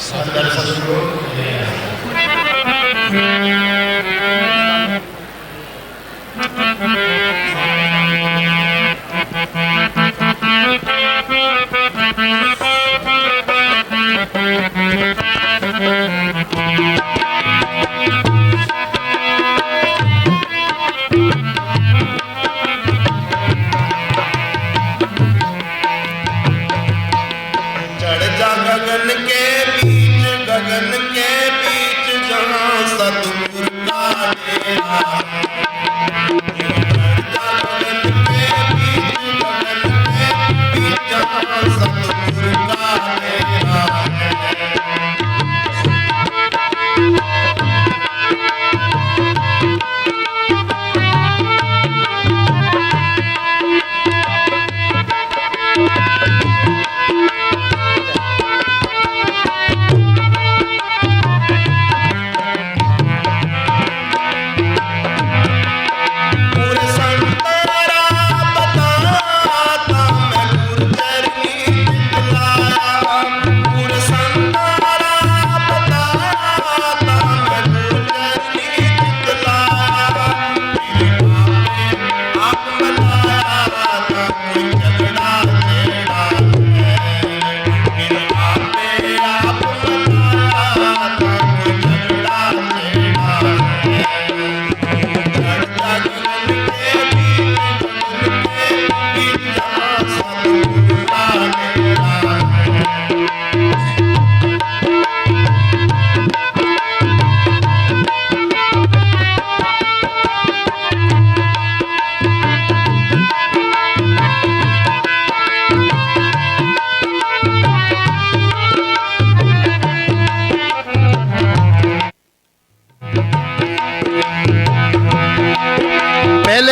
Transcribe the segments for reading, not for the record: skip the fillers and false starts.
सतगुर सतगुरु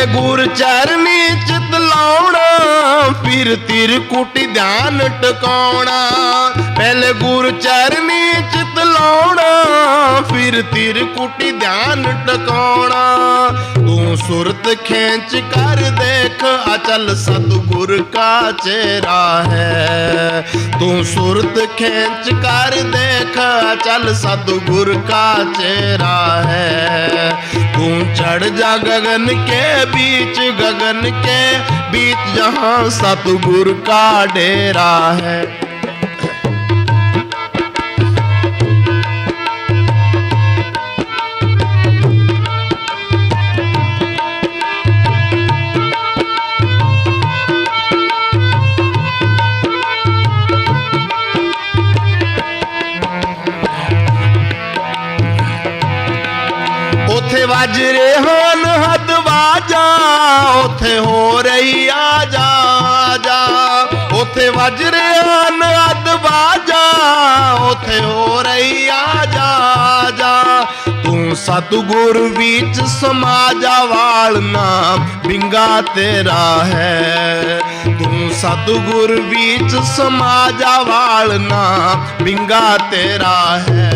गुर चरनी चित लाउना फिर तिरकुटी ध्यान टकाउना। पहले गुर चरनी चित लाउना फिर तिरकुटी ध्यान टकाउना। तू सुरत खींच कर देख अचल सतगुर का चेहरा है। तू सुरत खींच कर देख अचल सतगुर का चेहरा है। तू चढ़ जा गगन के बीच, गगन के बीच जहां सतगुर का डेरा है। वाजरे हान हद बाजा उथे हो रही आजा आजा। उथे वाजरे हान हद बाजा उथे हो रही आजा आजा। तू सतगुर बीच समा जा वालना बिंगा तेरा है। तू सतगुर बीच समा जा वालना बिंगा तेरा है।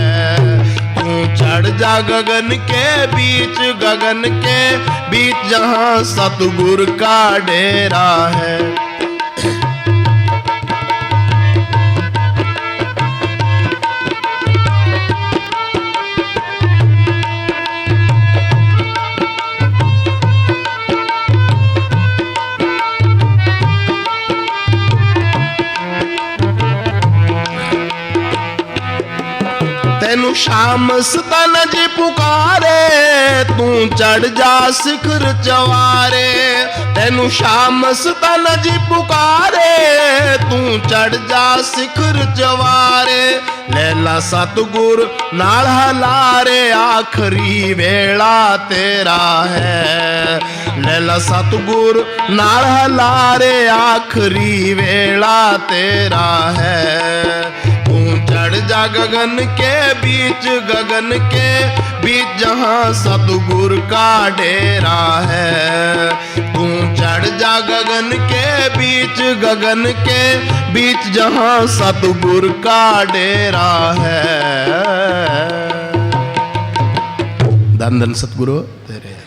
तू चढ़ जा गगन के बीच, गगन के बीच जहां सतगुर का डेरा है। तेनू शाम स्तन जी पुकारे तू चढ़ जा शिखर चवारे। तेनू शाम स्तन जी पुकारे तू चढ़ जा शिखर चवारे। लैला सतगुर नाल हलारे आखरी वेला तेरा है। लैला सतगुर नाल हलारे आखरी वेला तेरा है। चढ़ जा गगन के बीच, गगन के बीच जहां सतगुर का डेरा है। तू चढ़ जा गगन के बीच, गगन के बीच जहां सतगुर का डेरा है। धन धन सतगुरु तेरे।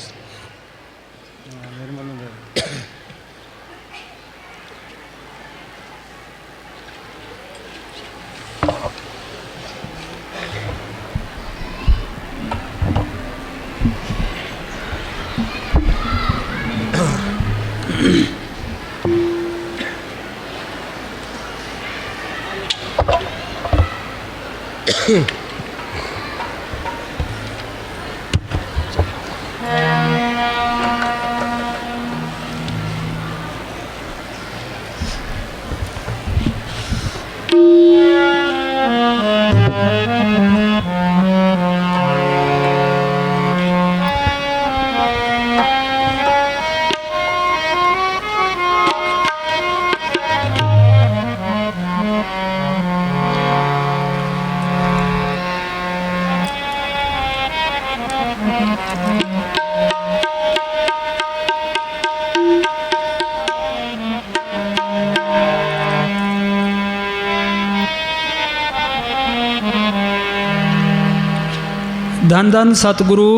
धन धन सतगुरु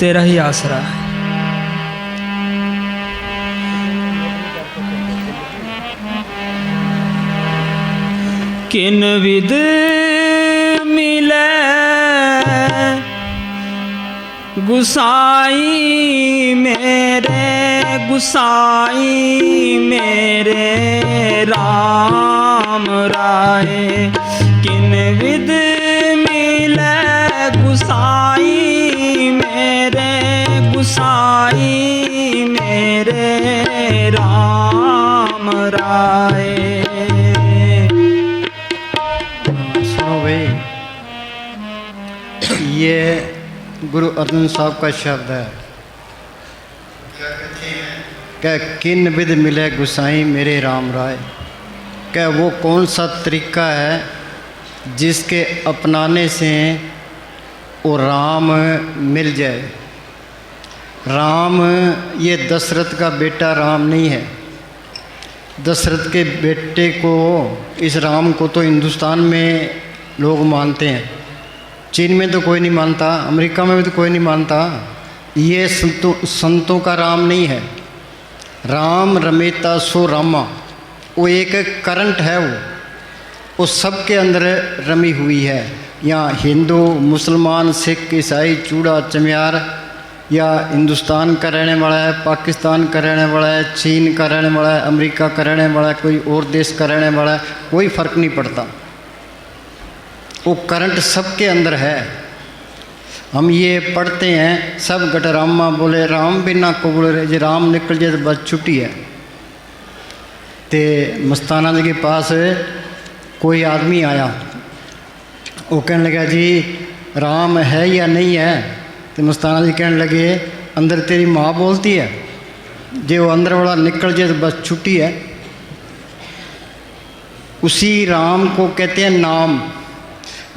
तेरा ही आसरा है। किन विद मिले गुसाई मेरे, गुसाई मेरे राम राय। किन विद मिले गुसाई मेरे, गुसाई मेरे राम राय। सुनो भाई, ये गुरु अर्जुन साहब का शब्द है। क्या किन विध मिले गुसाई मेरे राम राय। क्या वो कौन सा तरीका है जिसके अपनाने से वो राम मिल जाए। राम ये दशरथ का बेटा राम नहीं है। दशरथ के बेटे को, इस राम को तो हिंदुस्तान में लोग मानते हैं, चीन में तो कोई नहीं मानता, अमेरिका में भी तो कोई नहीं मानता। ये संतों का राम नहीं है। राम रमेता सो रामा, वो एक करंट है, वो सबके अंदर रमी हुई है। यहाँ हिंदू, मुसलमान, सिख, ईसाई, चूड़ा चमियार, या हिंदुस्तान का रहने वाला है, पाकिस्तान का रहने वाला है, चीन का रहने वाला है, अमेरिका का रहने वाला है, कोई और देश का रहने वाला है, कोई फ़र्क नहीं पड़ता। वो करंट सबके अंदर है। हम ये पढ़ते हैं सब गट रामा बोले, राम बिना को बोले, जो राम निकल जाए तो बस छुट्टी है। ते मस्ताना जी के पास कोई आदमी आया, वो कहने लगा जी राम है या नहीं है। तो मस्ताना जी कहने लगे अंदर तेरी माँ बोलती है, जो वो अंदर वाला निकल जाए तो बस छुट्टी है। उसी राम को कहते हैं नाम।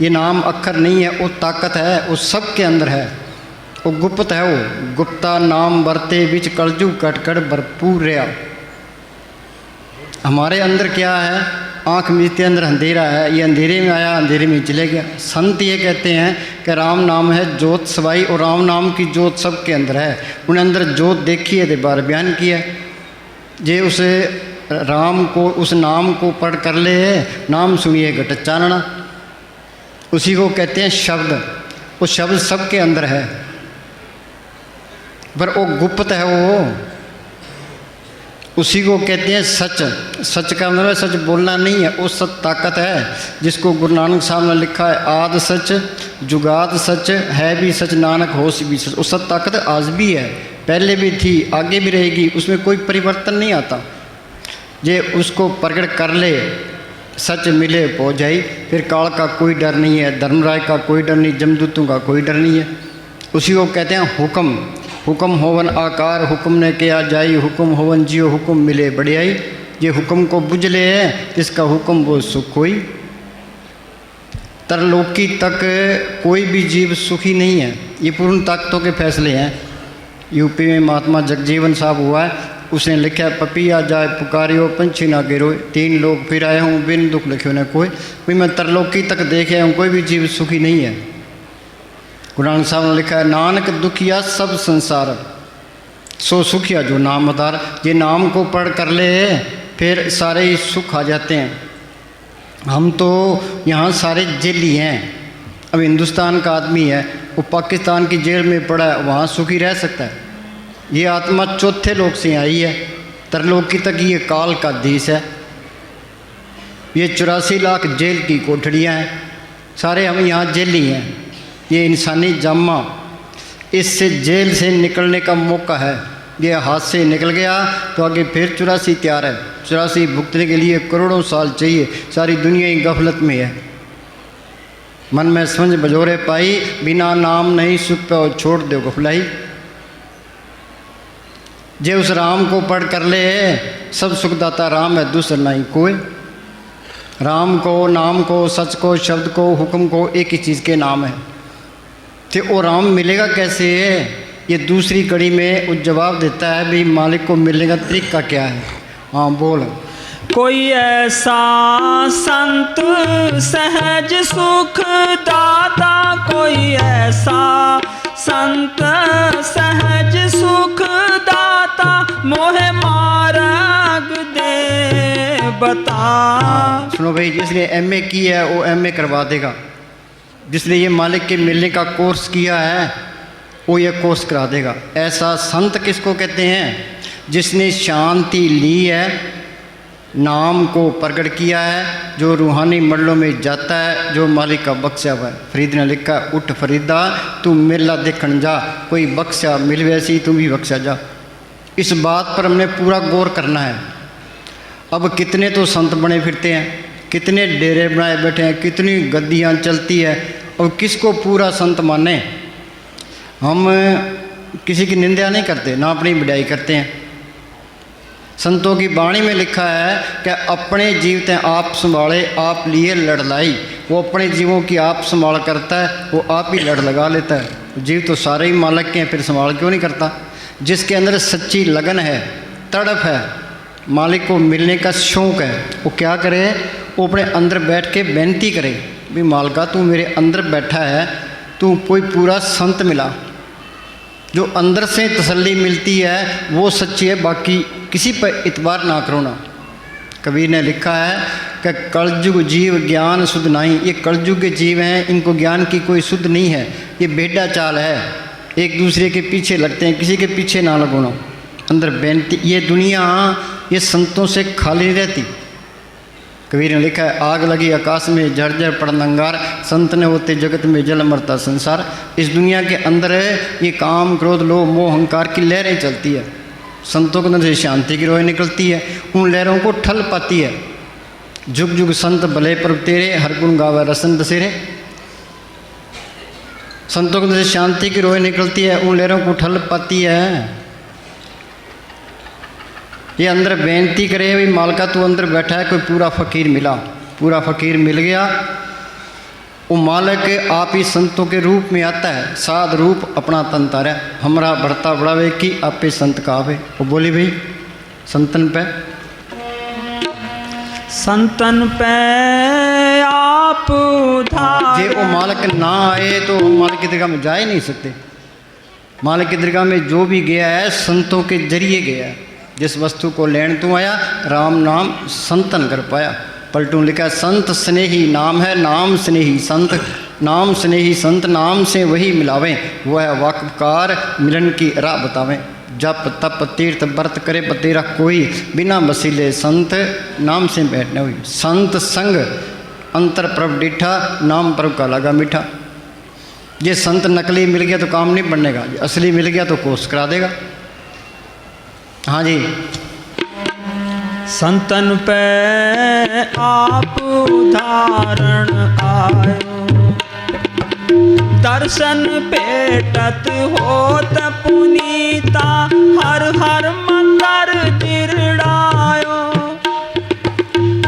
ये नाम अक्षर नहीं है, वो ताकत है, वो सबके अंदर है, वो गुप्त है। वो गुप्ता नाम बरते बिच कलजू कटकट भरपूर रहा। हमारे अंदर क्या है, आँख मीचते अंदर अंधेरा है, ये अंधेरे में आया अंधेरे में चले गया। संत ये कहते हैं कि राम नाम है ज्योत सवाई, और राम नाम की ज्योत सबके अंदर है। उन्हें अंदर ज्योत देखी है तो बार बयान किया। जे उस राम को, उस नाम को पढ़ कर ले, नाम सुनिए घट चानना, उसी को कहते हैं शब्द। वो शब्द सबके अंदर है, पर वो गुप्त है, वो उसी को कहते हैं सच। सच का मतलब सच बोलना नहीं है, वो सच ताकत है, जिसको गुरु नानक साहब ने लिखा है आद सच जुगाद सच है भी सच नानक होश भी सच। वो सच ताकत आज भी है, पहले भी थी, आगे भी रहेगी, उसमें कोई परिवर्तन नहीं आता। जे उसको प्रकट कर ले, सच मिले पहुँच जाई, फिर काल का कोई डर नहीं है, धर्मराय का कोई डर नहीं, जमदूतों का कोई डर नहीं है। उसी को कहते हैं हुक्म। हुक्म होवन आकार हुक्म ने किया जाई, हुक्म होवन जियो हुक्म मिले बढ़ियाई। ये हुक्म को बुझ ले है, जिसका हुक्म वो सुख होई। तरलोकी तक कोई भी जीव सुखी नहीं है, ये पूर्ण ताकतों के फैसले हैं। यूपी में महात्मा जगजीवन साहब हुआ है, उसने लिखा है पपिया जाए पुकारियो पंछी ना गिरो, 3 लोग फिर आए हूँ बिन दुख लिखे उन्हें कोई मैं तरलोकी तक देखे हूँ, कोई भी जीव सुखी नहीं है। गुरु नानक साहब ने लिखा है नानक दुखिया सब संसार सो सुखिया जो नाम उतार। ये नाम को पढ़ कर ले फिर सारे ही सुख आ जाते हैं। हम तो यहाँ सारे जेली हैं। अब हिंदुस्तान का आदमी है, वो पाकिस्तान की जेल में पड़ा है, वहाँ सुखी रह सकता है। ये आत्मा चौथे लोक से आई है, तरलोकी तक ये काल का देश है। ये 84 लाख जेल की कोठड़ियाँ हैं, सारे हम यहाँ जेली हैं, ये इंसानी जामा, इससे जेल से निकलने का मौका है। ये हाथ से निकल गया तो आगे फिर 84 तैयार है। 84 भुगतने के लिए करोड़ों साल चाहिए। सारी दुनिया ही गफलत में है। मन में समझ बजोरे पाई, बिना नाम नहीं सुख पे छोड़ दो गफलाई। जे उस राम को पढ़ कर ले, सब सुखदाता राम है, दूसरा नहीं कोई। राम को, नाम को, सच को, शब्द को, हुक्म को, एक ही चीज़ के नाम है। तो वो राम मिलेगा कैसे है? ये दूसरी कड़ी में वो जवाब देता है भी मालिक को मिलने का तरीका क्या है। हाँ बोल। कोई ऐसा संत सहज सुख दाता, कोई ऐसा संत सहज सुख दाता, मोहे मार्ग दे बता। सुनो भाई, जिसने एमए की है वो एमए करवा देगा। जिसने ये मालिक के मिलने का कोर्स किया है वो ये कोर्स करा देगा। ऐसा संत किसको कहते हैं? जिसने शांति ली है, नाम को प्रकट किया है, जो रूहानी मंडलों में जाता है, जो मालिक का बख्शा हुआ है। फरीद ने लिखा, उठ फरीदा तू मेला देखन जा, कोई बख्शा मिल वैसी तू भी बख्शा जा। इस बात पर हमने पूरा गौर करना है। अब कितने तो संत बने फिरते हैं, कितने डेरे बनाए बैठे हैं, कितनी गद्दियाँ चलती है, और किसको पूरा संत माने? हम किसी की निंदा नहीं करते, ना अपनी बढ़ाई करते हैं। संतों की वाणी में लिखा है कि अपने जीवते आप संभाले, आप लिए लड़ लाई। वो अपने जीवों की आप संभाल करता है, वो आप ही लड़ लगा लेता है। जीव तो सारे ही मालिक के हैं, फिर संभाल क्यों नहीं करता? जिसके अंदर सच्ची लगन है, तड़प है, मालिक को मिलने का शौक़ है, वो क्या करे? वो अपने अंदर बैठ के बेनती करे भी मालिका तू मेरे अंदर बैठा है, तू कोई पूरा संत मिला। जो अंदर से तसल्ली मिलती है वो सच्ची है, बाकी किसी पर इतबार ना करो ना। कबीर ने लिखा है कि कलयुग जीव ज्ञान शुद्ध नहीं। ये कलयुग के जीव हैं, इनको ज्ञान की कोई शुद्ध नहीं है। ये भेड़ा चाल है, एक दूसरे के पीछे लगते हैं, किसी के पीछे ना लगो ना। अंदर बेनती, ये दुनिया ये संतों से खाली नहीं रहती। कबीर ने लिखा है, आग लगी आकाश में झरझर पड़न अंगार, संत ने होते जगत में जल मरता संसार। इस दुनिया के अंदर ये काम, क्रोध, लोभ, मोह, अहंकार की लहरें चलती है। संतों के अंदर से शांति की रोह निकलती है, उन लहरों को ठल पाती है। जुग जुग संत भले प्रभु तेरे, हर गुण गावे रसन बसेरे। संतों के अंदर से शांति की रोह निकलती है, उन लहरों को ठल पाती है। ये अंदर बेनती करे भी मालिका तू अंदर बैठा है, कोई पूरा फ़कीर मिला, पूरा फ़कीर मिल गया। वो मालिक आप ही संतों के रूप में आता है, साध रूप अपना तन तारा, हमारा बढ़ता बढ़ावे की आपे संत कावे। वो बोली भाई संतन पे, संतन पे आप उधार। जे वो मालिक ना आए तो हम मालिक की दरगाह में जा ही नहीं सकते। मालिक की दरगाह में जो भी गया है संतों के जरिए गया है। जिस वस्तु को लेन तू आया, राम नाम संतन कर पाया। पलटू लिखा, संत स्नेही नाम है, नाम स्नेही संत, नाम स्नेही संत, नाम से वही मिलावें, वह वाकफकार मिलन की राह बतावें। जप तप तीर्थ व्रत करे बतेरा कोई, बिना वसीले संत नाम से बैठने हुई। संत संग अंतर प्रभ डिठा, नाम प्रभ का लगा मीठा। ये संत नकली मिल गया तो काम नहीं बननेगा, असली मिल गया तो कोर्स करा देगा। हाँ जी, संतन पे आप उदाहरण आयो, दर्शन पेटत होत पुनीता, हर हर मंदिर जिरड़ायो।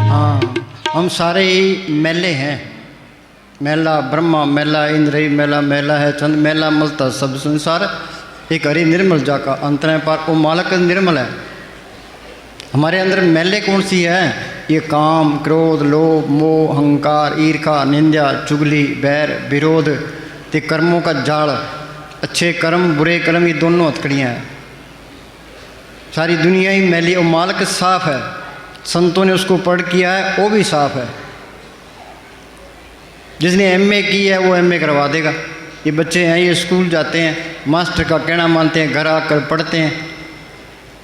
हाँ, हम सारे ही मेले हैं। मेला ब्रह्मा मेला, इंद्र मेला, मेला है चंद मेला, मलता सब संसार। एक हरि निर्मल जाका अंतरय पार, वो मालक निर्मल है। हमारे अंदर मेले कौन सी है? ये काम, क्रोध, लोभ, मोह, अहंकार, ईर्खा, निंदा, चुगली, बैर, विरोध, ते कर्मों का जाल। अच्छे कर्म बुरे कर्म ये दोनों हथकड़ियाँ हैं। सारी दुनिया ही मैली। वो मालक साफ है, संतों ने उसको पढ़ किया है, वो भी साफ है। जिसने एमए की है वो एमए करवा देगा। ये बच्चे हैं, ये स्कूल जाते हैं, मास्टर का कहना मानते हैं, घर आकर पढ़ते हैं,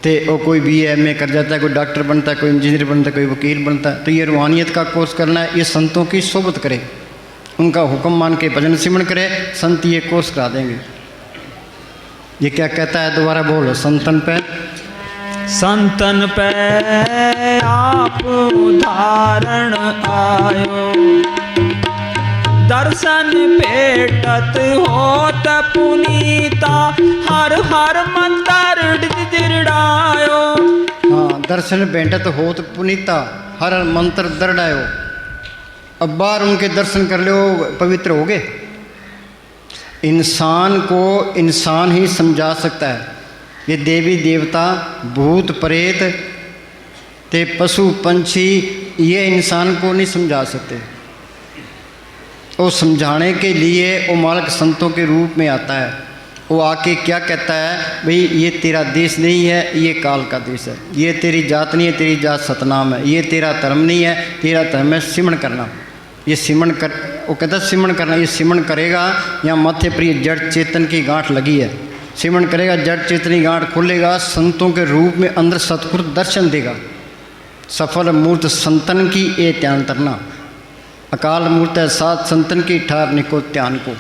तो वो कोई भी एमए कर जाता है, कोई डॉक्टर बनता है, कोई इंजीनियर बनता है, कोई वकील बनता है। तो ये रूहानियत का कोर्स करना है, ये संतों की सोबत करे। उनका हुक्म मान के भजन सिमरण करे, संत ये कोर्स करा देंगे। ये क्या कहता है, दोबारा बोलो। संतन पे संतन पे आप उदाहरण आयो, दर्शन भेटत होत पुनीता, हर हर मंतर दृढ़ायो। हाँ, दर्शन भेटत होत पुनीता, हर हर मंत्र दृढ़ायो। अब बार उनके दर्शन कर लो, पवित्र हो गए। इंसान को इंसान ही समझा सकता है। ये देवी देवता, भूत प्रेत, ते पशु पंछी, ये इंसान को नहीं समझा सकते। वो समझाने के लिए वो मालिक संतों के रूप में आता है। वो आके क्या कहता है, भाई ये तेरा देश नहीं है, ये काल का देश है। ये तेरी जात नहीं है, तेरी जात सतनाम है। ये तेरा धर्म नहीं है, तेरा धर्म है सिमरण करना। ये सिमरण कर, वो कहता है सिमरण करना। ये सिमरण करेगा, यहाँ माथे पर ये जड़ चेतन की गांठ लगी है। सिमरण करेगा, जड़ चेतनी गांठ खुलेगा, संतों के रूप में अंदर सतगुरु दर्शन देगा। सफल मूर्त संतन की ये त्यान तरना, अकाल मूर्त है सात संतन की ठार निको त्यान को।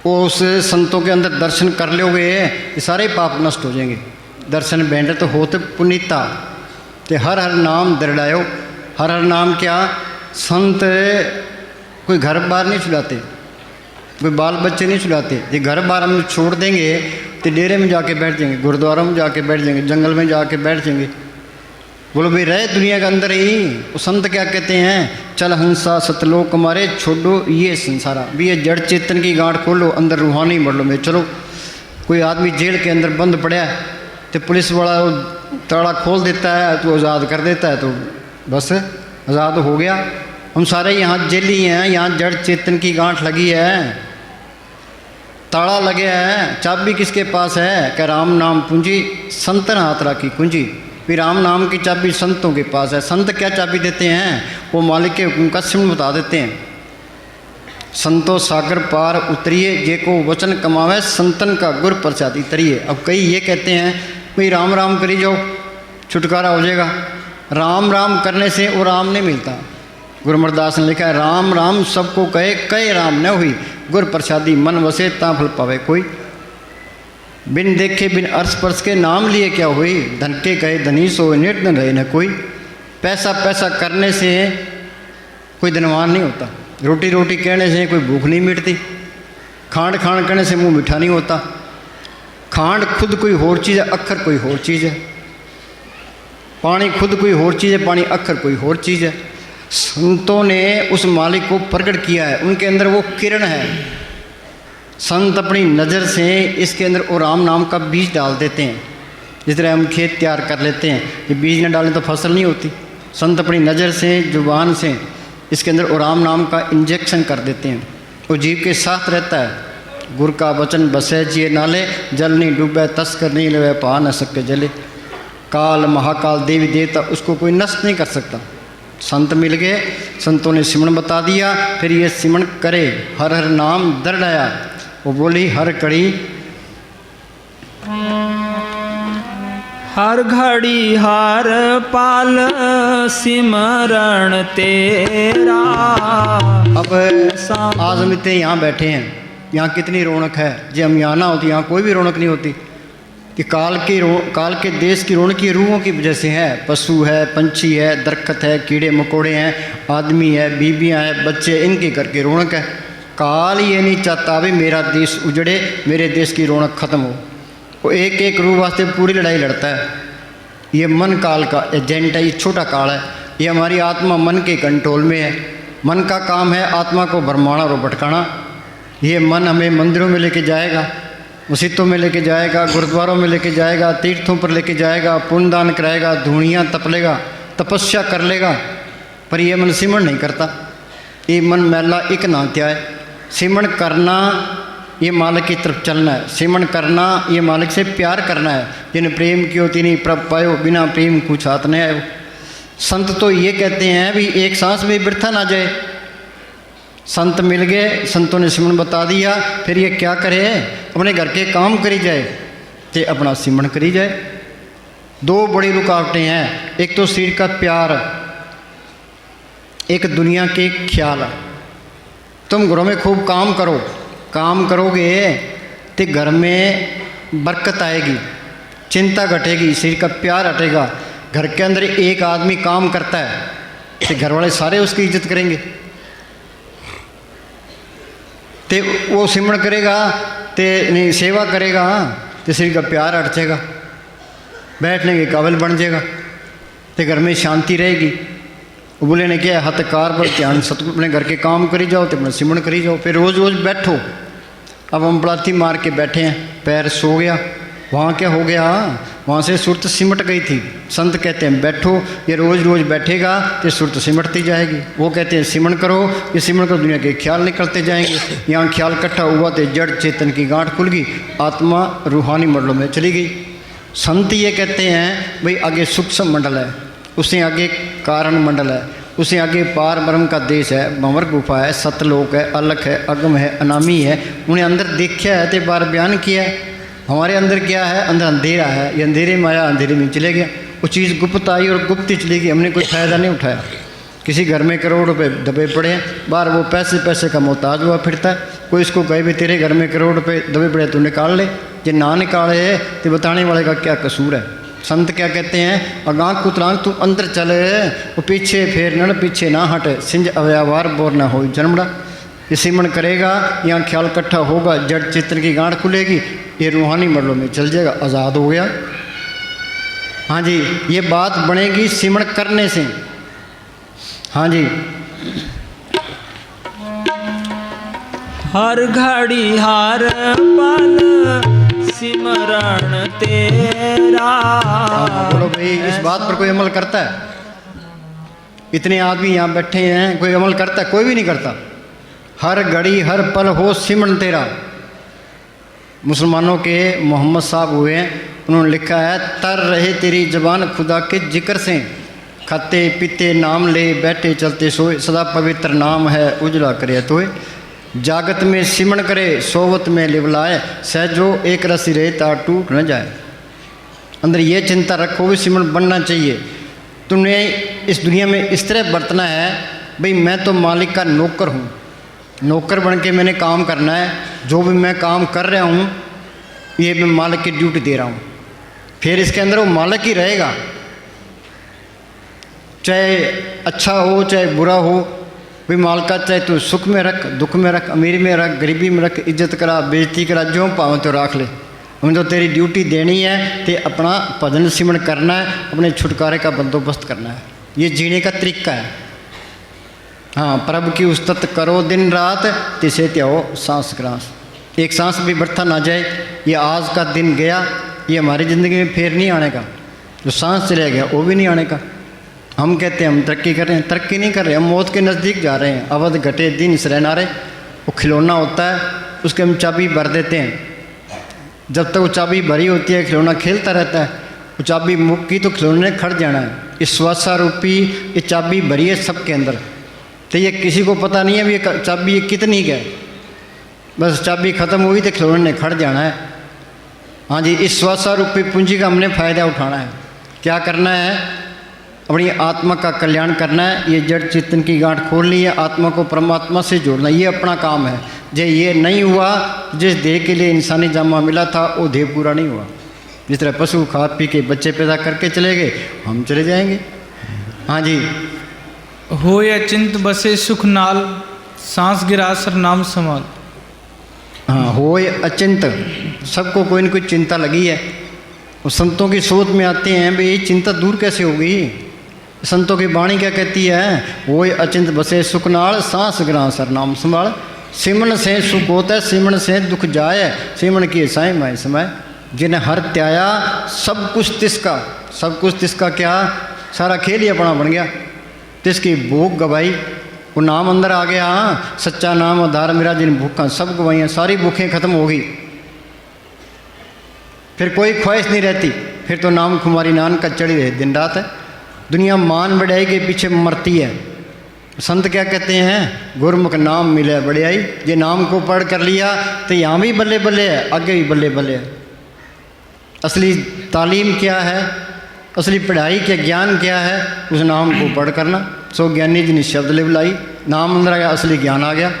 वो उस संतों के अंदर दर्शन कर लोगे, ये सारे पाप नष्ट हो जाएंगे। दर्शन बैंड तो होते पुनीता, ते हर हर नाम दृढ़ायो। हर हर नाम क्या, संत कोई घर बार नहीं छुड़ाते, कोई बाल बच्चे नहीं छुड़ाते। ये घर बार हम छोड़ देंगे तो डेरे में जाके बैठ जाएंगे, गुरुद्वारा में जाके बैठ जाएंगे, जंगल में जाके बैठ जाएंगे। बोलो भाई रहे दुनिया के अंदर ही। वो संत क्या कहते हैं, चल हंसा सतलोक हमारे, छोड़ो ये संसारा। भी ये जड़ चेतन की गांठ खोलो, अंदर रूहानी बढ़ लो। मैं चलो, कोई आदमी जेल के अंदर बंद पड़ा है तो पुलिस वाला ताला खोल देता है तो आज़ाद कर देता है, तो बस आज़ाद हो गया। हम सारे यहाँ जेली हैं, यहाँ जड़ चेतन की गांठ लगी है, ताला लगे है। चाबी किसके पास है, कि राम नाम पूंजी संतन हाथ राखी कुंजी। फिर राम नाम की चाबी संतों के पास है। संत क्या चाबी देते हैं, वो मालिक के हुक्म का सिमरण बता देते हैं। संतो सागर पार उतरिए, जे को वचन कमावे, संतन का गुर प्रसादी तरिए। अब कई ये कहते हैं भाई राम राम करी जाओ छुटकारा हो जाएगा। राम राम करने से वो राम नहीं मिलता। गुरु अमरदास ने लिखा है, राम राम सबको कहे, कहे राम न हुई, गुर प्रसादी मन वसे ता फल पावे कोई। बिन देखे बिन अर्थ स्पर्श के नाम लिए क्या हुई, धन के कहे धनी सो निर्धन रहे न कोई। पैसा पैसा करने से कोई धनवान नहीं होता, रोटी रोटी कहने से कोई भूख नहीं मिटती, खांड खांड कहने से मुंह मीठा नहीं होता। खांड खुद कोई और चीज़ है, अक्खर कोई और चीज़ है। पानी खुद कोई और चीज़ है, पानी अक्खर कोई और चीज़ है। संतों ने उस मालिक को प्रकट किया है, उनके अंदर वो किरण है। संत अपनी नज़र से इसके अंदर वो राम नाम का बीज डाल देते हैं। जिस तरह हम खेत तैयार कर लेते हैं, ये बीज न डालें तो फसल नहीं होती। संत अपनी नज़र से, जुबान से इसके अंदर वो राम नाम का इंजेक्शन कर देते हैं। वो जीव के साथ रहता है। गुर का वचन बसे जिए नाले, जल नहीं डूबे तस्कर नहीं ले पा न सके जले। काल महाकाल देवी देवता उसको कोई नष्ट नहीं कर सकता। संत मिल गए, संतों ने सिमरण बता दिया, फिर ये सिमरण करे। हर हर नाम दृढ़ाया, वो बोली हर कड़ी हर घड़ी हर पाल सिमरण तेरा। अब आज हम इतने यहाँ बैठे हैं, यहाँ कितनी रौनक है। जब हम यहाँ ना होती, यहाँ कोई भी रौनक नहीं होती। कि काल के देश की रौनक ये रूहों की वजह से है। पशु है, पंछी है, दरख्त है, कीड़े मकोड़े हैं, आदमी है, बीबियाँ हैं, बच्चे, इनके घर की रौनक है। काल ये नहीं चाहता भी मेरा देश उजड़े, मेरे देश की रौनक खत्म हो। वो एक एक रूह वास्ते पूरी लड़ाई लड़ता है। ये मन काल का एजेंट है, ये छोटा काल है। ये हमारी आत्मा मन के कंट्रोल में है। मन का काम है आत्मा को भरमाना और भटकाना। ये मन हमें मंदिरों में लेके जाएगा, मस्जिदों में लेके जाएगा, गुरुद्वारों में लेके जाएगा, तीर्थों पर लेके जाएगा, पुण्यदान कराएगा, धूणियाँ तप लेगा, तपस्या कर लेगा। पर ये मन सिमरण नहीं करता। ये मन मैला एक नात्या है। सिमरण करना ये मालिक की तरफ चलना है। सिमरण करना ये मालिक से प्यार करना है। जिन प्रेम की होती नहीं प्रभ पायो, बिना प्रेम कुछ हाथ नहीं आयो। संत तो ये कहते हैं भी एक सांस में बिरथा ना जाए। संत मिल गए, संतों ने सिमरण बता दिया, फिर ये क्या करे, अपने घर के काम करी जाए तो अपना सिमरण करी जाए। दो बड़ी रुकावटें हैं, एक तो शरीर का प्यार, एक दुनिया के ख्याल। तुम घरों में खूब काम करो, काम करोगे तो घर में बरकत आएगी, चिंता घटेगी, शरीर का प्यार हटेगा। घर के अंदर एक आदमी काम करता है तो घर वाले सारे उसकी इज्जत करेंगे। तो वो सिमरण करेगा तो नहीं, सेवा करेगा तो शरीर का प्यार हट जाएगा, बैठने के काबिल बन जाएगा, तो घर में शांति रहेगी। वो बोले ने क्या हथकार पर ध्यान सतगुरु अपने घर के काम करी जाओ तो अपना सिमरण करी जाओ, फिर रोज़ रोज़ बैठो। अब हम बलाती मार के बैठे हैं, पैर सो गया, वहाँ क्या हो गया, वहाँ से सुरत सिमट गई थी। संत कहते हैं बैठो, ये रोज़ रोज़ बैठेगा तो सुरत सिमटती जाएगी। वो कहते हैं सिमरण करो, ये सिमरण करो दुनिया के ख्याल निकलते जाएंगे। यहाँ ख्याल इकट्ठा हुआ तो जड़ चेतन की गांठ खुल गई, आत्मा रूहानी मंडलों में चली गई। संत ये कहते हैं भाई आगे सूक्ष्म मंडल है, उससे आगे कारण मंडल है, उससे आगे पार ब्रह्म का देश है, भंवर गुफा है, सतलोक है, अलख है, अगम है, अनामी है। उन्हें अंदर देखा है तो बार बयान किया है। हमारे अंदर क्या है, अंदर अंधेरा है, ये अंधेरे में आया, अंधेरे में चले गया। वो चीज़ गुप्त आई और गुप्त ही चली गई, हमने कोई फ़ायदा नहीं उठाया। किसी घर में करोड़ रुपए दबे पड़े हैं, बाहर वो पैसे का मोहताज हुआ फिरता है। कोई इसको कहे भी तेरे घर में करोड़ रुपए दबे पड़े तू निकाल ले, जो ना निकाले तो बताने वाले का क्या कसूर है। संत क्या कहते हैं, अगांह कुतरांग तू अंदर चले, वो पीछे फेर न पीछे ना हट, सिंज अव्यवहार बोर ना हो जन्मड़ा। ये सिमरण करेगा, यहाँ ख्याल इकट्ठा होगा, जड़ चित्र की गांठ खुलेगी, ये रूहानी मंडलों में चल जाएगा, आज़ाद हो गया। हाँ जी, ये बात बनेगी सिमरण करने से। हाँ जी, हर घड़ी हर पल सिमरण तेरा। बोलो भाई, इस बात पर कोई अमल करता है? इतने आदमी यहाँ बैठे हैं, कोई अमल करता है? कोई भी नहीं करता। हर घड़ी हर पल हो सिमरण तेरा। मुसलमानों के मोहम्मद साहब हुए हैं, उन्होंने लिखा है, तर रहे तेरी जबान खुदा के जिक्र से, खाते पीते नाम ले, बैठे चलते सोए, सदा पवित्र नाम है उजला करे तोए। जागत में सिमरण करे, सोवत में लिवलाए, सहजो एक रसी रहे तार टूट न जाए। अंदर ये चिंता रखो भी सिमरण बनना चाहिए। तुमने इस दुनिया में इस तरह बरतना है, भाई मैं तो मालिक का नौकर हूँ, नौकर बन के मैंने काम करना है। जो भी मैं काम कर रहा हूँ ये मैं मालिक की ड्यूटी दे रहा हूँ, फिर इसके अंदर वो मालिक ही रहेगा। चाहे अच्छा हो चाहे बुरा हो, भाई मालिका चाहे तू सुख में रख, दुख में रख, अमीर में रख, गरीबी में रख, इज्जत करा, बेइज्जती करा, जो पावे तो रख ले। हमें तो तेरी ड्यूटी देनी है, तो अपना भजन सिमरण करना है, अपने छुटकारे का बंदोबस्त करना है। ये जीने का तरीका है। हाँ, प्रभु की उस्तत करो दिन रात, तिसे त्याओ सांस ग्रास। एक सांस भी बर्था ना जाए। ये आज का दिन गया, ये हमारी ज़िंदगी में फिर नहीं आने का। जो सांस चले गया वो भी नहीं आने का। हम कहते हैं हम तरक्की कर रहे हैं, तरक्की नहीं कर रहे, हम मौत के नज़दीक जा रहे हैं। अवध घटे दिन सरनारे, वो खिलौना होता है, उसके हम चाबी भर देते हैं। जब तक वो चाबी भरी होती है खिलौना खेलता रहता है, वो चाबी मुक्की तो खिलौने ने खड़ जाना है। इस श्वासा रूपी ये चाबी भरी है सबके अंदर, तो ये किसी को पता नहीं है भी ये चाबी कितनी का है। बस चाबी ख़त्म हुई तो खिलौने ने खड़ जाना है। हाँ जी, इस श्वासा रूपी पूंजी का हमने फ़ायदा उठाना है। क्या करना है, अपनी आत्मा का कल्याण करना है। ये जड़ चेतन की गांठ खोलनी है, आत्मा को परमात्मा से जोड़ना, ये अपना काम है। जो ये नहीं हुआ, जिस देह के लिए इंसानी जामा मिला था वो देह पूरा नहीं हुआ। जिस तरह पशु खा पी के बच्चे पैदा करके चले गए, हम चले जाएंगे। हाँ जी, हो या चिंत बसे सुख नाल, सांस गिरा सर नाम संभाल। हाँ, हो या अचिंत, सबको कोई न कोई चिंता लगी है। वो संतों की सोच में आते हैं भाई चिंता दूर कैसे होगी। संतों की वाणी क्या कहती है, वो अचिंत बसे सुख नाल, सांस गिरा सर नाम संभाल। सिमरण से सुख होता है, सिमरण से दुख जाए, सिमरण की साई माए समय। जिन्हें हर त्याया सब कुछ तिसका, सब कुछ तिसका क्या, सारा खेल ही अपना बन गया। तिसकी भूख गवाई, वो नाम अंदर आ गया। सच्चा नाम आधार मेरा, जिन भूखा सब गवाइयाँ, सारी भूखें खत्म हो गई। फिर कोई ख्वाहिश नहीं रहती, फिर तो नाम खुमारी नान का चढ़ी रहे दिन रात है। दुनिया मान बढ़ाई के पीछे मरती है। संत क्या कहते हैं, गुरमुख नाम मिले बढ़ियाई। ये नाम को पढ़ कर लिया तो यहाँ भी बल्ले बल्ले है, आगे भी बल्ले बल्ले है। असली तालीम क्या है, असली पढ़ाई क्या, ज्ञान क्या है, उस नाम को पढ़ करना। सो ज्ञानी जी ने शब्द ले बुलाई, नाम अंदर आ गया, असली ज्ञान आ गया।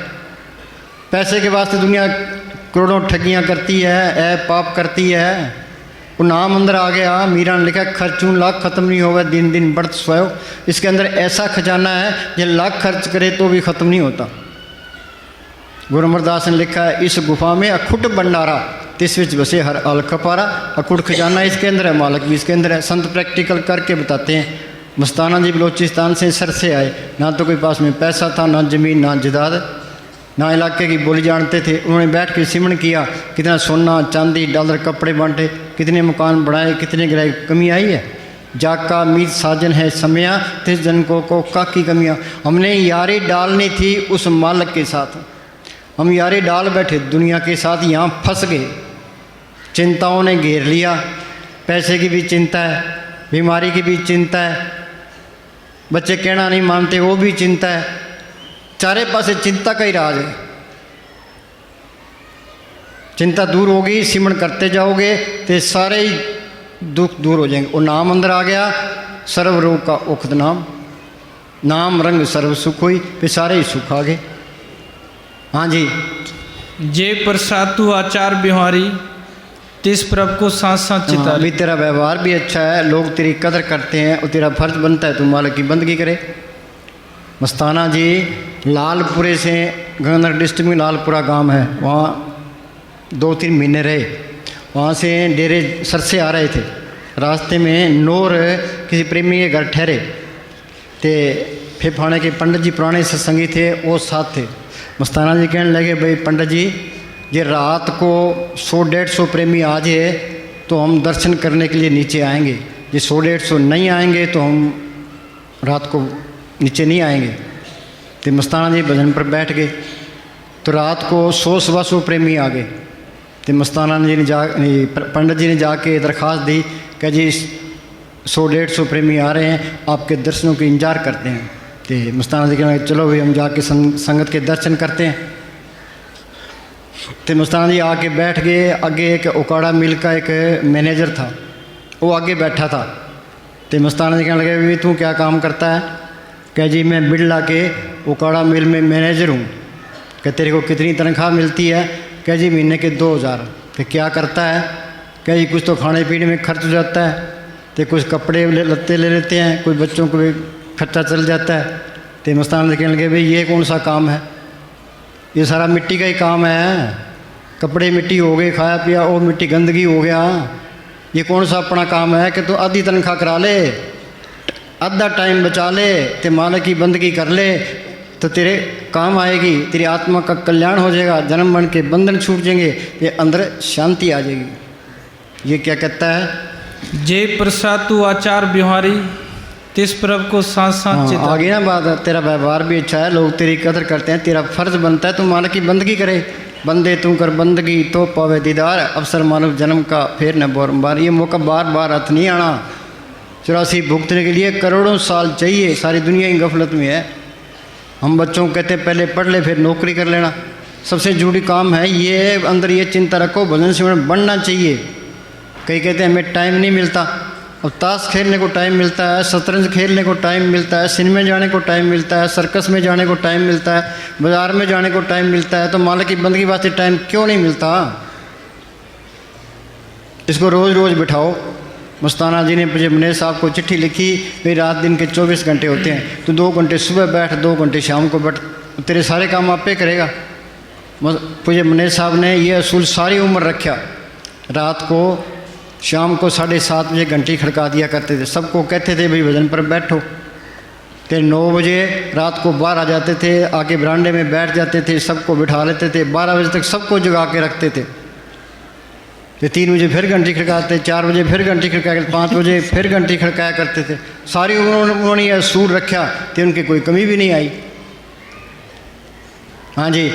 पैसे के वास्ते दुनिया करोड़ों ठगियाँ करती है, ऐप पाप करती है। वो नाम अंदर आ गया, मीरा ने लिखा खर्चूं लाख ख़त्म नहीं होगा, दिन दिन बढ़त सोयो। इसके अंदर ऐसा खजाना है जो लाख खर्च करे तो भी ख़त्म नहीं होता। गुरु अमरदास ने लिखा है, इस गुफा में अखुट भंडारा, तिस विच बसे हर आल खपारा। अखुट खजाना इसके अंदर है, मालक भी इसके अंदर है। संत प्रैक्टिकल करके बताते हैं। मस्ताना जी बलोचिस्तान से सर से आए, ना तो कोई पास में पैसा था, ना ज़मीन, ना जायदाद, ना इलाके की बोली जानते थे। उन्होंने बैठ के सिमरन किया, कितना सोना चांदी डॉलर कपड़े बांटे, कितने मकान बनाए, कितने गिराए। कमी आई है? जाका मीत साजन है समया, तिस जन को काकी कमियाँ। हमने यारी डालनी थी उस मालिक के साथ, हम यारी डाल बैठे दुनिया के साथ, यहाँ फंस गए। चिंताओं ने घेर लिया, पैसे की भी चिंता है, बीमारी की भी चिंता है, बच्चे कहना नहीं मानते वो भी चिंता है। चारे पासे चिंता का ही राज है। चिंता दूर होगी, सिमरन करते जाओगे तो सारे ही दुख दूर हो जाएंगे। वो नाम अंदर आ गया, सर्व रोग का औखद नाम, नाम रंग सर्व सुख हुई, फिर सारे ही सुख आ गए। हाँ जी। जे प्रसाद तू आचार बिहारी, तिस प्रभ को सांस सांस चितारी। भी तेरा व्यवहार भी अच्छा है, लोग तेरी कदर करते हैं, और तेरा फर्ज बनता है तू मालिक की बंदगी करे। मस्ताना जी लालपुरे से, गंगानगर डिस्ट्रिक्ट में लालपुरा गांव है, वहाँ 2-3 महीने रहे। वहाँ से डेरे सर से आ रहे थे, रास्ते में नूर किसी प्रेमी के घर ठहरे थे। फेफाने के पंडित जी पुराने सत्संगी थे, वो साथ थे। मस्ताना जी कहने लगे, भाई पंडित जी, ये रात को 100-150 प्रेमी आ जाए तो हम दर्शन करने के लिए नीचे आएंगे, ये 100-150 नहीं आएंगे तो हम रात को नीचे नहीं आएंगे। तो मस्ताना जी भजन पर बैठ गए, तो रात को 100-125 प्रेमी आ गए। तो मस्ताना जी ने पंडित जी ने जाके दरख्वास्त दी कि जी 100-150 प्रेमी आ रहे हैं, आपके दर्शनों के इंतजार करते हैं। तो मस्ताना जी कहना, चलो भाई हम जाके संगत के दर्शन करते हैं। तो मस्ताना जी आके बैठ गए। आगे एक उकाड़ा मिल का एक मैनेजर था, वो आगे बैठा था। तो मस्ताना जी कहने लगे, भाई तू क्या काम करता है? कह जी मैं बिरला के उकाड़ा मिल में मैनेजर हूँ। कह तेरे को कितनी तनख्वाह मिलती है? कह जी महीने के 2000। तो क्या करता है? कह जी कुछ तो खाने पीने में खर्च हो जाता है, तो कुछ कपड़े लत्ते ले लेते हैं, कुछ बच्चों को भी खर्चा चल जाता है। तो मस्ताना जी कहने लगे, भाई ये कौन सा काम है? ये सारा मिट्टी का ही काम है। कपड़े मिट्टी हो गए, खाया पिया वो मिट्टी गंदगी हो गया। ये कौन सा अपना काम है कि तू आधी तनख्वाह करा ले, आधा टाइम बचा ले, ते मालिक की बंदगी कर ले, तो तेरे काम आएगी, तेरी आत्मा का कल्याण हो जाएगा, जन्म मरण के बंधन छूट जाएंगे, ये अंदर शांति आ जाएगी। ये क्या कहता है? जे प्रसाद तू आचार बिहारी, तिस प्रभ को सांस सांस चितारी। आगे ना बात, तेरा व्यवहार भी अच्छा है, लोग तेरी कदर करते हैं, तेरा फर्ज बनता है तू मालिक की बंदगी करे। बंदे तू कर बंदगी तो पावे दीदार, अवसर मानव जन्म का फिर न बार। ये मौका बार बार हाथ नहीं आना। 84 भुगतने के लिए करोड़ों साल चाहिए, सारी दुनिया ही गफलत में है। हम बच्चों को कहते हैं पहले पढ़ ले फिर नौकरी कर लेना, सबसे जरूरी काम है ये। अंदर ये चिंता रखो, भजन सिमरन बढ़ना चाहिए। कई कहते हैं हमें टाइम नहीं मिलता। अब ताश खेलने को टाइम मिलता है, शतरंज खेलने को टाइम मिलता है, सिनेमा जाने को टाइम मिलता है, सर्कस में जाने को टाइम मिलता है, बाज़ार में जाने को टाइम मिलता है, तो मालिक की बंदगी वास्ते टाइम क्यों नहीं मिलता? इसको रोज़ रोज़ बिठाओ। मस्ताना जी ने मुझे साहब को चिट्ठी लिखी, भाई रात दिन के 24 घंटे होते हैं, तो 2 घंटे सुबह बैठ, 2 घंटे शाम को बैठ, तेरे सारे काम आप पे करेगा। मुझे मनेश साहब ने ये असूल सारी उम्र रखा। रात को शाम को 7:30 बजे घंटी खड़का दिया करते थे, सबको कहते थे भाई भजन पर बैठो। तो 9 बजे रात को बाहर आ जाते थे, आके बरांडे में बैठ जाते थे, सबको बिठा लेते थे, 12 बजे तक सबको जगा के रखते थे। तो 3 बजे फिर घंटी खड़काते, 4 बजे फिर घंटी खड़काया, 5 बजे फिर घंटी खड़काया करते थे। सारी उन्होंने यह असूल रखा तो उनकी कोई कमी भी नहीं आई। हाँ जी।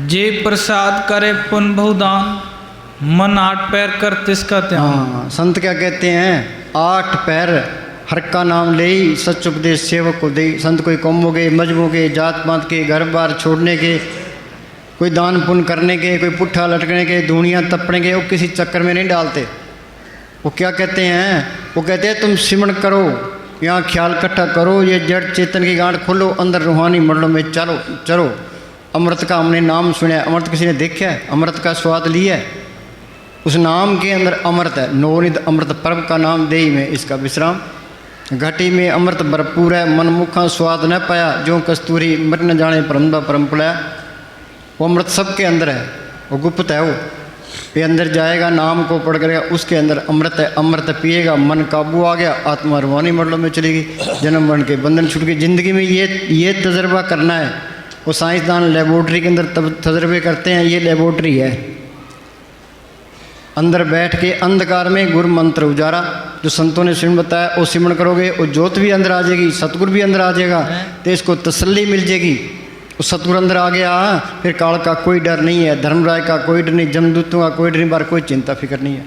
जे प्रसाद करे पुन बहुदान, मन 8 पैर कर तिसका ध्यान। हाँ, संत क्या कहते हैं? 8 पैर हर का नाम ले, सच उपदेश सेवक को दे। संत कोई कौमों के, मजहबों के, जात पात के, घर बार छोड़ने के, कोई दान पुण्य करने के, कोई पुट्ठा लटकने के, धूणियाँ तपने के, वो किसी चक्कर में नहीं डालते। वो क्या कहते हैं? वो कहते हैं तुम सिमरन करो, यहाँ ख्याल इकट्ठा करो, ये जड़ चेतन की गांठ खोलो, अंदर रूहानी मंडलों में चलो। अमृत का हमने नाम सुना है, अमृत किसी ने देखा है, अमृत का स्वाद लिया है? उस नाम के अंदर अमृत है। नवनिध अमृत पर्व का नाम देई में इसका विश्राम। घटी में अमृत भरपूर है, मनमुखा स्वाद न पाया, जो कस्तूरी मर न जाने परमदा परम पुलाया। वो अमृत सबके अंदर है, वो गुप्त है। वो ये अंदर जाएगा, नाम को पढ़ करेगा, उसके अंदर अमृत है। अमृत पिएगा, मन काबू आ गया, आत्मा रूहानी मंडलों में चलेगी, जन्म मरण के बंधन छूट गए। जिंदगी में ये तजर्बा करना है। वो साइंसदान लेबोरेटरी के अंदर तब तजर्बे करते हैं, ये लेबोरेटरी है। अंदर बैठ के अंधकार में गुरु मंत्र उजारा, जो संतों ने सिमरन बताया वो सिमरन करोगे, वो ज्योत भी अंदर आ जाएगी, सतगुरु भी अंदर आ जाएगा, तो इसको तसल्ली मिल जाएगी। उस सतगुरु अंदर आ गया, फिर काल का कोई डर नहीं है, धर्मराय का कोई डर नहीं, जमदूतों का कोई डर नहीं, बार कोई चिंता फिक्र नहीं है।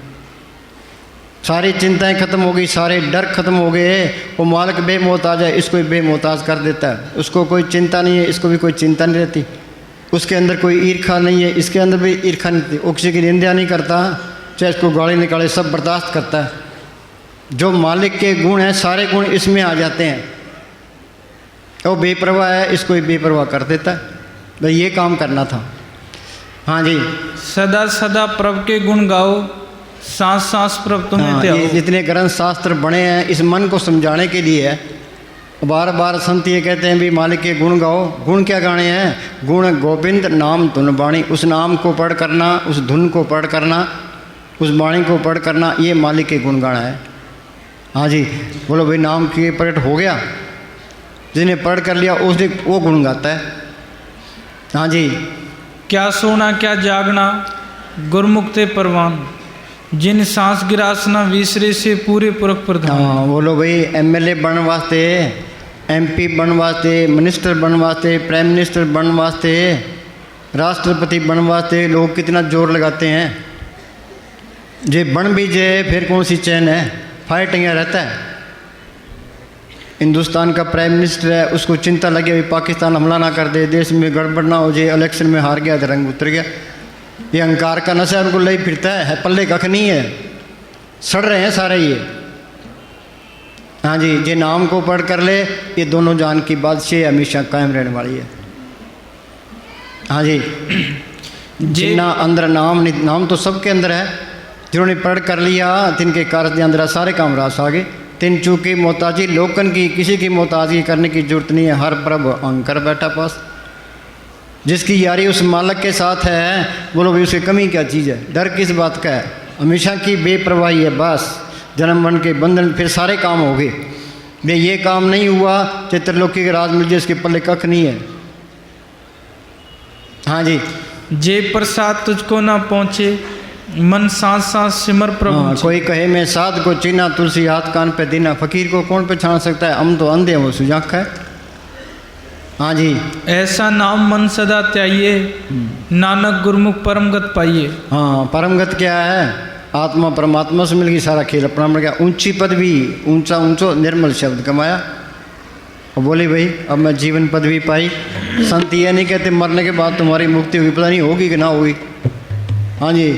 सारी चिंताएं खत्म हो गई, सारे डर खत्म हो गए। वो मालिक बेमोहताज है, इसको भी बेमोहताज कर देता है। उसको कोई चिंता नहीं है, इसको भी कोई चिंता नहीं रहती। उसके अंदर कोई ईर्खा नहीं है, इसके अंदर भी ईर्खा नहीं रहती। वो किसी की निंदा नहीं करता, चाहे इसको गाली निकाले, सब बर्दाश्त करता है। जो मालिक के गुण हैं सारे गुण इसमें आ जाते हैं। वो बेपरवाह है, इसको भी बेपरवाह कर देता है। भाई ये काम करना था। हाँ जी, सदा सदा प्रभु के गुण गाओ, सांस सांस प्रभु तुम्हें त्याओ। ये जितने ग्रंथ शास्त्र बने हैं इस मन को समझाने के लिए है। बार बार संत ये कहते हैं भी मालिक के गुण गाओ। गुण क्या गाने हैं? गुण गोविंद नाम धुन बाणी। उस नाम को पढ़ करना, उस धुन को पढ़ करना, उस वाणी को पढ़ करना, ये मालिक के गुण गाना है। हाँ जी, बोलो भाई नाम के प्रकट हो गया, जिन्हें पढ़ कर लिया उसने वो गुण गाता है। हाँ जी, क्या सोना क्या जागना, गुरमुक्ते परवान, जिन सांस गिरासना विसरे से पूरे पुरख प्रधान। हाँ बोलो भाई, एमएलए बनने वास्ते, एमपी बनने वास्ते, मिनिस्टर बनने वास्ते, प्राइम मिनिस्टर बनने वास्ते, राष्ट्रपति बनने वास्ते लोग कितना जोर लगाते हैं। जे बन भी जाए फिर कौन सी चैन है, फाइटिंग रहता है। हिंदुस्तान का प्राइम मिनिस्टर है, उसको चिंता लगी हुई पाकिस्तान हमला ना कर दे, देश में गड़बड़ ना हो जाए, इलेक्शन में हार गया तो रंग उतर गया। ये अहंकार का नशा उनको ले फिरता है, पल्ले कख नहीं है, सड़ रहे हैं सारे ये। हाँ जी, जे नाम को पढ़ कर ले, ये दोनों जान की बादशाही हमेशा कायम रहने वाली है। हाँ जी, जिन्ना अंदर नाम तो सबके अंदर है। जिन्होंने पढ़ कर लिया तिनके कार्य के अंदर सारे काम रास आ गए। तिन चूकी मोहताजी लोकन की, किसी की मोहताजी करने की जरूरत नहीं है। हर प्रभु अंकर बैठा पास। जिसकी यारी उस मालिक के साथ है, बोलो भाई उसकी कमी क्या चीज़ है, डर किस बात का है? हमेशा की बेपरवाही है बस। जन्म मरण के बंधन, फिर सारे काम हो गए। भाई ये काम नहीं हुआ, चित्रलोकी के राज मिल जाए, इसके पल्ले कख नहीं है। हाँ जी, जे प्रसाद तुझको ना पहुँचे, मन सांस सांस सिमर प्रभु। हाँ, कोई कहे मैं साध को चीना, तुलसी हाथ कान पे दीना। फकीर को कौन पहचान सकता है? हम तो अंधे हैं, वो सुजाख है। हाँ जी, ऐसा नाम मन सदा त्याइए, नानक गुरमुख परमगत पाइए। हाँ, परमगत क्या है? आत्मा परमात्मा से मिल गई, सारा खेल अपना मिल गया। ऊंची पदवी, ऊंचा ऊंचो निर्मल शब्द कमाया। और बोले भाई अब मैं जीवन पदवी पाई। संत ये नहीं कहते मरने के बाद तुम्हारी मुक्ति होगी, पता नहीं होगी कि ना होगी। हाँ जी,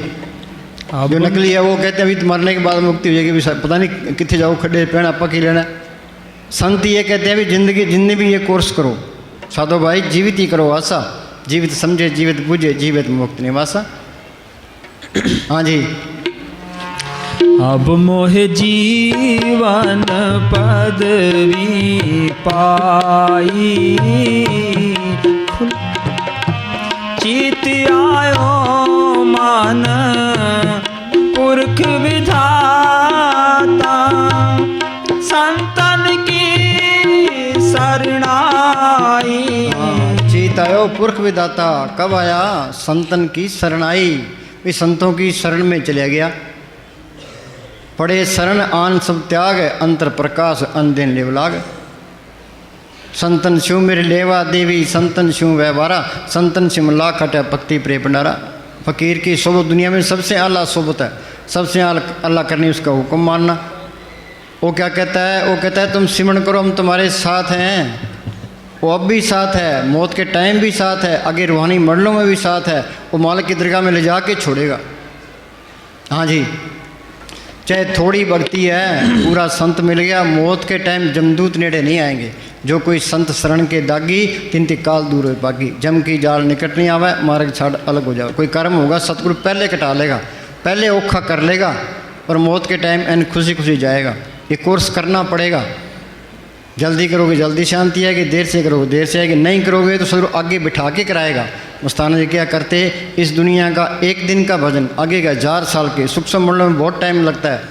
जो नकली है वो कहते हैं अभी मरने के बाद मुक्ति हो जाएगी, भी पता नहीं कितने जाओ, खड्डे पैना पकी लेना। संत ये कहते हैं भी जिंदगी जितने भी ये कोर्स करो साधो भाई, जीवित ही करो आशा। जीवित समझे, जीवित बुझे, जीवित मुक्त निवासा। हाँ जी, अब मोह जीवन पदवी पाई, चित आयो मान पुरख विधाता, संतन की शरणाई। चित आयो पुरख विधाता, कब आया? संतन की शरणाई। भी संतों की शरण में चला गया। पड़े शरण आन सब त्याग, अंतर प्रकाश अंधेन लेवलाग। संतन शिव मेरे लेवा देवी, संतन शिव व्यवहारा, संतन शिव लाख हटा भक्ति प्रे भंडारा। फकीर की सोबत दुनिया में सबसे आला सोबत है, सबसे अल्लाह करनी, उसका हुक्म मानना। वो क्या कहता है? वो कहता है तुम सिमरन करो, हम तुम्हारे साथ हैं। वो अब भी साथ है, मौत के टाइम भी साथ है, आगे रूहानी मंडलों में भी साथ है। वो मालिक की दरगाह में ले जा के छोड़ेगा। हाँ जी, चाहे थोड़ी भक्ति है, पूरा संत मिल गया, मौत के टाइम जमदूत नेड़े नहीं आएंगे। जो कोई संत शरण के दागी तिनती काल दूर हो पागी। जम की जाल निकट नहीं आवे, मार्ग छाड़ अलग हो जाओ। कोई कर्म होगा सतगुरु पहले कटा लेगा, पहले औखा कर लेगा और मौत के टाइम एन खुशी खुशी जाएगा। ये कोर्स करना पड़ेगा। जल्दी करोगे जल्दी शांति आएगी, देर से करोगे देर से आएगी। नहीं करोगे तो सतगुरु आगे बिठा के कराएगा। मस्ताना जी क्या करते, इस दुनिया का एक दिन का भजन आगे का 1000 साल के सूक्ष्म मंडल में बहुत टाइम लगता है,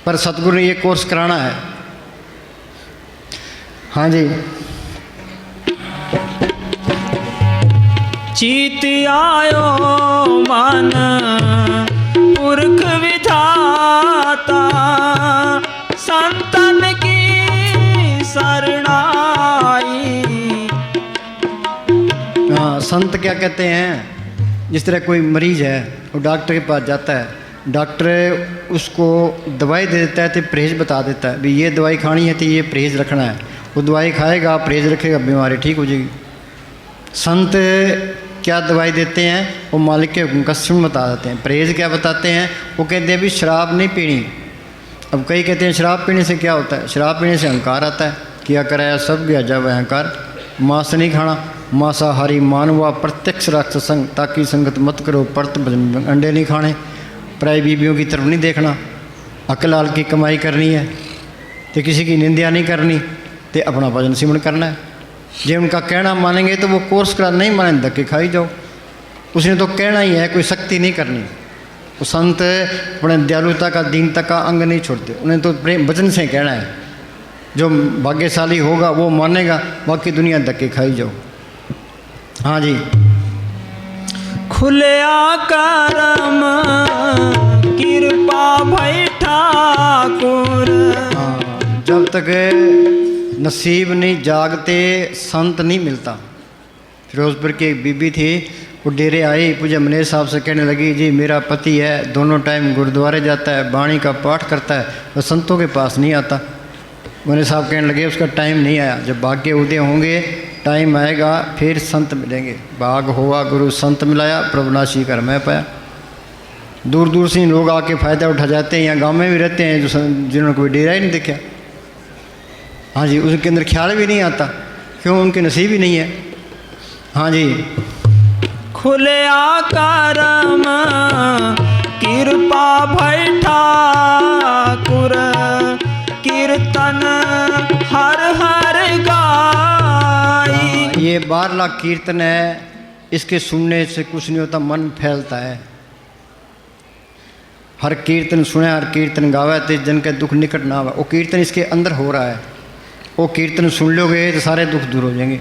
पर सतगुरु ने ये कोर्स कराना है। हाँ जी। चीत आयो मन पुरख विधाता, संतन की शरणाई। हाँ, संत क्या कहते हैं, जिस तरह कोई मरीज है वो डॉक्टर के पास जाता है, डॉक्टर उसको दवाई दे देता है तो परहेज बता देता है, भी ये दवाई खानी है तो ये परहेज रखना है। वो दवाई खाएगा, परहेज रखेगा, बीमारी ठीक हो जाएगी। संत क्या दवाई देते हैं, वो मालिक के हुक्म का सुन बता देते हैं। परहेज क्या बताते हैं, वो कहते हैं भी शराब नहीं पीनी। अब कई कहते हैं शराब पीने से क्या होता है, शराब पीने से अहंकार आता है। किया कराया सब गया जब अहंकार। मांस नहीं खाना, मांसाहारी मानवा प्रत्यक्ष राक्षस संग, ताकि संगत मत करो परत भजन। अंडे नहीं खाने, पराई बीबियों की तरफ नहीं देखना, अकलाल की कमाई करनी है, तो किसी की निंदा नहीं करनी, तो अपना भजन सिमरन करना है। जे उनका कहना मानेंगे तो वो कोर्स करा, नहीं माने धक्के खाई जाओ। उसने तो कहना ही है, कोई सख्ती नहीं करनी। वो संत अपने दयालुता का दीनता का अंग नहीं छोड़ते, उन्हें तो प्रेम वचन से कहना है। जो भाग्यशाली होगा वो मानेगा, बाकी दुनिया धक्के खाई जाओ। हाँ जी। खुले करम कृपा भई ठाकुर। जब तक नसीब नहीं जागते संत नहीं मिलता। फिरोजपुर की एक बीबी थी, वो डेरे आई, पूजा मनेर साहब से कहने लगी, जी मेरा पति है, दोनों टाइम गुरुद्वारे जाता है, बाणी का पाठ करता है, वह संतों के पास नहीं आता। मनेर साहब कहने लगे उसका टाइम नहीं आया। जब भाग्य उदय होंगे, टाइम आएगा, फिर संत मिलेंगे। भाग हुआ गुरु संत मिलाया, प्रभुनाशी कर मैं पाया। दूर दूर से लोग आके फ़ायदा उठा जाते हैं। यहाँ गाँव में भी रहते हैं जो जिन्होंने कोई डेरा ही नहीं देखा। हाँ जी, उसके अंदर ख्याल भी नहीं आता, क्यों, उनके नसीब ही नहीं है। हाँ जी। खुले करम कृपा भई ठाकुर, कीर्तन हर हर गाई। ये 12 लाख कीर्तन है, इसके सुनने से कुछ नहीं होता, मन फैलता है। हर कीर्तन सुने, हर कीर्तन गावे, तो जन के दुख निकट ना आवे। वो कीर्तन इसके अंदर हो रहा है, वो कीर्तन सुन लोगे तो सारे दुख दूर हो जाएंगे।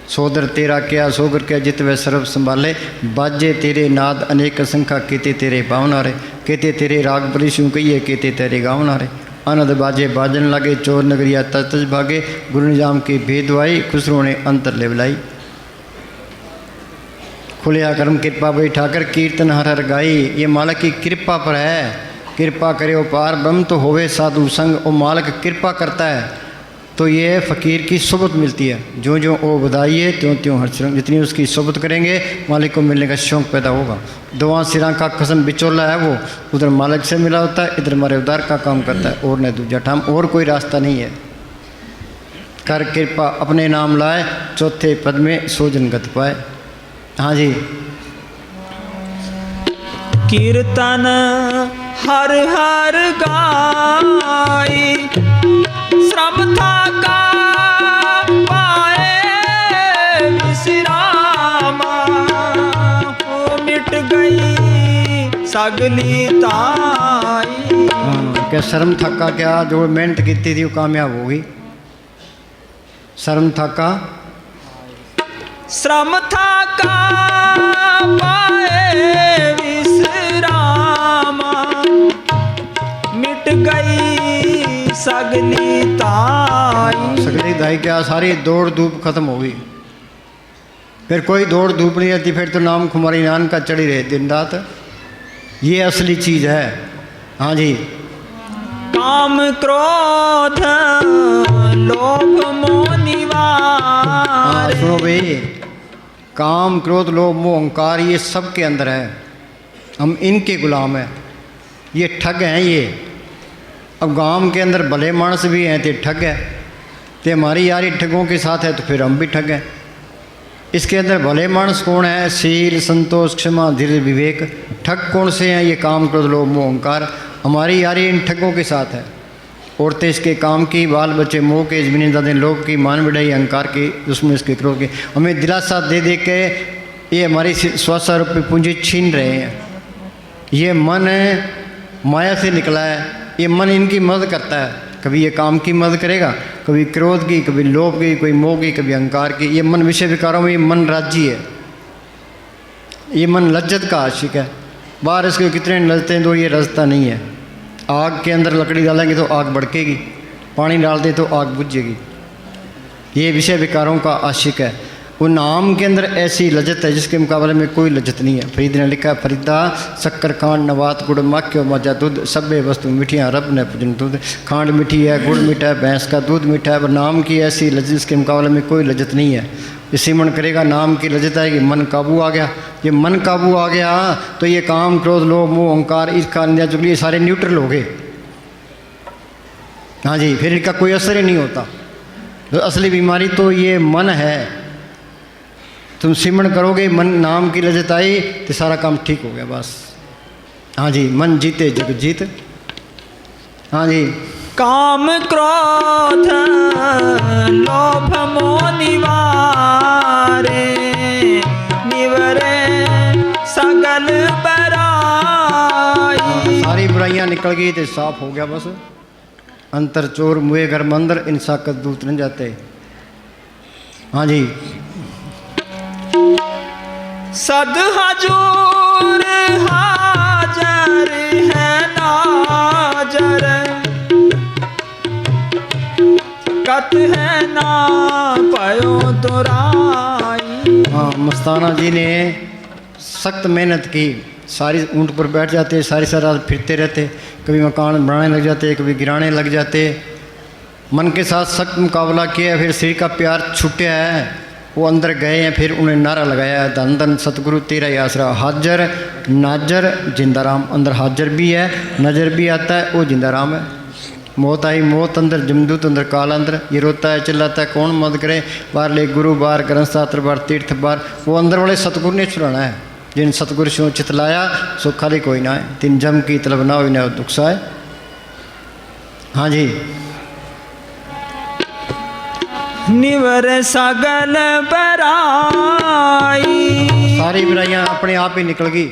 सोदर तेरा क्या सोगर क्या जित वह सर्व संभाले, बाजे तेरे नाद अनेक संख्या, केते तेरे पावनारे, केते तेरे राग बलि शू कहिए, केते तेरे गावनारे। आनंद बाजे बाजन लागे, चोर नगरिया तज तज भागे, गुरु निजाम की भेदवाई, खुसरो ने अंतर ले बुलाई। खुलिया कर्म कृपा भई ठाकर, कीर्तन हर हर गाई। ये मालिक की कृपा पर है, कृपा करे वो पार ब्रह्म तो होवे साधु संग। वो मालिक कृपा करता है तो ये फ़कीर की सोबत मिलती है। जो जो वो बधाइए त्यों त्यों हर रंग, जितनी उसकी सोबत करेंगे मालिक को मिलने का शौक़ पैदा होगा। दुआ सिरा का कसम बिचौला है वो, उधर मालिक से मिला होता है, इधर हमारे उदार का काम करता है, और न दूजा ठाम, और कोई रास्ता नहीं है। कर कृपा अपने नाम लाए, चौथे पद में सोजन गत पाए। हाँ जी। कीर्तन हर हर गाई, श्रम था का पाए विश्रामा, हो मिट गई सगली ताई। क्या शर्म थका, क्या जो मेहनत की थी वो कामयाब होगी। शर्म थका, श्रम था का पाए विश्रामा, मिट गई सगली ताई। सगली दाई क्या, सारी दौड़ धूप खत्म हो गई। फिर कोई दौड़ धूप नहीं रहती, फिर तो नाम खुमारी नान का चढ़ी रहे दिन रात। ये असली चीज़ है। हाँ जी। काम क्रोध लोभ मोह निवार। सुनो भाई, काम क्रोध लोभ मोह अहंकार ये सब के अंदर है, हम इनके गुलाम हैं। ये ठग हैं ये। अब गांव के अंदर भले मानस भी हैं तो ठग है, तो हमारी यारी ठगों के साथ है तो फिर हम भी ठग हैं। इसके अंदर भले मानस कौन है? शील, संतोष, क्षमा, धीरज, विवेक। ठग कौन से हैं? ये काम, क्रोध, लोभ, मोह, अहंकार। हमारी यारी इन ठगों के साथ है। औरतें इसके काम की, बाल बच्चे मोह के, जमीनी दादे लोभ की, मान बढ़ाई अहंकार की, दुश्मन इसके क्रोध की। हमें दिलासा दे दे के ये हमारी स्वास्थ्य पूंजी छीन रहे हैं। ये मन माया से निकला है, ये मन इनकी मदद करता है। कभी ये काम की मदद करेगा, कभी क्रोध की, कभी लोभ की, कोई मोह की, कभी अहंकार की। ये मन विषय विकारों में, ये मन राजी है, ये मन लज्जत का आशिक है। बाहर इसके कितने लज्जतें दो, ये रजता नहीं है। आग के अंदर लकड़ी डालेंगे तो आग भड़केगी, पानी डाल दे तो आग बुझेगी। ये विषय विकारों का आशिक है। वो नाम के अंदर ऐसी लज्जत है जिसके मुकाबले में कोई लज्जत नहीं है। फरीद ने लिखा, फरीदा शक्कर खांड नवात गुड़ माक्यो मजा दूध सभ्य वस्तु मिठियाँ रब ने पूजन दूध। खांड मीठी है, गुड़ मीठा है, भैंस का दूध मीठा है, पर नाम की ऐसी लज्जत जिसके मुकाबले में कोई लज्जत नहीं है। इसी मन करेगा, नाम की लज्जत आएगी, मन काबू आ गया। ये मन काबू आ गया तो ये काम, क्रोध, लोभ, मोह, अहंकार, ईर्ष्या, निंदा, चुगली, ये सारे न्यूट्रल हो गए। हाँ जी, फिर इनका कोई असर ही नहीं होता। तो असली बीमारी तो ये मन है। तुम सिमरण करोगे, मन नाम की लज्जत आई तो सारा काम ठीक हो गया बस। हाँ जी, मन जीते जग जीत। हाँ जी, काम क्रोध लोभ मोह निवारे, निवरे सगल बराई। सारी बुराइयां निकल गई तो साफ हो गया बस। अंतर चोर मुए घर मंदिर, इन साकत दूत नहीं जाते। हाँ जी, सद हजूर हाजर है नाजर, कत है ना पयो दुराई। हाँ, मस्ताना जी ने सख्त मेहनत की। सारी ऊँट पर बैठ जाते, सारी रात फिरते रहते, कभी मकान बनाने लग जाते, कभी गिराने लग जाते। मन के साथ सख्त मुकाबला किया, फिर शरीर का प्यार छूटा है। वो अंदर गए हैं, फिर उन्हें नारा लगाया, धन धन सतगुरु तेरा ही आसरा। हाजर नाजर जिंदा राम। अंदर हाजर भी है, नजर भी आता है, वो जिंदा राम है। मौत आई मौत अंदर, जमदूत अंदर, काल अंदर। ये रोता है चिल्लाता है, कौन मदद करे? बार ले गुरु बार, ग्रंथ शास्त्र बार, तीर्थ बार। वो अंदर वाले सतगुरु ने छुड़ाना है। जिन सतगुरु से चितलाया सो खाली कोई ना है। तीन जम की तलब ना हो न दुख साए। हाँ जी, निवर सगल बराई। सारी बुराइयां अपने आप ही निकल गई।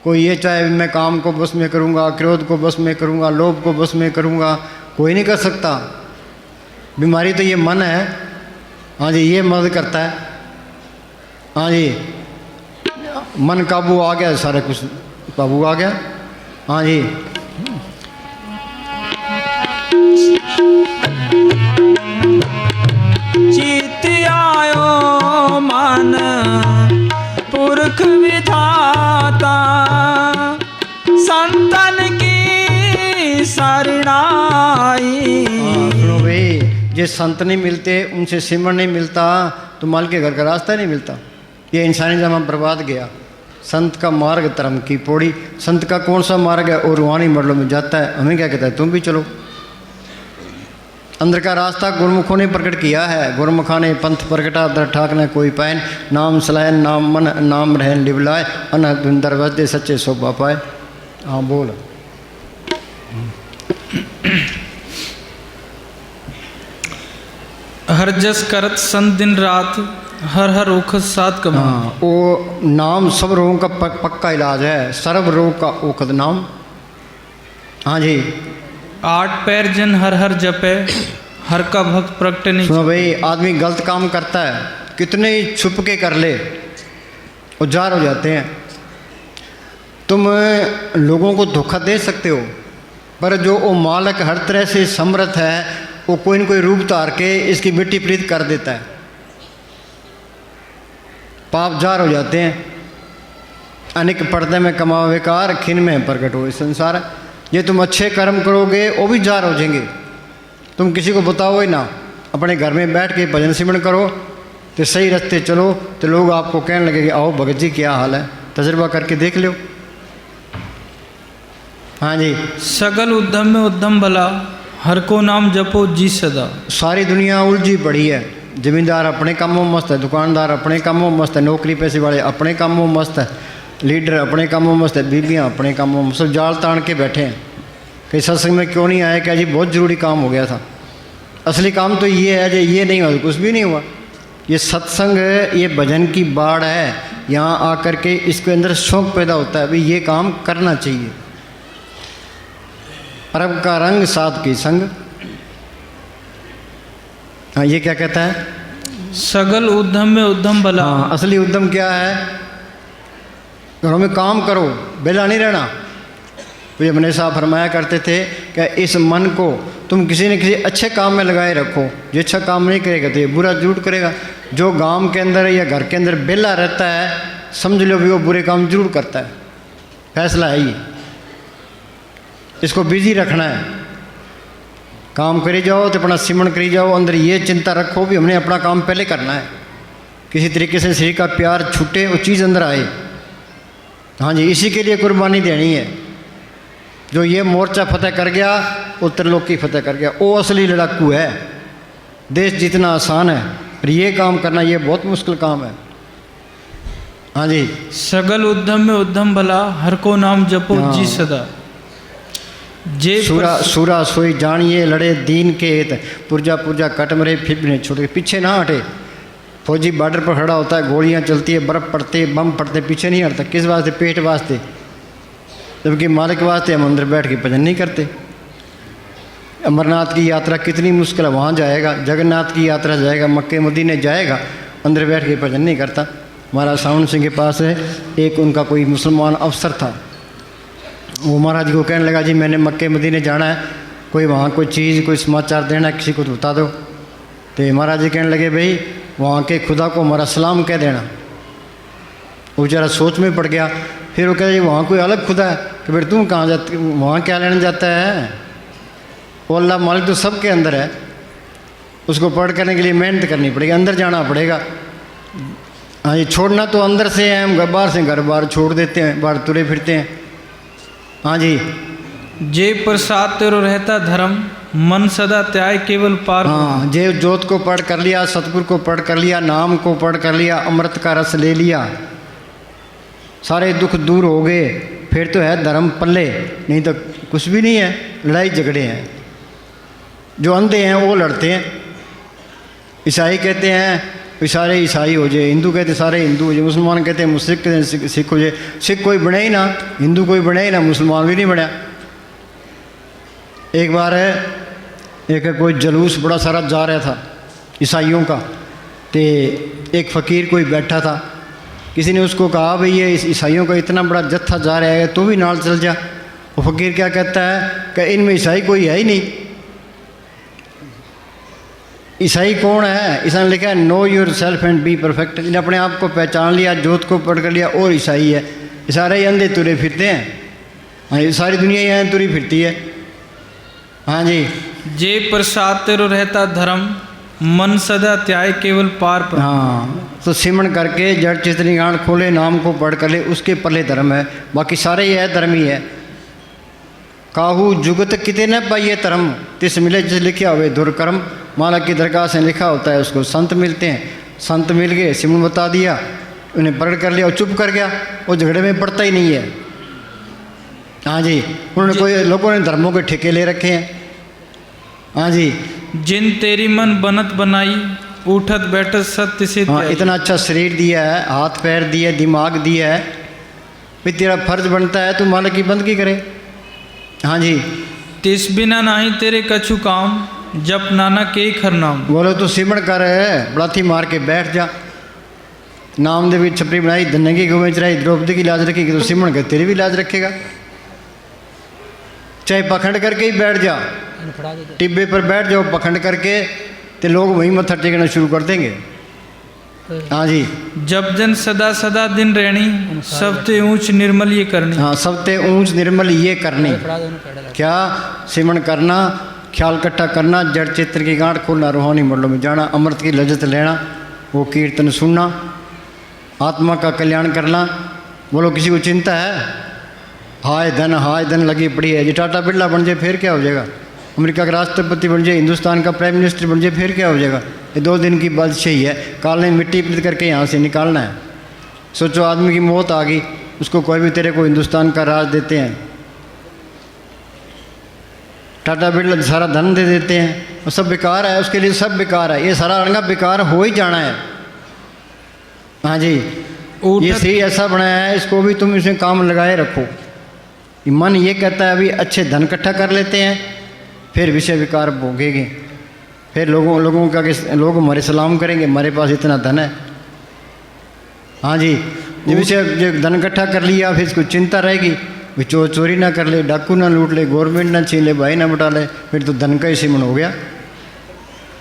कोई ये चाहे मैं काम को बस में करूँगा, क्रोध को बस में करूँगा, लोभ को बस में करूँगा, कोई नहीं कर सकता। बीमारी तो ये मन है। हाँ जी, ये मदद करता है। हाँ जी, मन काबू आ गया, सारे कुछ काबू आ गया। हाँ जी, चित आयो मन पुरख विधाता, संतन की शरणाई। सुनो भाई, जे संत नहीं मिलते, उनसे सिमरन नहीं मिलता तो माल के घर का रास्ता नहीं मिलता। ये इंसानी जमा बर्बाद गया। संत का मार्ग धर्म की पौड़ी। संत का कौन सा मार्ग है? और रूहानी मरलों में जाता है। हमें क्या कहता है? तुम भी चलो। अंदर का रास्ता गुरमुखों ने प्रकट किया है। गुरमुखा ने पंथ प्रकटा, दर ठाक न कोई पायन। नाम सलायन नाम मन, नाम रहन लिवलाए, अन दरवाजे सच्चे शोभा पाए। हाँ बोल। हर जस करत संत दिन रात, हर हर ओखत सात कमा। हाँ, वो नाम सब रोगों का पक्का इलाज है। सर्व रोग का ओखद नाम। हाँ जी, 8 पैर जन हर हर जपे, हर का भक्त प्रगटे नहीं। सुनो भाई, आदमी गलत काम करता है, कितने ही छुप के कर ले, उजार हो जाते हैं। तुम लोगों को धोखा दे सकते हो, पर जो वो मालिक हर तरह से समर्थ है, वो कोई न कोई रूप धार के इसकी मिट्टी प्रीत कर देता है। पाप जार हो जाते हैं। अनेक पर्दे में कमाओ बेकार, खिन में प्रकट हो संसार। ये तुम अच्छे कर्म करोगे वो भी जार हो जाएंगे। तुम किसी को बताओ ही ना, अपने घर में बैठ के भजन सिमरन करो तो सही रास्ते चलो, तो लोग आपको कहने लगेंगे आओ भगत जी क्या हाल है, तजुर्बा करके देख लो। हाँ जी, सगल उद्यम में उद्यम भला, हर को नाम जपो जी सदा। सारी दुनिया उलझी पड़ी है। जमींदार अपने कामों में मस्त है, दुकानदार अपने कामों में मस्त है, नौकरी पैसे वाले अपने कामों में मस्त है, लीडर अपने कामों में मस्त है, बीबियाँ अपने कामों में, सब जाल तान के बैठे हैं। कई सत्संग में क्यों नहीं आए? क्या जी बहुत ज़रूरी काम हो गया था। असली काम तो ये है, जो ये नहीं हुआ तो कुछ भी नहीं हुआ। ये सत्संग, ये भजन की बाढ़ है। यहाँ आकर के इसके अंदर शौक पैदा होता है, भाई ये काम करना चाहिए। अरब का रंग साध की संग। हाँ, ये क्या कहता है? सगल उद्यम में उद्यम भला। हाँ, असली उद्यम क्या है? घरों में काम करो, बेला नहीं रहना। तो अपने साहब फरमाया करते थे कि इस मन को तुम किसी न किसी अच्छे काम में लगाए रखो। जो अच्छा काम नहीं करेगा तो ये बुरा जरूर करेगा। जो गांव के अंदर या घर के अंदर बेला रहता है, समझ लो भी वो बुरे काम जरूर करता है। फैसला है ये, इसको बिजी रखना है। काम करी जाओ तो अपना सिमरण करी जाओ, अंदर ये चिंता रखो भी हमने अपना काम पहले करना है। किसी तरीके से शरीर का प्यार छूटे, वो चीज़ अंदर आए। हाँ जी, इसी के लिए कुर्बानी देनी है। जो ये मोर्चा फतेह कर गया, उत्तरलोक की फतेह कर गया, वो असली लड़ाकू है। देश जीतना आसान है, पर ये काम करना ये बहुत मुश्किल काम है। हाँ जी, सगल उद्यम में उद्यम भला, हर को नाम जपो जी सदा। जे सूरा सोई जानिए लड़े दीन के हित, पुरजा पुरजा कट मरे फिर भी नहीं छोड़े। पीछे ना हटे। फौजी बॉर्डर पर खड़ा होता है, गोलियां चलती है, बर्फ़ पड़ते, बम पड़ते, पीछे नहीं हटता। किस वास्ते? पेट वास्ते। जबकि मालिक वास्ते हम अंदर बैठ के भजन नहीं करते। अमरनाथ की यात्रा कितनी मुश्किल है, वहाँ जाएगा। जगन्नाथ की यात्रा जाएगा, मक्के मदीने जाएगा, अंदर बैठ के भजन नहीं करता। महाराज सावन सिंह के पास है एक, उनका कोई मुसलमान अफसर था। वो महाराज को कहने लगा, जी मैंने मक्के मदीने जाना है, कोई वहाँ कोई चीज़, कोई समाचार देना है, किसी को तो बता दो। तो महाराज जी कहने लगे, भाई वहाँ के खुदा को हमारा सलाम कह देना। वो बेचारा सोच में पड़ गया। फिर वो कहते वहाँ कोई अलग खुदा है कि फिर तुम कहाँ जाते, वहाँ क्या लेने जाता है? वो अल्लाह मालिक तो सबके अंदर है। उसको पढ़ करने के लिए मेहनत करनी पड़ेगी, अंदर जाना पड़ेगा। हाँ ये छोड़ना तो अंदर से है, हम बाहर से घर बाहर छोड़ देते हैं, बाहर तुरे फिरते हैं। हाँ जी, जे प्रसाद तेरो रहता धर्म, मन सदा त्याय केवल पार। हाँ, जे जोत को पढ़ कर लिया, सतगुरु को पढ़ कर लिया, नाम को पढ़ कर लिया, अमृत का रस ले लिया, सारे दुख दूर हो गए, फिर तो है धर्म पल्ले, नहीं तो कुछ भी नहीं है। लड़ाई झगड़े हैं। जो अंधे हैं वो लड़ते हैं। ईसाई कहते हैं सारे ईसाई हो जाए, हिंदू कहते सारे हिंदू हो जाए, मुसलमान कहते हैं मुस्लिम कहते हैं सिख हो जाए। सिख कोई बने ही ना, हिंदू कोई बने ही ना, मुसलमान भी नहीं बना। एक बार एक कोई जलूस बड़ा सारा जा रहा था ईसाइयों का, तो एक फ़कीर कोई बैठा था। किसी ने उसको कहा, भाई ये ईसाइयों का इतना बड़ा जत्था जा रहा है, तू भी नाल चल जा। वो फ़कीर क्या कहता है कि इनमें ईसाई कोई है ही नहीं। ईसाई कौन है? ईसा ने लिखा है know your self and be perfect. इन्हें अपने आप को पहचान लिया, जोत को पढ़ कर लिया और ईसाई है। सारे ही अंधे तुरे फिरते हैं। हाँ, ये सारी दुनिया यहाँ तुरी फिरती है। हाँ जी, जे प्रसाद तेरो रहता धर्म, मन सदा त्याय केवल पार। हाँ, तो सिमरण करके जड़ चितनी गांठ खोले, नाम को पढ़ कर ले, उसके पल्ले धर्म है। बाकी सारे ही है धर्म ही है। काहू जुगत किते न पाइए धर्म, तिस मिले जिस लिखा हुए दुर्कर्म। मालक की दरगाह से लिखा होता है, उसको संत मिलते हैं। संत मिल गए, सिमरण बता दिया, उन्हें पढ़ कर लिया और चुप कर गया। वो झगड़े में पड़ता ही नहीं है। हाँ जी, उन्होंने कोई लोगों ने धर्मों के ठेके ले रखे हैं। हाँ जी, जिन तेरी मन बनत बनाई, उठत बैठत सत्य से। हाँ, इतना अच्छा शरीर दिया है, हाथ पैर दिया, दिमाग दिया है, फिर तेरा फर्ज बनता है तू मालिक की बंदगी करे। हाँ जी, तिस बिना नहीं तेरे कछु काम, जप नानक के खर नाम। बोलो तू सिमरण कर, बड़ाथी मार के बैठ जा। नाम दे भी छपरी बनाई, धन्ने की गोमें चढ़ाई, द्रौपदी की लाज रखेगी तो सिमरण कर तेरी भी लाज रखेगा। चाहे पखंड करके ही बैठ जा, टिब्बे पर बैठ जाओ पखंड करके, तो लोग वहीं मत्था टेकना शुरू कर देंगे। हाँ जी, जब जन सदा सदा दिन रहनी, सबते ऊंच निर्मल ये करनी। हाँ, सबते ऊंच निर्मल ये करनी। क्या? सिमरण करना, ख्याल इकट्ठा करना, जड़ चित्र की गांठ खोलना, रूहानी मंडलों में जाना, अमृत की लज्जत लेना, वो कीर्तन सुनना, आत्मा का कल्याण करना। बोलो किसी को चिंता है? हाय धन लगी पड़ी है। जी टाटा बिरला बन जाए फिर क्या हो जाएगा? अमेरिका का राष्ट्रपति बन जाए, हिंदुस्तान का प्राइम मिनिस्टर बन जाए, फिर क्या हो जाएगा? ये 2 दिन की बादशाही है, काल ने मिट्टी पीट करके यहाँ से निकालना है। सोचो आदमी की मौत आ गई, उसको कोई भी तेरे को हिंदुस्तान का राज देते हैं, टाटा बिरला सारा धन दे देते हैं, और सब बेकार है, उसके लिए सब बेकार है। ये सारा अड़ंगा बेकार हो ही जाना है। हाँ जी, ये सही ऐसा बनाया है, इसको भी तुम इसमें काम लगाए रखो। मन ये कहता है अभी अच्छे धन इकट्ठा कर लेते हैं, फिर विषय विकार भोगेंगे, फिर लोगों का लोग हमारे सलाम करेंगे, हमारे पास इतना धन है। हाँ जी, जब विषय जब धन इकट्ठा कर लिया, फिर इसको चिंता रहेगी, भाई चोरी ना कर ले, डाकू ना लूट ले, गवर्नमेंट ना छीन ले, भाई ना बटा ले, फिर तो धन का ही सिमन हो गया।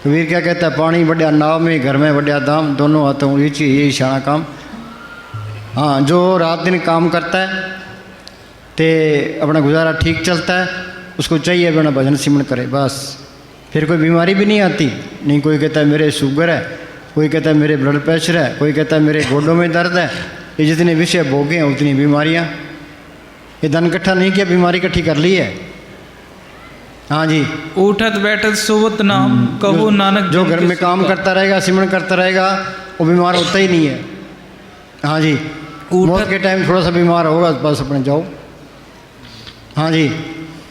कबीर क्या कहता है? पानी बढ़िया नाव में, घर में बढ़िया दाम, दोनों हाथों नीचे यही शाना काम। हाँ, जो रात दिन काम करता है ते अपना गुजारा ठीक चलता है, उसको चाहिए अपना भजन सिमरन करे, बस फिर कोई बीमारी भी नहीं आती। नहीं कोई कहता है मेरे शुगर है, कोई कहता है मेरे ब्लड प्रेशर है, कोई कहता है मेरे गोडों में दर्द है। ये जितने विषय भोगे हैं उतनी बीमारियाँ। ये धन इकट्ठा नहीं किया, बीमारी इकट्ठी कर ली है। हाँ जी, उठत बैठत सोवत नाम कहो नानक। जो घर में काम करता रहेगा, सिमरन करता रहेगा, वो बीमार होता ही नहीं है। हाँ जी, मौत के टाइम थोड़ा सा बीमार होगा, बस अपने जाओ। हाँ जी,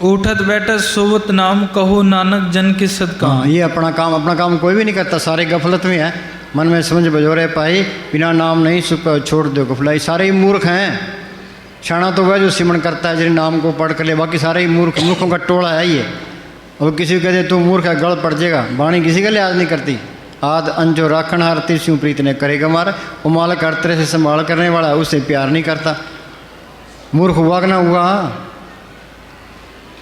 उठत बैठत सोवत नाम कहो नानक जन के सदकाम। हाँ, ये अपना काम कोई भी नहीं करता, सारे गफलत में है। मन में समझ बजोरे पाई, बिना नाम नहीं सुख छोड़ दो गफलाई। सारे ही मूर्ख हैं। शाना तो वह जो सिमरन करता है, जिन नाम को पढ़ कर ले, बाकी सारे ही मूर्खों का टोला है ये। और किसी को कहते तू मूर्ख है, गल पड़ जाएगा। वाणी किसी का लिहाज नहीं करती। आद अंजो राखण हार तिरस्यों प्रीत ने करेगा मार। वो मालक हर तरह से संभाल करने वाला है, उससे प्यार नहीं करता। मूर्ख हुआ कि ना हुआ?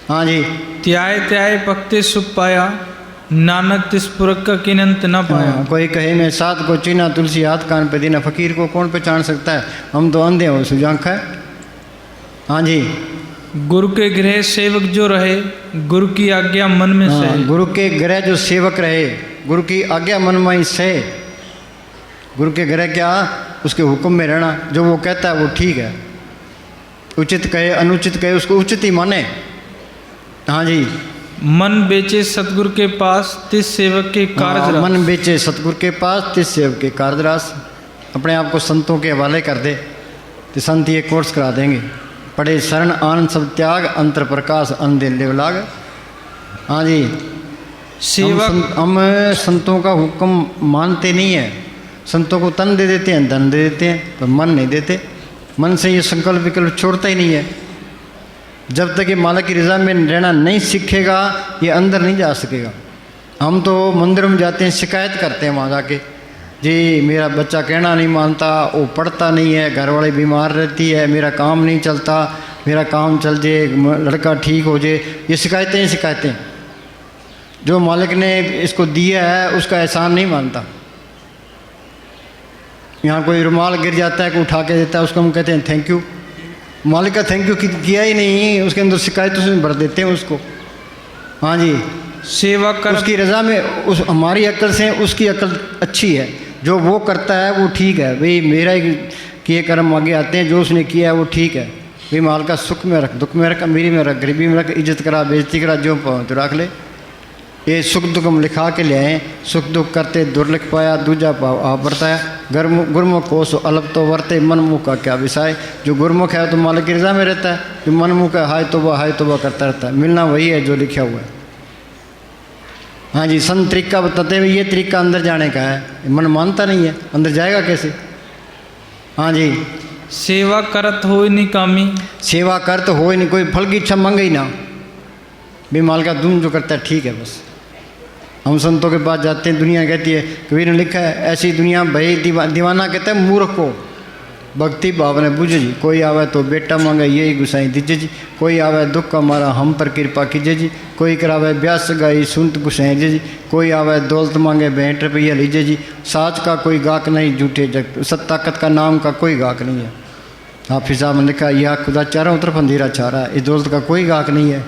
हाँ जी, त्याय त्याय पक्ते सुख पाया, नानक तिस पुरख का किनंत न पाया। कोई कहे मैं साथ को चीना, तुलसी हाथ कान पे देना। फकीर को कौन पहचान सकता है? हम तो अंधे हो, सुजांख है। हाँ जी, गुरु के गृह सेवक जो रहे, गुरु की आज्ञा मन में सहे। गुरु के गृह जो सेवक रहे, गुरु की आज्ञा मन में ही सहे। गुरु के गृह क्या? उसके हुक्म में रहना। जो वो कहता है वो ठीक है। उचित कहे अनुचित कहे, उसको उचित ही माने। हाँ जी, मन बेचे सतगुरु के पास, तिस सेवक के कार्य। मन बेचे सतगुरु के पास, तिस सेवक के कार्यरास। अपने आप को संतों के हवाले कर दे तो संत ये कोर्स करा देंगे। पढ़े शरण आनंद सब त्याग, अंतर प्रकाश अंधे लेवलाग। हाँ जी, सेवक हम संतों का हुक्म मानते नहीं है। संतों को तन दे देते हैं, धन दे देते हैं, पर मन नहीं देते। मन से ये संकल्प विकल्प छोड़ता ही नहीं है। जब तक ये मालिक की रज़ा में रहना नहीं सीखेगा, ये अंदर नहीं जा सकेगा। हम तो मंदिर में जाते हैं, शिकायत करते हैं वहाँ जाके, जी मेरा बच्चा कहना नहीं मानता, वो पढ़ता नहीं है, घर वाले बीमार रहती है, मेरा काम नहीं चलता, मेरा काम चल जाए, लड़का ठीक हो जाए। ये शिकायतें। जो मालिक ने इसको दिया है उसका एहसान नहीं मानता। यहाँ कोई रुमाल गिर जाता है, कोई उठा के देता है, उसको हम कहते हैं थैंक यू। मालिक का थैंक यू किया ही नहीं, उसके अंदर शिकायत उसमें भर देते हैं उसको। हाँ जी, सेवा कर उसकी रज़ा में उस हमारी अक्ल से उसकी अक्ल अच्छी है। जो वो करता है वो ठीक है, भाई मेरा ही किए कर्म आगे आते हैं। जो उसने किया है वो ठीक है। भाई माल का सुख में रख, दुख में रख, अमीरी में रख, गरीबी में रख, इज्जत करा, बेइज्जती करा, जो तो रख ले। ये सुख दुख हम लिखा के ले आए। सुख दुख करते दुर्लिख पाया, दूजा पाव आप बरताया। गुरमुख को सो अल्प तो वर्ते, मनमुख का क्या विषय। जो गुरमुख है तो मालिक की रज़ा में रहता है, जो मनमुख है हाय तोबा करता रहता है। मिलना वही है जो लिखा हुआ है। हाँ जी, संत तरीका बताते हुए ये तरीका अंदर जाने का है। मन मानता नहीं है, अंदर जाएगा कैसे? हाँ जी, सेवा करत हो नहीं कामी। सेवा कर तो हो ही नहीं, कोई फल की इच्छा मांगे ही ना। बेमाल का दुम जो करता है ठीक है बस। हम संतों के पास जाते हैं, दुनिया कहती है, कबीर ने लिखा है ऐसी दुनिया भाई दीवाना कहता है मूर्ख को भक्ति भाव ने बुझे जी। कोई आवे तो बेटा मांगे यही गुसाई दीजिए जी। कोई आवे दुख का मारा हम पर कृपा कीजिए जी। कोई करावे ब्याह सगाई सुनत गुसाई जी। कोई आवे दौलत मांगे 62 रुपया लीजिए जी। साच का कोई गाहक नहीं, झूठे जग सत ताकत का नाम का कोई गाहक नहीं है। हाफिज साहब ने लिखा यह खुदा चारों तरफ अंधेरा छा रहा है, इस दौलत का कोई गाहक नहीं है।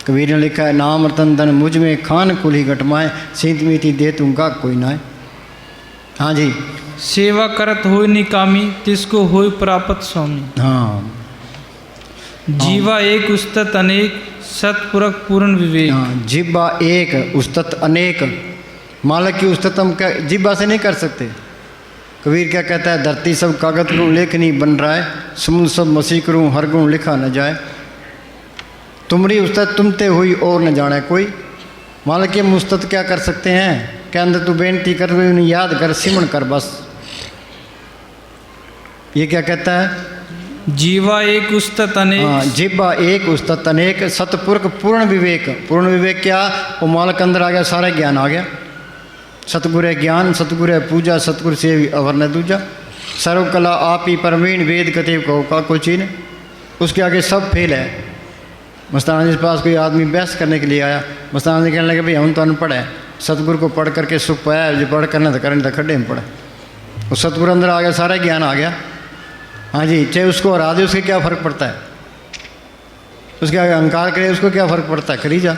कबीर ने लिखा है नाम रतन धन मुझ में खान कुली घटमाए, सीत मीति दे तुम गाहक कोई ना है। हाँ जी, सेवा करत हो नहीं कामी, तिसको होय प्राप्त स्वामी। हाँ, जीवा एक उस्तत अनेक, सतपुरख पूर्ण विवेक। हाँ, जिब्बा एक उस्तत अनेक। मालक की उस्तत हम क्या जिब्बा से नहीं कर सकते। कबीर क्या कहता है, धरती सब कागज करूँ लेखनी बन रहा है, समुद्र सब मसीह करूँ हर गुण लिखा न जाए। तुमरी उस्तत तुमते हुई और न जाने कोई। मालक की हम उस्तत क्या कर सकते हैं, क्या अंदर तू बेनती कर, उन्हें याद कर, सिमरण कर बस। ये क्या कहता है, जीवा एक उस्तत अनेक। हाँ, जिब्बा एक उस्तत अनेक, सतपुरख पूर्ण विवेक। पूर्ण विवेक क्या, वो मालक अंदर आ गया, सारा ज्ञान आ गया। सतगुरु है ज्ञान, सतगुरु है पूजा, सतगुरु से अवर न दूजा। सर्व कला आप ही परवीण, वेद कतेव कहो का कोई चीन। उसके आगे सब फेल है। मस्ताना जी के पास कोई आदमी बहस करने के लिए आया। मस्ताना जी कहने लगे, भाई हम तो अनपढ़ है, सतगुरु को पढ़ करके सुख पाया, जो पढ़ करना तो करने तो खड्डे में पड़े। और सतगुरु अंदर आ गया, सारा ज्ञान आ गया। हाँ जी, चाहे उसको हरा दे, उसके क्या फ़र्क पड़ता है। उसके आगे अहंकार करे, उसको क्या फ़र्क पड़ता है, करी जा।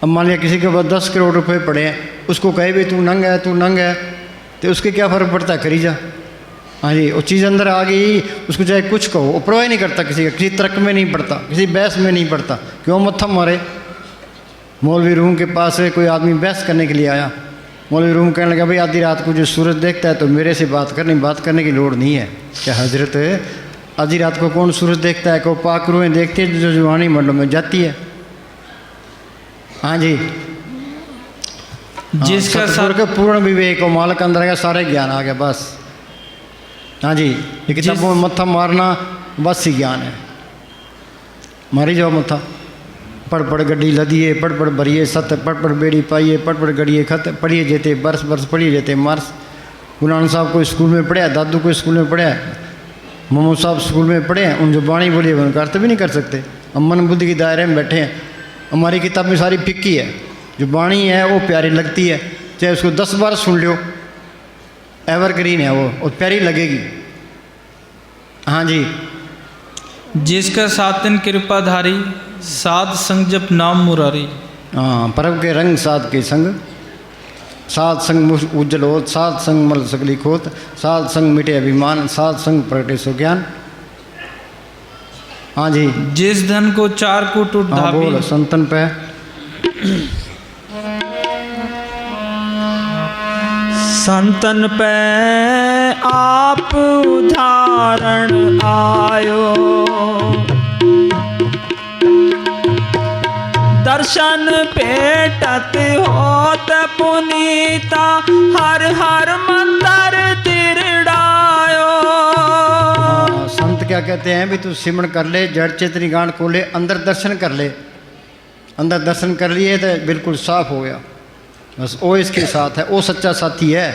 अब मान लिया किसी के पास 10 करोड़ रुपए पड़े हैं, उसको कहे भी तू नंग है, तू नंग है, तो उसके क्या फ़र्क पड़ता है, करी जा। हाँ जी, वो चीज़ अंदर आ गई, उसको चाहे कुछ कहो, वो परवाह नहीं करता किसी का, किसी तर्क में नहीं पड़ता, किसी बहस में नहीं पड़ता। क्यों मत्था मारे। मौलवी रूम के पास से कोई आदमी बहस करने के लिए आया। मौलवी रूम कहने लगा, भाई आधी रात को जो सूरज देखता है तो मेरे से बात करने की लोड़ नहीं है। क्या हजरत, आधी रात को कौन सूरज देखता है, को पाक रूहें देखती है जो जुबानी मंडलों में जाती है। हाँ जी, जिसका सतपुरख पूर्ण विवेक और मालक अंदर आ गया, सारे ज्ञान आ गया बस। हाँ जी, ये किताबों में मत्था मारना बस ही ज्ञान है। मारी जाओ मत्था, पढ़ पढ़ गड्डी लदिए, पढ़ पढ़ भरिए सत, पढ़ पढ़ बेड़ी पाइए, पढ़ पढ़ गड़िए खत, पढ़िए जेते बरस बरस पढ़िए जेते मार्स। गुरु नानक साहब को स्कूल में पढ़े, दादू को स्कूल में पढ़े, मोहम्मद साहब स्कूल में पढ़े हैं। उन जो बाणी बोली उनका अर्थ भी नहीं कर सकते। हम मन बुद्धि के दायरे में बैठे हैं। हमारी किताब में सारी फिक्की है, जो बाणी है वो प्यारी लगती है, चाहे उसको 10 बार सुन लो, एवरग्रीन है वो, और प्यारी लगेगी। हाँ जी, जिसका सातन कृपाधारी, साध संग जप नाम मुरारी। हाँ, परब के रंग साध के संग, साध संग मुख उज्जवल होत, साध संग मल सकली खोत, साध संग मिटे अभिमान, साध संग प्रगटे सो ज्ञान। हाँ जी, जिस धन को चार कूट हाँ उठावी। बोल संतन पे। संतन पे आप उदाहरण आयो, दर्शन पेटत होत पुनीता, हर हर मंदिर तिरड़ायो। संत क्या कहते हैं, भी तू सिमरण कर ले, जड़ चेतनी गांठ खोले, अंदर दर्शन कर ले। अंदर दर्शन कर लिए तो बिल्कुल साफ हो गया, बस वो इसके साथ है, वो सच्चा साथी है।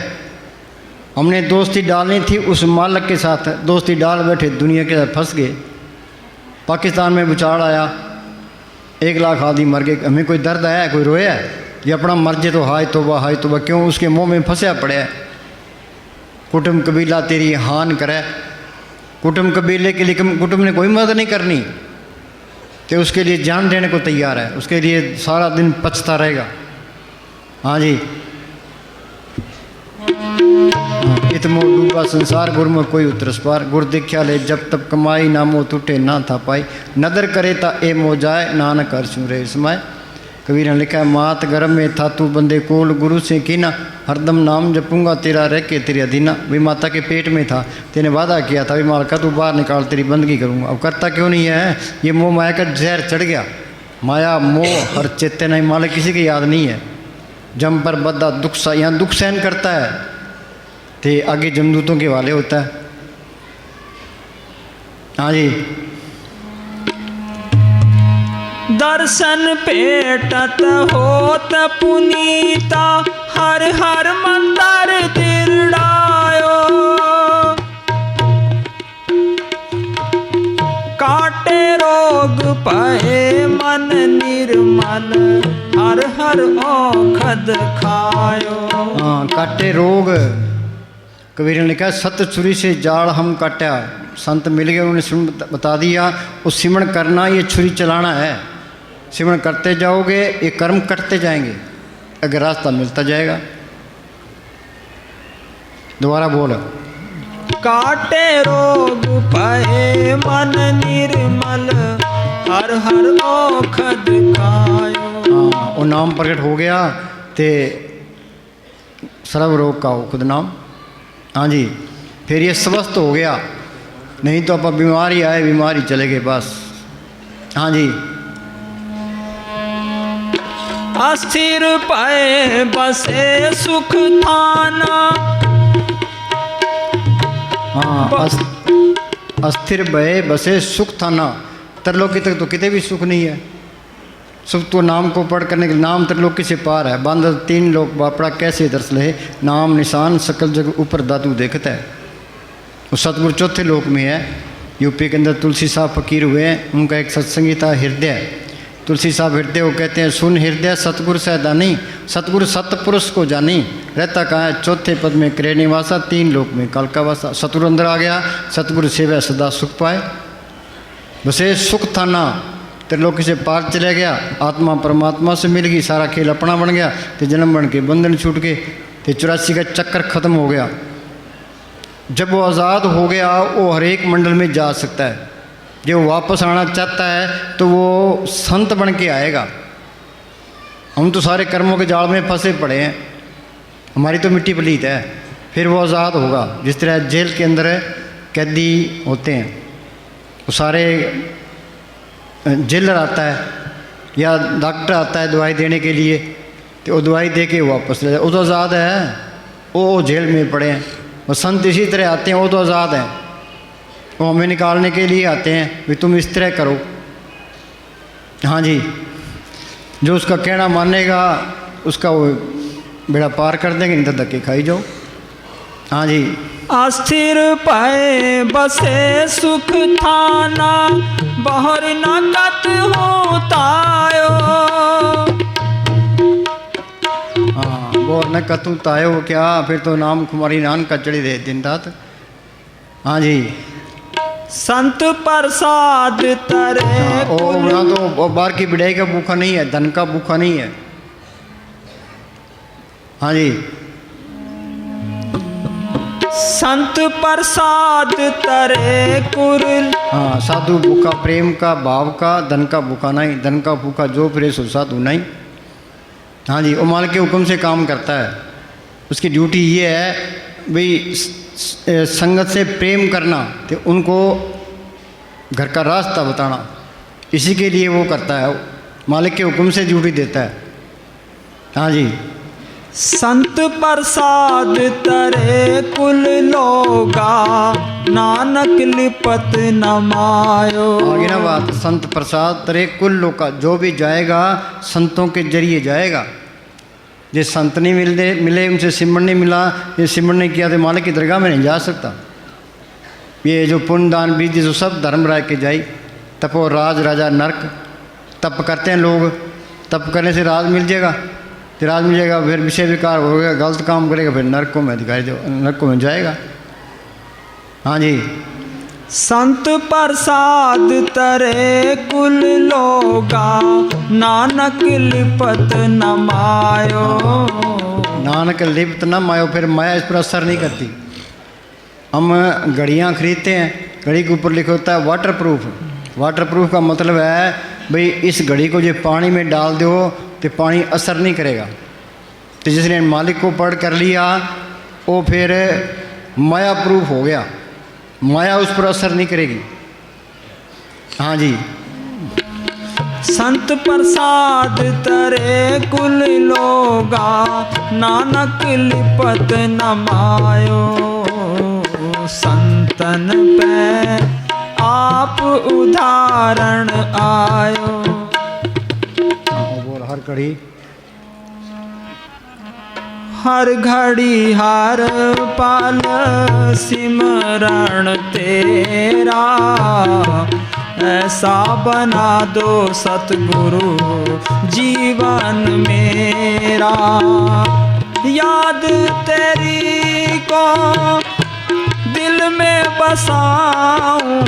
हमने दोस्ती डालनी थी उस मालक के साथ, दोस्ती डाल बैठे दुनिया के साथ फंस गए। पाकिस्तान में भूचाल आया, 1 लाख आदमी मर गए। हमें कोई दर्द आया, कोई रोया है? ये अपना मर्जे तो हाय तोबा क्यों उसके मुंह में फंसा पड़ा है। कुटुंब कबीला तेरी हान करे, कुटुंब कबीले के लिए कुटुंब ने कोई मदद नहीं करनी, तो उसके लिए जान देने को तैयार है, उसके लिए सारा दिन पछता रहेगा। हाँ जी, इतमो डूबा संसार, गुरमुख कोई उतरस पार, गुर दिख्या ले जब तब कमाई, नामो टूटे ना था पाई, नदर करे ता ए मो जाए, नानक हर सुन रे समाए। कबीर ने लिखा है, मात गर्भ में था तू बंदे कोल, गुरु से कीना, हरदम नाम जपूंगा तेरा रह के तेरे अधीना। भी माता के पेट में था, तेने वादा किया था, भी मालका तू बाहर निकाल, तेरी बंदगी करूँगा। अब करता क्यों नहीं है? ये मोह माया का जहर चढ़ गया। माया मोह हर चेते नहीं, मालिक किसी की याद नहीं है। जम पर बद्दा दुख सा, यहाँ दुख सहन करता है तो आगे जमदूतों के वाले होता है। हाँ जी, दर्शन पेटत होत पुनीता, हर हर मंदिर तिरड़ायो। काटे रोग पहे मन निर्मल, हर हर औखद खायो। हाँ, काटे रोग। कबीर ने लिखा, सत छुरी से जाल हम काटा। संत मिल गए, उन्होंने बता दिया, वो सिमरण करना, ये छुरी चलाना है। सिमरण करते जाओगे, ये कर्म करते जाएंगे, अगर रास्ता मिलता जाएगा। दोबारा बोल। काटे रोग पहे मन निर्मल, हर हर औखद खायो। हाँ वो नाम प्रकट हो गया ते सर्व रोग का हो खुद नाम। हाँ जी फिर ये स्वस्थ हो गया, नहीं तो आप बीमारी आए बीमारी चले गए बस। हाँ जी अस्थिर पाए बसे सुख थाना। हाँ अस्थिर भय बसे सुख थाना। त्रिलोकी तक तो कितने भी सुख नहीं है। सुख तो नाम को पढ़ करने के नाम त्रिलोकी से पार है। बांध 3 लोक बापड़ा कैसे दर्श ले, नाम निशान सकल जग ऊपर दातू देखता है। वो सतगुरु चौथे लोक में है। यूपी के अंदर तुलसी साहब फकीर हुए हैं, उनका एक सत्संगी था हृदय। तुलसी साहब हृदय वो कहते हैं, सुन हृदय सतगुरु सैदानी, सतगुरु सतपुरुष को जानी, रहता कहाँ है चौथे पद में करे निवासा, 3 लोक में काल का वासा। सतगुरु अंदर आ गया, सतगुरु सेवा सदा सुख पाए। बसे सुख थाना, त्रिलोकी से पार चले गया, आत्मा परमात्मा से मिल गई, सारा खेल अपना बन गया। तो जन्म बन के बंधन छूट के, तो 84 का चक्कर खत्म हो गया। जब वो आज़ाद हो गया वो हर एक मंडल में जा सकता है। जब वो वापस आना चाहता है तो वो संत बन के आएगा। हम तो सारे कर्मों के जाल में फंसे पड़े हैं, हमारी तो मिट्टी पलीत है। फिर वो आज़ाद होगा। जिस तरह जेल के अंदर कैदी होते हैं, वो सारे जेलर आता है या डॉक्टर आता है दवाई देने के लिए, तो वो दवाई दे के वापस ले जाए, वो तो आज़ाद है। वो जेल में पड़े हैं। वो संत इसी तरह आते हैं, वो तो आज़ाद हैं, वो हमें निकालने के लिए आते हैं भी तुम इस तरह करो। हाँ जी जो उसका कहना मानेगा उसका वो बेड़ा पार कर देंगे, नहीं तो धक्के खाई जाओ। हाँ जी अस्थिर पाए बसे सुख थाना, बहर नकत होतायो। हाँ वो न कतू तायो क्या, फिर तो नाम कुमारी नान का चढ़ी रहे दिन रात। हाँ जी संत प्रसाद तरे हाँ, ओ ना तो बार की बिड़ाई का भूखा नहीं है, धन का भूखा नहीं है। हाँ जी संत प्रसाद तरे कुरल। हाँ साधु भूखा प्रेम का भाव का, धन का भूखा नहीं। धन का भूखा जो फिरे सो साधु नहीं। हाँ जी वो मालिक के हुक्म से काम करता है। उसकी ड्यूटी ये है भाई संगत से प्रेम करना, तो उनको घर का रास्ता बताना, इसी के लिए वो करता है। मालिक के हुक्म से ड्यूटी देता है। हाँ जी संत प्रसाद तरे कुल लोगा, नानक लिपत न मायो। आगे ना बात, संत प्रसाद तरे कुल लोका, जो भी जाएगा संतों के जरिए जाएगा। जिस संत नहीं मिले उनसे सिमरन नहीं मिला, ये सिमरन नहीं किया तो मालिक की दरगाह में नहीं जा सकता। ये जो पुण्य दान बीज जो सब धर्म राय के जाई। तपो राज राजा नरक, तप करते हैं लोग, तप करने से राज मिल जाएगा, फिर राज मिल जाएगा, फिर विषय विकार हो गया, गलत काम करेगा, फिर नरकों में अधिकारी नरकों में जाएगा। हाँ जी संत प्रसाद तरे कुल लोगा, नानक लिपत न मायो। नानक लिप्त न मायो, फिर माया इस पर असर नहीं करती। हम घड़ियाँ खरीदते हैं, घड़ी के ऊपर लिखा होता है वाटर प्रूफ। वाटर प्रूफ का मतलब है भाई इस घड़ी को जो पानी में डाल दो तो पानी असर नहीं करेगा। तो जिसने मालिक को पढ़ कर लिया वो फिर माया प्रूफ हो गया, माया उस पर असर नहीं करेगी। हाँ जी संत प्रसाद तरे कुल लोगा, नानक लिपत न मायो। संतन पे आप उदाहरण आयो। बोल हर घड़ी हर घड़ी हर पल सिमरण तेरा, ऐसा बना दो सतगुरु जीवन मेरा। याद तेरी को दिल में बसाऊं,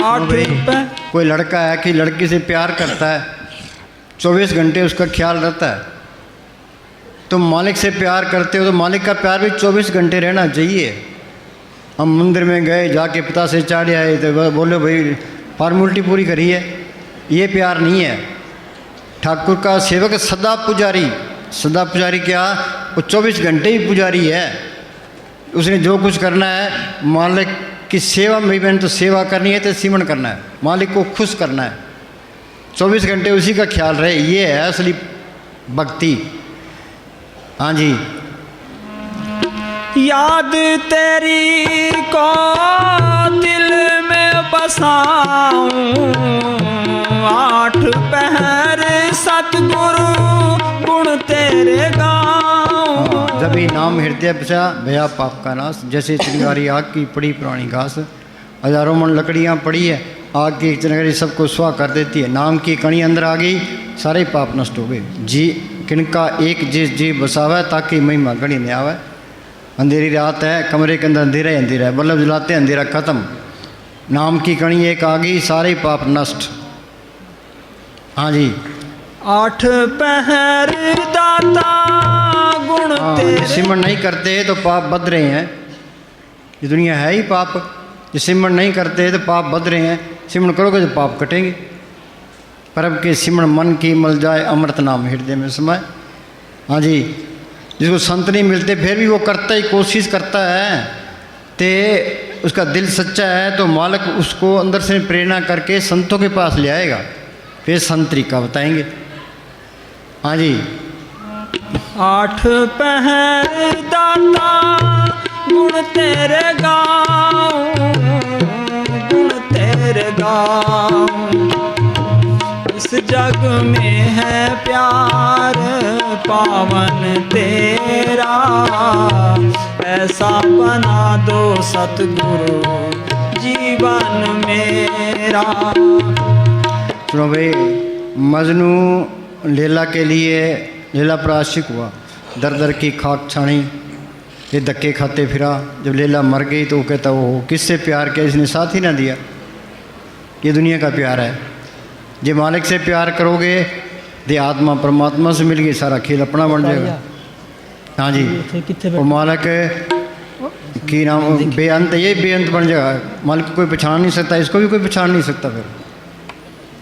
आठ पे। कोई लड़का है कि लड़की से प्यार करता है, 24 घंटे उसका ख्याल रहता है। तुम मालिक से प्यार करते हो तो मालिक का प्यार भी 24 घंटे रहना चाहिए। हम मंदिर में गए, जाके पिता से चाढ़े आए तो बोले भाई फॉर्मेलिटी पूरी करी है, ये प्यार नहीं है। ठाकुर का सेवक सदा पुजारी, सदा पुजारी क्या, वो 24 घंटे ही पुजारी है। उसने जो कुछ करना है मालिक की सेवा में, मैंने तो सेवा करनी है तो सिमरन करना है, मालिक को खुश करना है, 24 घंटे उसी का ख्याल रहे, ये है असली भक्ति। हाँ जी। याद तेरी को दिल में बसाऊं, 8 पहर सतगुरु गुण तेरे गाऊं। जब ही नाम हृदय बचा भया पाप का नाश। जैसे चिंगारी आग की पड़ी पुरानी घास, हजारों मन लकड़ियाँ पड़ी है, आग की चिंगारी सबको सुहा कर देती है। नाम की कणी अंदर आ गई, सारे पाप नष्ट हो गए। जी किनका एक जिस जी बसावा ताकि महिमा घड़ी नहीं आवे। अंधेरी रात है, कमरे के अंदर अंधेरा ही अंधेरा है, बल्लभ जलाते अंधेरा खत्म। नाम की कणी एक आ गई, सारे पाप नष्ट। हाँ जी। 8 पहर दाता गुण तेरे। सिमरन नहीं करते तो पाप बद रहे हैं, ये दुनिया है ही पाप। जो सिमरन नहीं करते तो पाप बद रहे हैं, सिमरन करोगे तो पाप कटेंगे। परब के सिमरन मन की मल जाए, अमृत नाम हृदय में समाए। हाँ जी। जिसको संत नहीं मिलते फिर भी वो करता ही, कोशिश करता है, ते उसका दिल सच्चा है तो मालिक उसको अंदर से प्रेरणा करके संतों के पास ले आएगा, फिर संत तरीका बताएंगे। हाँ जी। 8 पहर दाता गुण तेरे गाऊं, गुण तेरे गाऊं। इस जग में है प्यार पावन तेरा, ऐसा बना दो सतगुरु जीवन मेरा। सुनो भाई, मजनू लैला के लिए, लैला पर आशिक हुआ, दर दर की खाक छानी, ये धक्के खाते फिरा। जब लैला मर गई तो वो कहता वो किससे प्यार किया, इसने साथ ही ना दिया। ये दुनिया का प्यार है। जो मालिक से प्यार करोगे, दे आत्मा परमात्मा से मिल गई, सारा खेल अपना बन जाएगा। हाँ जी। वो मालिक की नाम बेअंत, ये बेअंत बन जाएगा। मालिक को कोई पहचान नहीं सकता, इसको भी कोई पहचान नहीं सकता फिर।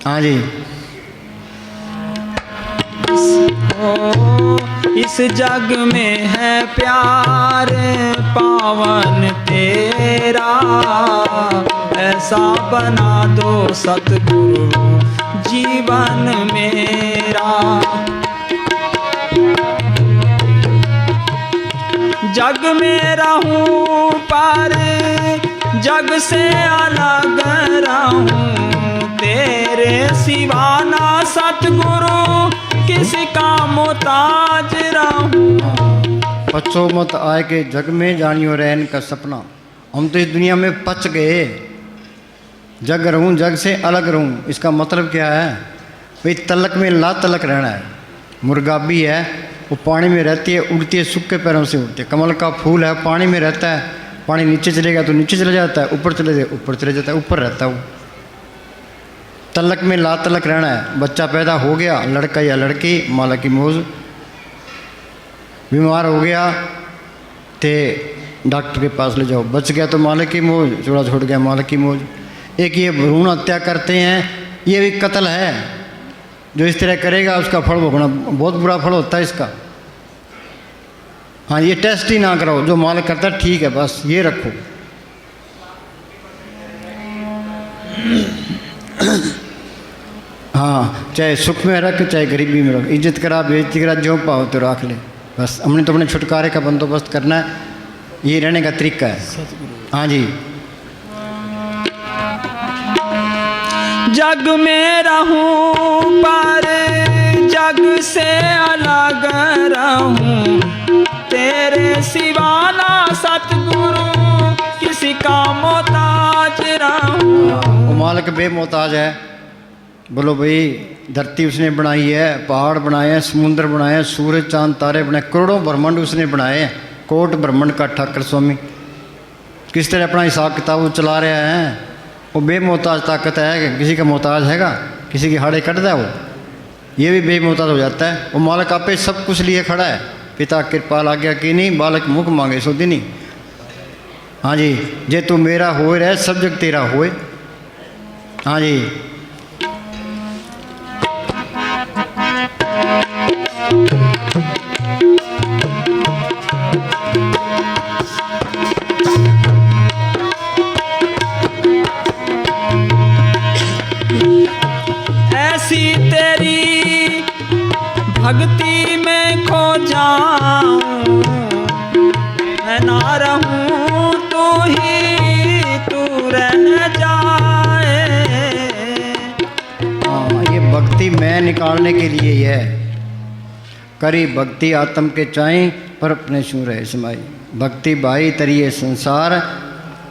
हाँ जी। इस जग में है प्यार पावन तेरा, ऐसा बना दो सतगुरु जीवन मेरा। जग में रहूं पर जग से अलग रहूं, तेरे सिवा ना सतगुरु किसी का मोहताज रहूं। पचो मत आए के जग में जानियो रहन का सपना। हम तो इस दुनिया में पच गए, जग रहूं जग से अलग रहूं। इसका मतलब क्या है भाई, तलक में ला तलक रहना है। मुर्गा भी है, वो पानी में रहती है, उड़ती है, सूखे पैरों से उड़ती है। कमल का फूल है, पानी में रहता है, पानी नीचे चलेगा तो नीचे चला जाता है, ऊपर चले जाए ऊपर चले जाता है, ऊपर रहता है वो। तलक में ला तलक रहना है। बच्चा पैदा हो गया, लड़का या लड़की, माला की मौज। बीमार हो गया ते डॉक्टर के पास ले जाओ, बच गया तो मालिक की मौज, चूड़ा छोड़ गया मालिक की मौज। एक ये भ्रूण हत्या करते हैं, ये भी कत्ल है। जो इस तरह करेगा उसका फल भोगना, बहुत बुरा फल होता है इसका। हाँ, ये टेस्ट ही ना कराओ, जो मालिक करता है ठीक है, बस ये रखो। हाँ, चाहे सुख में रख चाहे गरीबी में रख, इज्जत करा बेइज्जती करा, जो पाओ तो रख ले, बस। हमने तो अपने छुटकारे का बंदोबस्त करना है, ये रहने का तरीका है। हाँ जी। जग में रहूं पर जग से अलग रहूं, तेरे सिवा ना सतगुरु किसी का मोहताज रहूं। वो मालिक बेमोहताज है। बोलो भाई, धरती उसने बनाई है, पहाड़ बनाए हैं, समुद्र बनाए हैं, सूरज चांद तारे बनाए, करोड़ों ब्रह्मांड उसने बनाए हैं। कोट ब्रह्मांड का ठाकर स्वामी किस तरह अपना हिसाब किताब चला रहे हैं। वो बेमोहताज ताकत है कि किसी का मोहताज हैगा, किसी की हाड़े कट दे वो, ये भी बेमोहताज हो जाता है। वो मालिक आपे सब कुछ लिए खड़ा है। पिता कृपाल आज्ञा की नहीं, बालक मुख मांगे सो दिनी। हाँ जी। जे तू मेरा होए रहे सब जग तेरा होए। हाँ जी। ऐसी तेरी भक्ति में खो जाऊं, मैं ना रहूं तू ही तू रह जाए। हाँ, ये भक्ति मैं निकालने के लिए ही है। करी भक्ति आत्म के चाई पर अपने शू रहे समाई। भक्ति भाई तरिए संसार,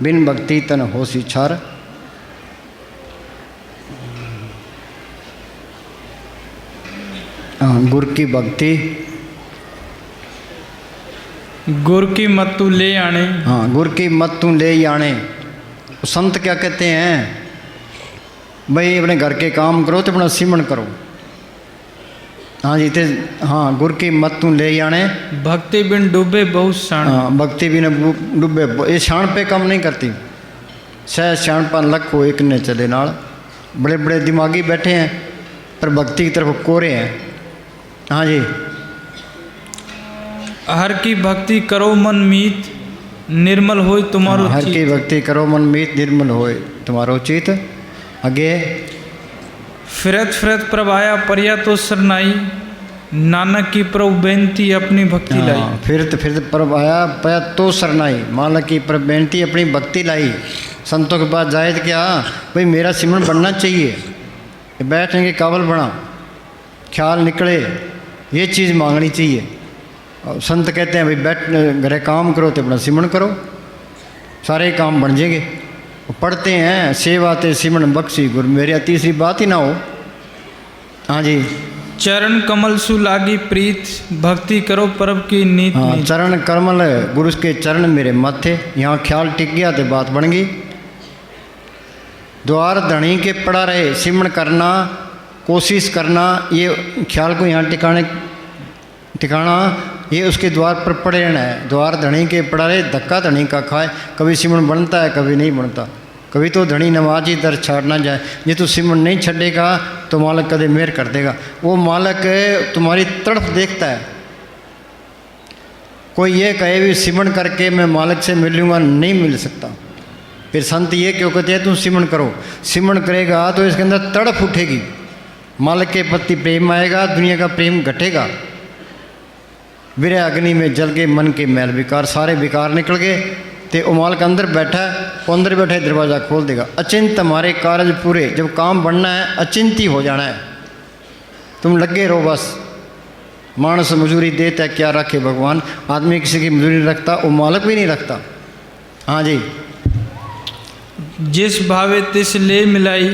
बिन भक्ति तन होसी छार। हाँ, गुर की भक्ति, गुर की मत तू ले आने। हाँ, गुर की मत तू ले आने। संत क्या कहते हैं भाई, अपने घर के काम करो तो अपना सिमरन करो। हाँ जी, ते हाँ, गुर की मत तू ले आने। भक्ति बिन डूबे बहुत शान। हाँ, भक्ति बिन डूबे, ये शान पे काम नहीं करती। सह शान पर लख हो एक ने चले नाल। बड़े बड़े दिमागी बैठे हैं पर भक्ति की तरफ कोरे हैं। हाँ जी। हर की भक्ति करो मन मीत, निर्मल होय तुम्हारो हर चित। की भक्ति करो मन मीत, निर्मल होए तुम्हारो चित। आगे, फिरत फिरत प्रभ आया परिया तो सरनाई, नानक की प्रभु बेनती अपनी भक्ति लाई। हाँ, फिरत प्रभ आया पया तो सरनाई, मालक की प्रभ बेनती अपनी भक्ति लाई। संतों के पास जाए तो क्या भाई, मेरा सिमरन बनना चाहिए, बैठने के काबल बना, ख्याल निकले, ये चीज़ मांगनी चाहिए। और संत कहते हैं भाई बैठ घरे काम करो तो अपना सिमरन करो, सारे काम बन जाएंगे। पढ़ते हैं सेवा ते सिमरन बख्शी गुर मेरी, तीसरी बात ही ना हो। हाँ जी। चरण कमल सु लागी प्रीत, भक्ति करो परब की नीत। हाँ, नीत। चरण कमल गुरु के चरण मेरे माथे, यहाँ ख्याल टिक गया तो बात बन गई। द्वार धनी के पड़ा रहे, सिमरन करना, कोशिश करना, ये ख्याल को यहाँ टिकाना, ये उसके द्वार पर पड़े रहना है। द्वार धनी के पड़ा रहे, धक्का धनी का खाए। कभी सिमरन बनता है, कभी नहीं बनता। कभी तो धनी नमाजी दर छाड़ना जाए। ये तो सिमरन नहीं छड़ेगा तो मालिक कदे मेहर कर देगा। वो मालिक तुम्हारी तड़फ देखता है। कोई ये कहे भी सिमरन करके मैं मालिक से मिलूँगा, नहीं मिल सकता। फिर संत ये क्यों कहते हैं तुम सिमरन करो। सिमरन करेगा तो इसके अंदर तड़फ उठेगी, मालिक के प्रति प्रेम आएगा, दुनिया का प्रेम घटेगा। विरह अग्नि में जल के मन के मैल विकार, सारे विकार निकल गए। तो वो मालिक अंदर बैठा है, वो अंदर बैठे दरवाज़ा खोल देगा। अचिंत हमारे कार्य पूरे, जब काम बनना है अचिंत ही हो जाना है। तुम लगे रहो बस। मानस मजूरी देता है क्या रखे भगवान, आदमी किसी की मजूरी नहीं रखता, वो मालिक भी नहीं रखता। हाँ जी। जिस भावे तिस ले मिलाई,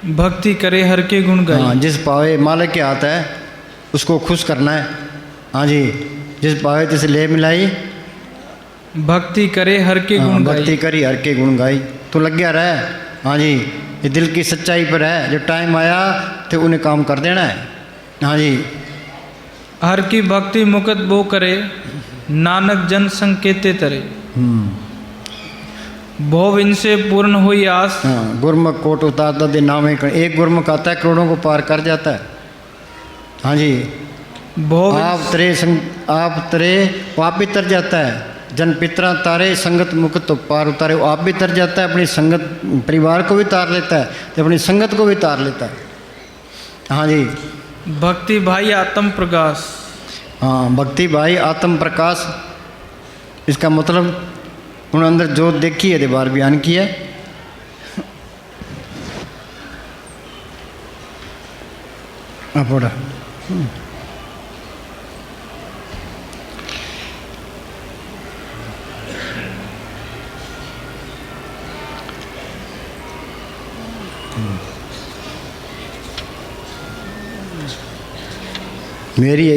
भक्ति करे हर के गुण गाई। हाँ, जिस पावे मालिक के हाथ है उसको खुश करना है। हाँ जी। जिस पावे तिस ले मिलाई, भक्ति करे हर के गुण गाई। भक्ति करी हर के गुण गाई। तो लग गया रहे। हाँ जी, ये दिल की सच्चाई पर है। जब टाइम आया तो उन्हें काम कर देना है। हाँ जी। हर की भक्ति मुकत बो करे, नानक जन संकेते तरे। भोव इनसे पूर्ण हुई आस। हाँ, गुरमुख कोट उतारता दे नाम एक गुरमुख आता है करोड़ों को पार कर जाता है। हाँ जी। भोव आप तरे वो आप भी तर जाता है। जन पितरा तारे संगत मुक्त तो पार उतारे, वो आप भी तर जाता है। अपनी संगत परिवार को भी तार लेता है, तो अपनी संगत को भी तार लेता है। हाँ जी। भक्ति भाई आत्म प्रकाश। हाँ, भक्ति भाई आत्म प्रकाश। इसका मतलब उन्होंने अंदर जो देखी है बार बयान की है। पढ़ा मेरी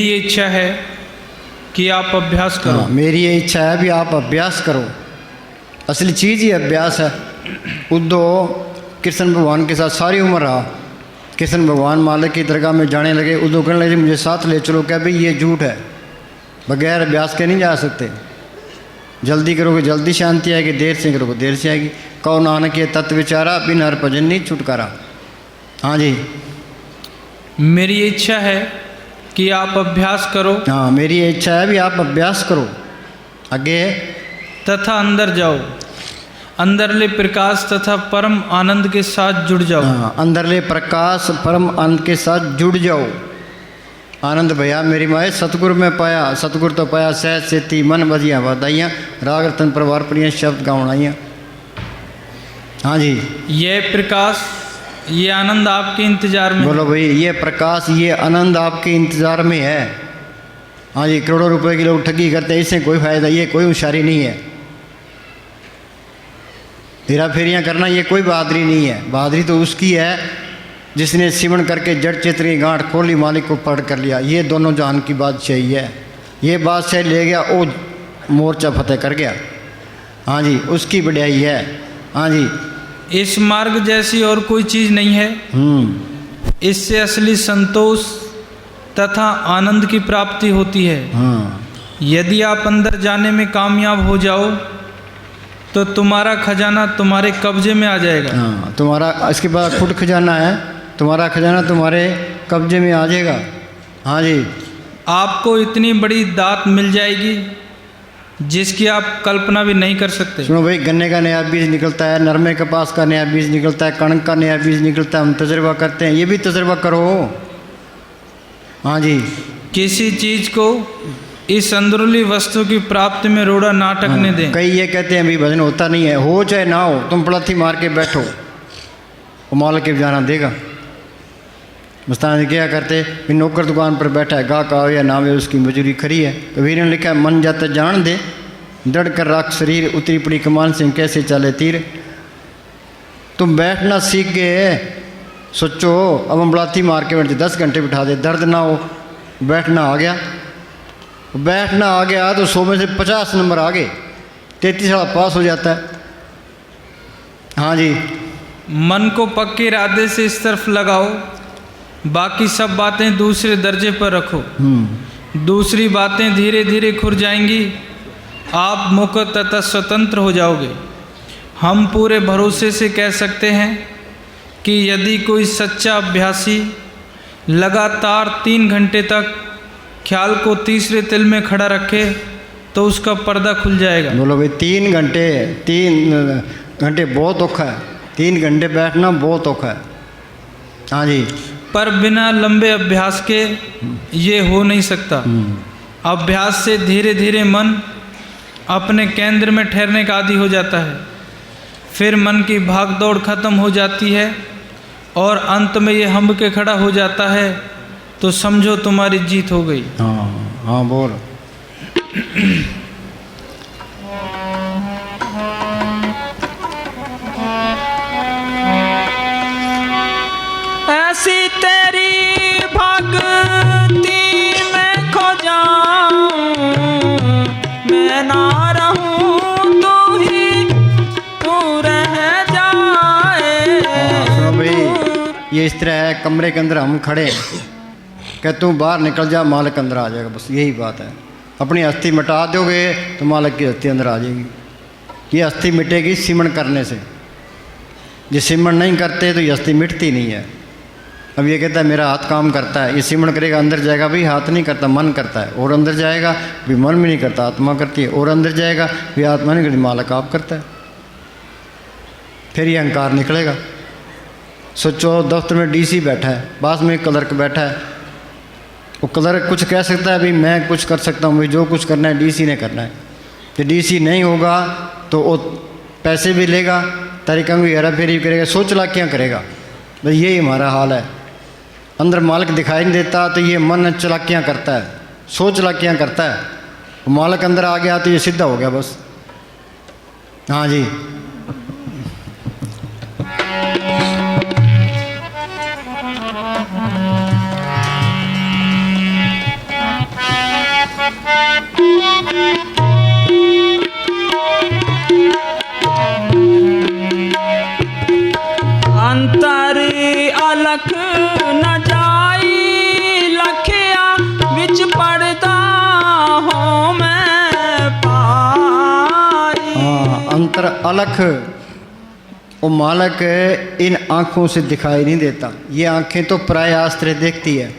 इच्छा है कि आप अभ्यास करो। हाँ, मेरी ये इच्छा है भी आप अभ्यास करो। असली चीज़ ही अभ्यास है। उद्धव कृष्ण भगवान के साथ सारी उम्र रहा। कृष्ण भगवान मालिक की दरगाह में जाने लगे, उद्धव कहने लगे मुझे साथ ले चलो। क्या भाई ये झूठ है, बगैर अभ्यास के नहीं जा सकते। जल्दी करोगे जल्दी शांति आएगी, देर से करोगे देर से आएगी। कहो नानक ये तत्व विचारा, बिन हर भजन नहीं छुटकारा। हाँ जी। मेरी इच्छा है कि आप अभ्यास करो। हाँ, मेरी इच्छा है भी आप अभ्यास करो। आगे, तथा अंदर जाओ, अंदरले प्रकाश तथा परम आनंद के साथ जुड़ जाओ। हाँ, अंदरले प्रकाश परम आनंद के साथ जुड़ जाओ। आनंद भैया मेरी माए सतगुरु में पाया, सतगुरु तो पाया सहज सेती मन बजिया बधाइयाँ, राग रतन परिवार प्रिय शब्द गावणाइयाँ। हाँ जी। यह प्रकाश, ये आनंद आपके इंतजार में। बोलो भाई, ये प्रकाश ये आनंद आपके इंतजार में है। हाँ जी। करोड़ों रुपए के लोग ठगी करते हैं, इससे कोई फायदा, ये कोई होशियारी नहीं है। हेरा फेरियाँ करना ये कोई बहादुरी नहीं है। बहादुरी तो उसकी है जिसने सिमरण करके जड़ चित्र की गांठ खोली, मालिक को पढ़ कर लिया। ये दोनों जान की बादशाही है। ये बादशाह ले गया, वो मोर्चा फतेह कर गया। हाँ जी, उसकी बढ़ाई है। हाँ जी। इस मार्ग जैसी और कोई चीज नहीं है। इससे असली संतोष तथा आनंद की प्राप्ति होती है। यदि आप अंदर जाने में कामयाब हो जाओ तो तुम्हारा खजाना तुम्हारे कब्जे में आ जाएगा। हाँ, तुम्हारा इसके बाद खुद खजाना है, तुम्हारा खजाना तुम्हारे कब्जे में आ जाएगा। हाँ जी। आपको इतनी बड़ी दात मिल जाएगी जिसकी आप कल्पना भी नहीं कर सकते। सुनो भाई, गन्ने का नया बीज निकलता है, नरमे कपास का नया बीज निकलता है, कणक का नया बीज निकलता है। हम तजुर्बा करते हैं, ये भी तजुर्बा करो। हाँ जी। किसी चीज को इस अंदरूनी वस्तु की प्राप्ति में रोड़ा ना अटकने दें। कई ये कहते हैं भाई भजन होता नहीं है, हो चाहे ना हो, तुम पलथी मार के बैठो, वो मालिक के जाना देगा। मस्तान क्या करते, भी नौकर दुकान पर बैठा है, गाहक आओ या ना आवे उसकी मजूरी खरी है। कबीर ने लिखा है, मन जाता जान दे, दृढ़ कर रख शरीर, उतरी पड़ी कमान से कैसे चले तीर। तुम बैठना सीख गए, सोचो अब हम लाठी मार के बैठ 10 घंटे बिठा दे, दर्द ना हो, बैठना आ गया। बैठना आ गया तो 100 में से 50 नंबर आ गए, 33 साल पास हो जाता है। हाँ जी। मन को पक्के इरादे से इस तरफ लगाओ, बाकी सब बातें दूसरे दर्जे पर रखो। दूसरी बातें धीरे धीरे खुर जाएंगी, आप मुक्त तथा स्वतंत्र हो जाओगे। हम पूरे भरोसे से कह सकते हैं कि यदि कोई सच्चा अभ्यासी लगातार 3 घंटे तक ख्याल को तीसरे तिल में खड़ा रखे तो उसका पर्दा खुल जाएगा। बोलो भाई, 3 घंटे बहुत औखा है, 3 घंटे बैठना बहुत औखा है। हाँ जी। पर बिना लंबे अभ्यास के ये हो नहीं सकता। अभ्यास से धीरे धीरे मन अपने केंद्र में ठहरने का आदी हो जाता है, फिर मन की भाग दौड़ खत्म हो जाती है और अंत में ये हंब के खड़ा हो जाता है, तो समझो तुम्हारी जीत हो गई। हाँ हाँ, बोल। ऐसी तेरी भक्ति में खो जाऊं, मैं ना रहूं तू ही तू रह जाए। सुनो भाई, ये इस तरह है, कमरे के अंदर हम खड़े कि तू बाहर निकल जा, मालिक अंदर आ जाएगा। बस यही बात है। अपनी हस्ती मिटा दोगे तो मालिक की हस्ती अंदर आ जाएगी। ये हस्ती मिटेगी सिमरण करने से। जो सिमरण नहीं करते तो ये हस्ती मिटती नहीं है। अब ये कहता है मेरा हाथ काम करता है, ये सिमरण करेगा अंदर जाएगा, भाई हाथ नहीं करता, मन करता है। और अंदर जाएगा भी मन भी नहीं करता, आत्मा करती है। और अंदर जाएगा भी आत्मा नहीं करती, मालिक आप करता है। फिर ये अहंकार निकलेगा। सोचो, दफ्तर में डीसी बैठा है, पास में क्लर्क बैठा है, वो क्लर्क कुछ कह सकता है, भाई मैं कुछ कर सकता हूँ, भाई जो कुछ करना है डीसी ने करना है। तो डीसी नहीं होगा तो वो पैसे भी लेगा, तरीका भी हेरा फेरी करेगा, सोच ला क्या करेगा। भाई यही हमारा हाल है। अंदर मालिक दिखाई नहीं देता तो ये मन चलाकियाँ करता है, सोच लाकियाँ करता है। मालिक अंदर आ गया तो ये सीधा हो गया बस। हाँ जी। अंतर अलख न जाई लखिया विच पड़दा हो मैं पाई। हाँ, अंतर अलख वो मालिक इन आँखों से दिखाई नहीं देता। ये आँखें तो प्राय आश्रय देखती है।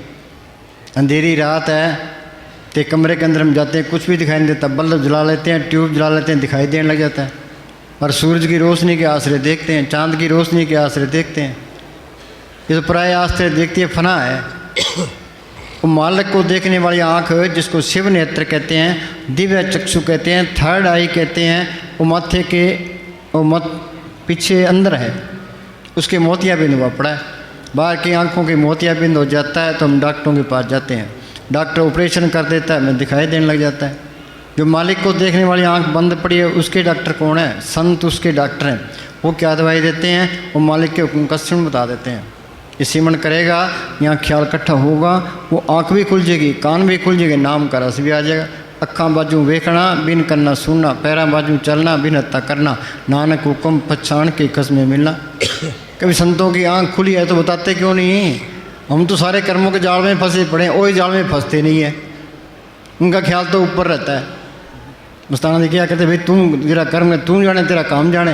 अंधेरी रात है तो कमरे के अंदर हम जाते हैं, कुछ भी दिखाई नहीं देता, बल्ब जला लेते हैं, ट्यूब जला लेते हैं, दिखाई देने लग जाता है। और सूरज की रोशनी के आश्रय देखते हैं, चांद की रोशनी के आश्रय देखते हैं। ये तो प्राय आश्रय देखती है, फना है। वो मालिक को देखने वाली आँख जिसको शिव नेत्र कहते हैं, दिव्य चक्षु कहते हैं, थर्ड आई कहते हैं, वो माथे के वो मत पीछे अंदर है, उसके मोतियाबिंद हुआ पड़ा है। बाहर की आँखों के मोतियाबिंद हो जाता है तो हम डॉक्टरों के पास जाते हैं, डॉक्टर ऑपरेशन कर देता है, हमें दिखाई देने लग जाता है। जो मालिक को देखने वाली आँख बंद पड़ी है उसके डॉक्टर कौन है? संत उसके डॉक्टर हैं। वो क्या दवाई देते हैं? वो मालिक के हुक्म का सिमन बता देते हैं। ये सिमन करेगा, यहाँ ख्याल इकट्ठा होगा, वो आँख भी खुल जाएगी, कान भी खुल जाएगी, नाम का रस भी आ जाएगा। अक्खां बाजू वेखना बिन करना सुनना, पैरा बाजू चलना बिन हत्ता करना, नानक हुक्म पहचान के कसमें मिलना। कभी संतों की आँख खुली है तो बताते क्यों नहीं? हम तो सारे कर्मों के जाल में फंसे पड़े हैं, वही जाल में फंसते नहीं है। उनका ख्याल तो ऊपर रहता है। मस्ताना जी क्या कहते, भाई तुम तेरा कर्म है, तू जाने, तेरा काम जाने।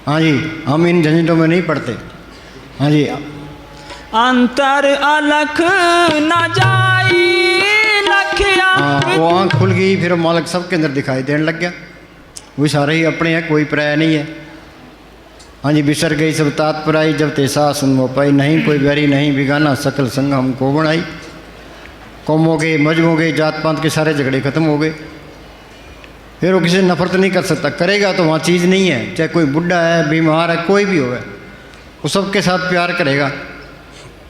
हाँ जी, हम इन झंझटों में नहीं पड़ते। हाँ जी, अंतर अलख न जाई लखिया। हाँ, वो आँख खुल गई, फिर मालिक सबके अंदर दिखाई देने लग गया। वो सारे ही अपने हैं, कोई पराया नहीं है। हाँ जी, बिसर गई सब तात पराई, जब ते सास सुन पाई, नहीं कोई बैरी नहीं बिगाना, सकल संग हमको बनाई। कौम हो गए, मजहब हो गए, जात पात के सारे झगड़े खत्म हो गए। फिर वो किसी से नफरत नहीं कर सकता, करेगा तो वहाँ चीज़ नहीं है। चाहे कोई बुढ़ा है, बीमार है, कोई भी हो, वो सबके साथ प्यार करेगा।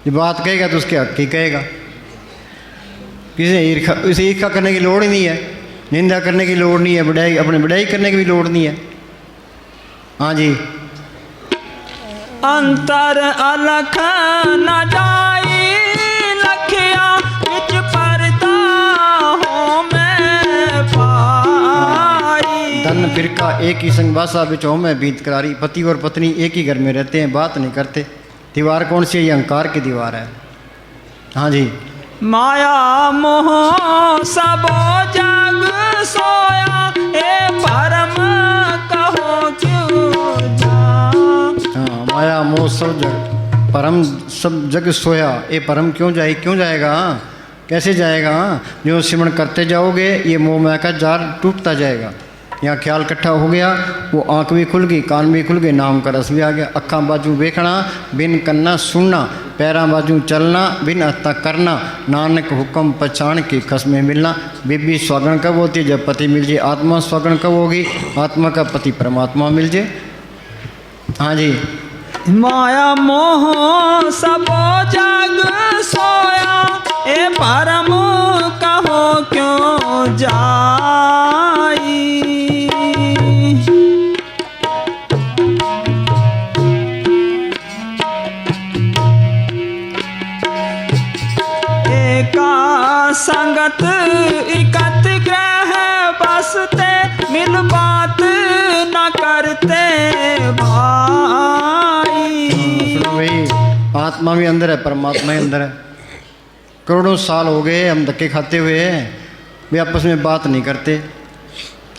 ये बात कहेगा तो उसके हक की कहेगा। किसी ईर्खा करने की लोड़ ही नहीं है, निंदा करने की लोड़ नहीं है, बढ़ाई अपने बढ़ाई करने की भी लोड़ नहीं है। हाँ जी, अंतर अलख न जाई लखिया, विच परदा हो मैं पाई। धन फिरका एक ही संग बासा, बिचों में बीत करारी। पति और पत्नी एक ही घर में रहते हैं, बात नहीं करते। दीवार कौन सी है? ये अहंकार की दीवार है। हाँ जी, माया मोह सबो जग सोया, ए परम कहो क्यों जा। हाँ, माया मोह सब जग, परम सब जग सोया, ये परम क्यों जाए? क्यों जाएगा? कैसे जाएगा? जो सिमरण करते जाओगे ये मोह माया का जाल टूटता जाएगा। यहाँ ख्याल इकट्ठा हो गया, वो आँख भी खुल गई, कान भी खुल गए, नाम का रस भी आ गया। अक्खां बाजू वेखना बिन करना सुनना, पैरा बाजू चलना बिन हत्ता करना, नानक हुक्म पहचान के कसमें मिलना। बीबी स्वागण कब होती है? जब पति मिल जाए। आत्मा स्वागण कब होगी? आत्मा का पति परमात्मा मिल जाए। हाँ जी, माया मोह सबो जग सोया, ए परम कहो क्यों जाई। एका संगत इकत ग्रह बसते, मिल बात न करते भाई। सुनो भाई, आत्मा भी अंदर है, परमात्मा ही अंदर है। करोड़ों साल हो गए हम धक्के खाते हुए, वे आपस में बात नहीं करते।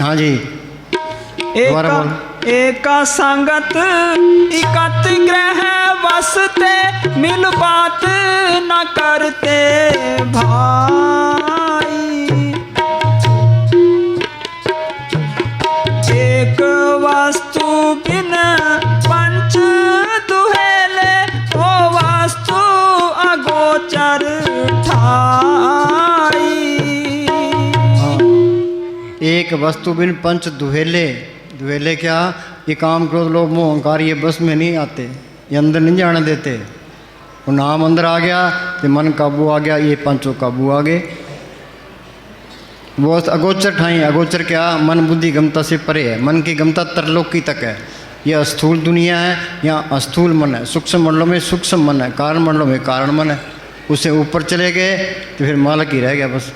हाँ जी, दोबारा बोल। एका संगत इकत ग्रह बसते, मिल बात न करते भाई। एक वस्तु बिन पंच दुहेले, ओ वस्तु अगोचर ठाई। एक वस्तु बिन पंच दुहेले। दुहेले क्या? ये काम क्रोध लोभ मोह अहंकार ये बस में नहीं आते, ये अंदर नहीं जाने देते। वो नाम अंदर आ गया तो मन काबू आ गया, ये पंचों काबू आ गए। वो अगोचर ठाई। अगोचर क्या? मन बुद्धि गमता से परे है, मन की गमता तरलोकी तक है। यह स्थूल दुनिया है, यहाँ अस्थूल मन है। सूक्ष्म मंडलों में सूक्ष्म मन है, कारण मंडलों में कारण मन है। उससे ऊपर चले गए तो फिर मालक ही रह गया बस।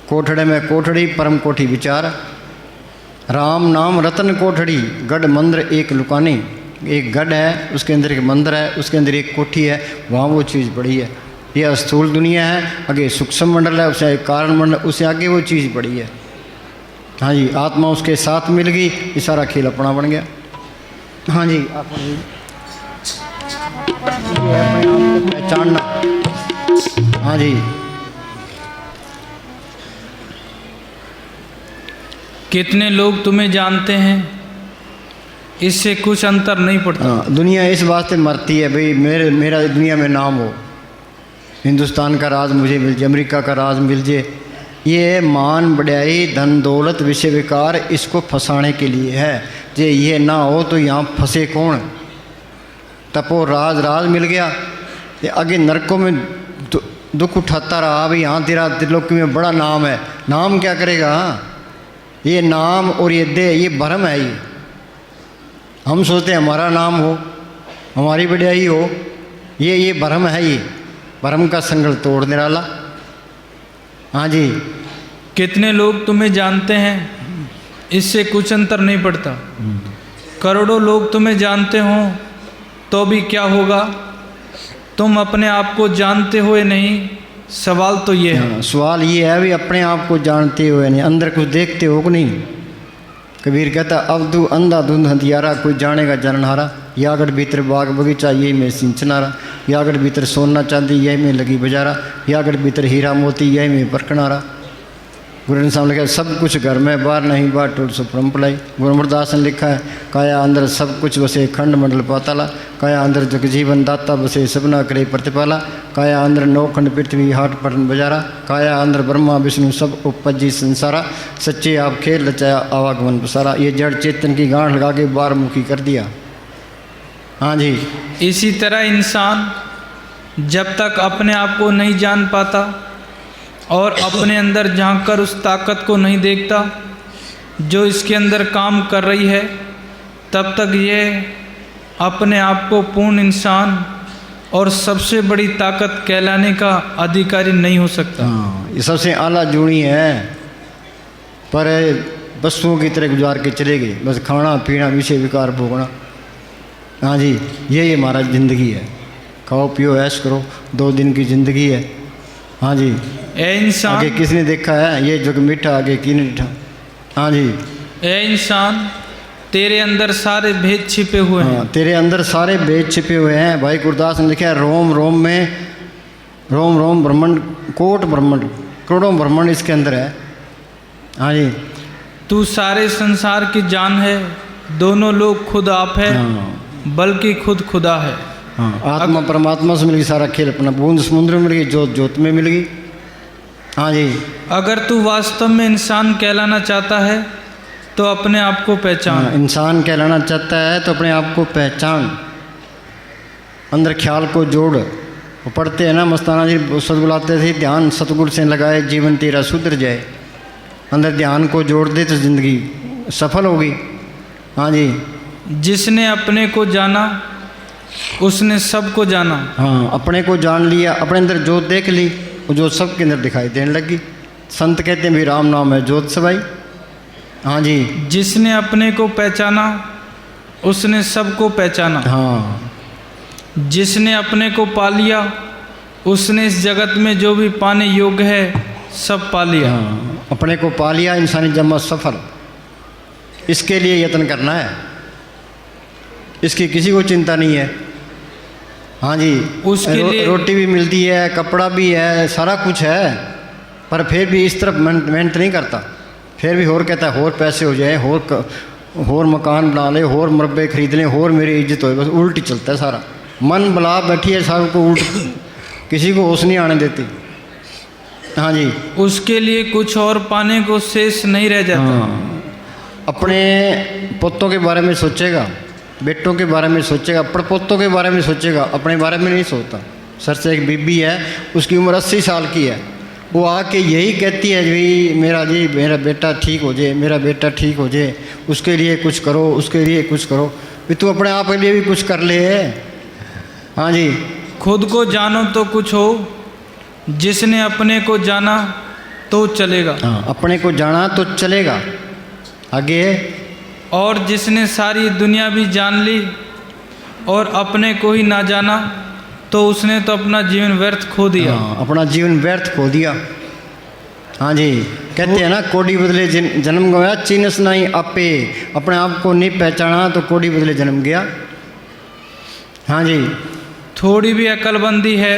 कोठड़े में कोठड़ी, परम कोठी विचार। राम नाम रतन कोठड़ी, गढ़ मंदिर एक लुकानी। एक गढ़ है, उसके अंदर एक मंदिर है, उसके अंदर एक कोठी है, वहाँ वो चीज़ बड़ी है। यह स्थूल दुनिया है, आगे सूक्ष्म मंडल है, उससे कारण मंडल, उससे आगे वो चीज़ बड़ी है। हाँ जी, आत्मा उसके साथ मिल गई, ये सारा खेल अपना बन गया। हाँ जी, आप ये अपने आप को पहचानना। हाँ जी, कितने लोग तुम्हें जानते हैं, इससे कुछ अंतर नहीं पड़ता। हाँ, दुनिया इस वास्ते मरती है भाई मेरा दुनिया में नाम हो, हिंदुस्तान का राज मुझे मिल जाए, अमेरिका का राज मिल जाए। ये मान बढ़ाई धन दौलत विषय विकार इसको फंसाने के लिए है। जे ये ना हो तो यहाँ फंसे कौन। तपो राज मिल गया ये आगे नरकों में दुख उठाता रहा। भाई यहाँ तेरा त्रिलोकी में बड़ा नाम है, नाम क्या करेगा। ये नाम और ये देह ये भ्रम है। ये हम सोचते हैं हमारा नाम हो, हमारी बढ़ियाई हो, ये भ्रम है। ये भ्रम का संगल तोड़ निराला। हाँ जी, कितने लोग तुम्हें जानते हैं, इससे कुछ अंतर नहीं पड़ता। करोड़ों लोग तुम्हें जानते हों तो भी क्या होगा, तुम अपने आप को जानते हुए नहीं। सवाल तो ये है। सवाल ये है भी अपने आप को जानते हुए नहीं, अंदर कुछ देखते हो कि नहीं। कबीर कहता अब तू अंधा धुंध हथियारा, कोई जानेगा जानहारा। यागढ़ भीतर बाग बगीचा यही में सिंचनारा, यागढ़ भीतर सोना चांदी यही में लगी बजारा, यागढ़ भीतर हीरा मोती यही में परकनारा। गुरु ने सामने लिखा सब कुछ घर में बाहर नहीं बाहर टोल सो परम्पलाई। गुरु अमरदास ने लिखा है काया अंदर सब कुछ बसे खंड मंडल पाताला, काया अंदर जग जीवन दाता बसे सबना करे प्रतिपाला, काया अंदर नौखंड पृथ्वी हाट पटन बजारा, काया अंदर ब्रह्मा विष्णु सब उपजी संसारा, सच्चे आप खेल रचाया आवागमन पसारा। ये जड़ चेतन की गांठ लगा के बार मुखी कर दिया। हाँ जी, इसी तरह इंसान जब तक अपने आप को नहीं जान पाता और अपने अंदर झांककर उस ताकत को नहीं देखता जो इसके अंदर काम कर रही है, तब तक ये अपने आप को पूर्ण इंसान और सबसे बड़ी ताकत कहलाने का अधिकारी नहीं हो सकता। हाँ, ये सबसे आला जूनी है, पर वस्तुओं की तरह गुजार के चले गए, बस खाना पीना विषय विकार भोगना। हाँ जी, ये हमारा ज़िंदगी है। खाओ पियो ऐश करो, 2 दिन की ज़िंदगी है। हाँ जी, ए इंसान, आगे किसने देखा है ये जग मीठा आगे किने मीठा। हाँ जी, ए इंसान, तेरे अंदर सारे भेद छिपे हुए हैं। हाँ, तेरे अंदर सारे भेद छिपे हुए हैं। भाई गुरदास ने लिखा है रोम रोम में रोम रोम ब्रह्मांड कोट ब्रह्मांड करोड़ों ब्रह्मांड इसके अंदर है। हाँ जी, तू सारे संसार की जान है, दोनों लोग खुद आप है, हाँ, बल्कि खुद खुदा है। हाँ, आत्मा परमात्मा से मिल गई, सारा खेल अपना बूंद समुद्र में मिल गई, जोत जोत में मिल गई। हाँ जी, अगर तू वास्तव में इंसान कहलाना चाहता है तो अपने आप को पहचान। हाँ, इंसान कहलाना चाहता है तो अपने आप को पहचान, अंदर ख्याल को जोड़। वो पढ़ते हैं ना मस्ताना जी सद बुलाते थे ध्यान सतगुरु से लगाए जीवन तेरा सुधर जाए। अंदर ध्यान को जोड़ दे तो ज़िंदगी सफल होगी। हाँ जी, जिसने अपने को जाना उसने सबको जाना। हाँ, अपने को जान लिया, अपने अंदर जोत देख ली, वो जोत सबके अंदर दिखाई देने लगी। संत कहते हैं भी राम नाम है जोत सबाई। हाँ जी, जिसने अपने को पहचाना उसने सबको पहचाना। हाँ, जिसने अपने को पा लिया उसने इस जगत में जो भी पाने योग्य है सब पा लिया। हाँ, अपने को पा लिया, इंसानी जन्म सफल। इसके लिए यत्न करना है, इसकी किसी को चिंता नहीं है। हाँ जी, उसके लिए रोटी भी मिलती है, कपड़ा भी है, सारा कुछ है, पर फिर भी इस तरफ मेहनत नहीं करता। फिर भी होर कहता है होर पैसे हो जाए, होर मकान बना ले, होर मरबे खरीद लें, होर मेरी इज्जत हो, बस उल्टी चलता है सारा। मन बला बैठी है सारों को उल्ट, किसी को होश नहीं आने देती। हाँ जी, उसके लिए कुछ और पाने को शेष नहीं रह जाता। हाँ, अपने पोतों के बारे में सोचेगा, बेटों के बारे में सोचेगा, पड़पोतों के बारे में सोचेगा, अपने बारे में नहीं सोचता। सर से एक बीबी है, उसकी उम्र 80 साल की है, वो आके यही कहती है जी मेरा बेटा ठीक हो जाए, मेरा बेटा ठीक हो जाए, उसके लिए कुछ करो, उसके लिए कुछ करो। भी तू अपने आप के लिए भी कुछ कर ले। हाँ जी, खुद को जानो तो कुछ हो, जिसने अपने को जाना तो चलेगा। हाँ, अपने को जाना तो चलेगा। आगे, और जिसने सारी दुनिया भी जान ली और अपने को ही ना जाना तो उसने तो अपना जीवन व्यर्थ खो दिया। हाँ, अपना जीवन व्यर्थ खो दिया। हाँ जी, कहते हैं ना कोड़ी बदले जन्म गया चिन्हस नहीं आपे, अपने आप को नहीं पहचाना तो कोड़ी बदले जन्म गया। हाँ जी, थोड़ी भी अकलबंदी है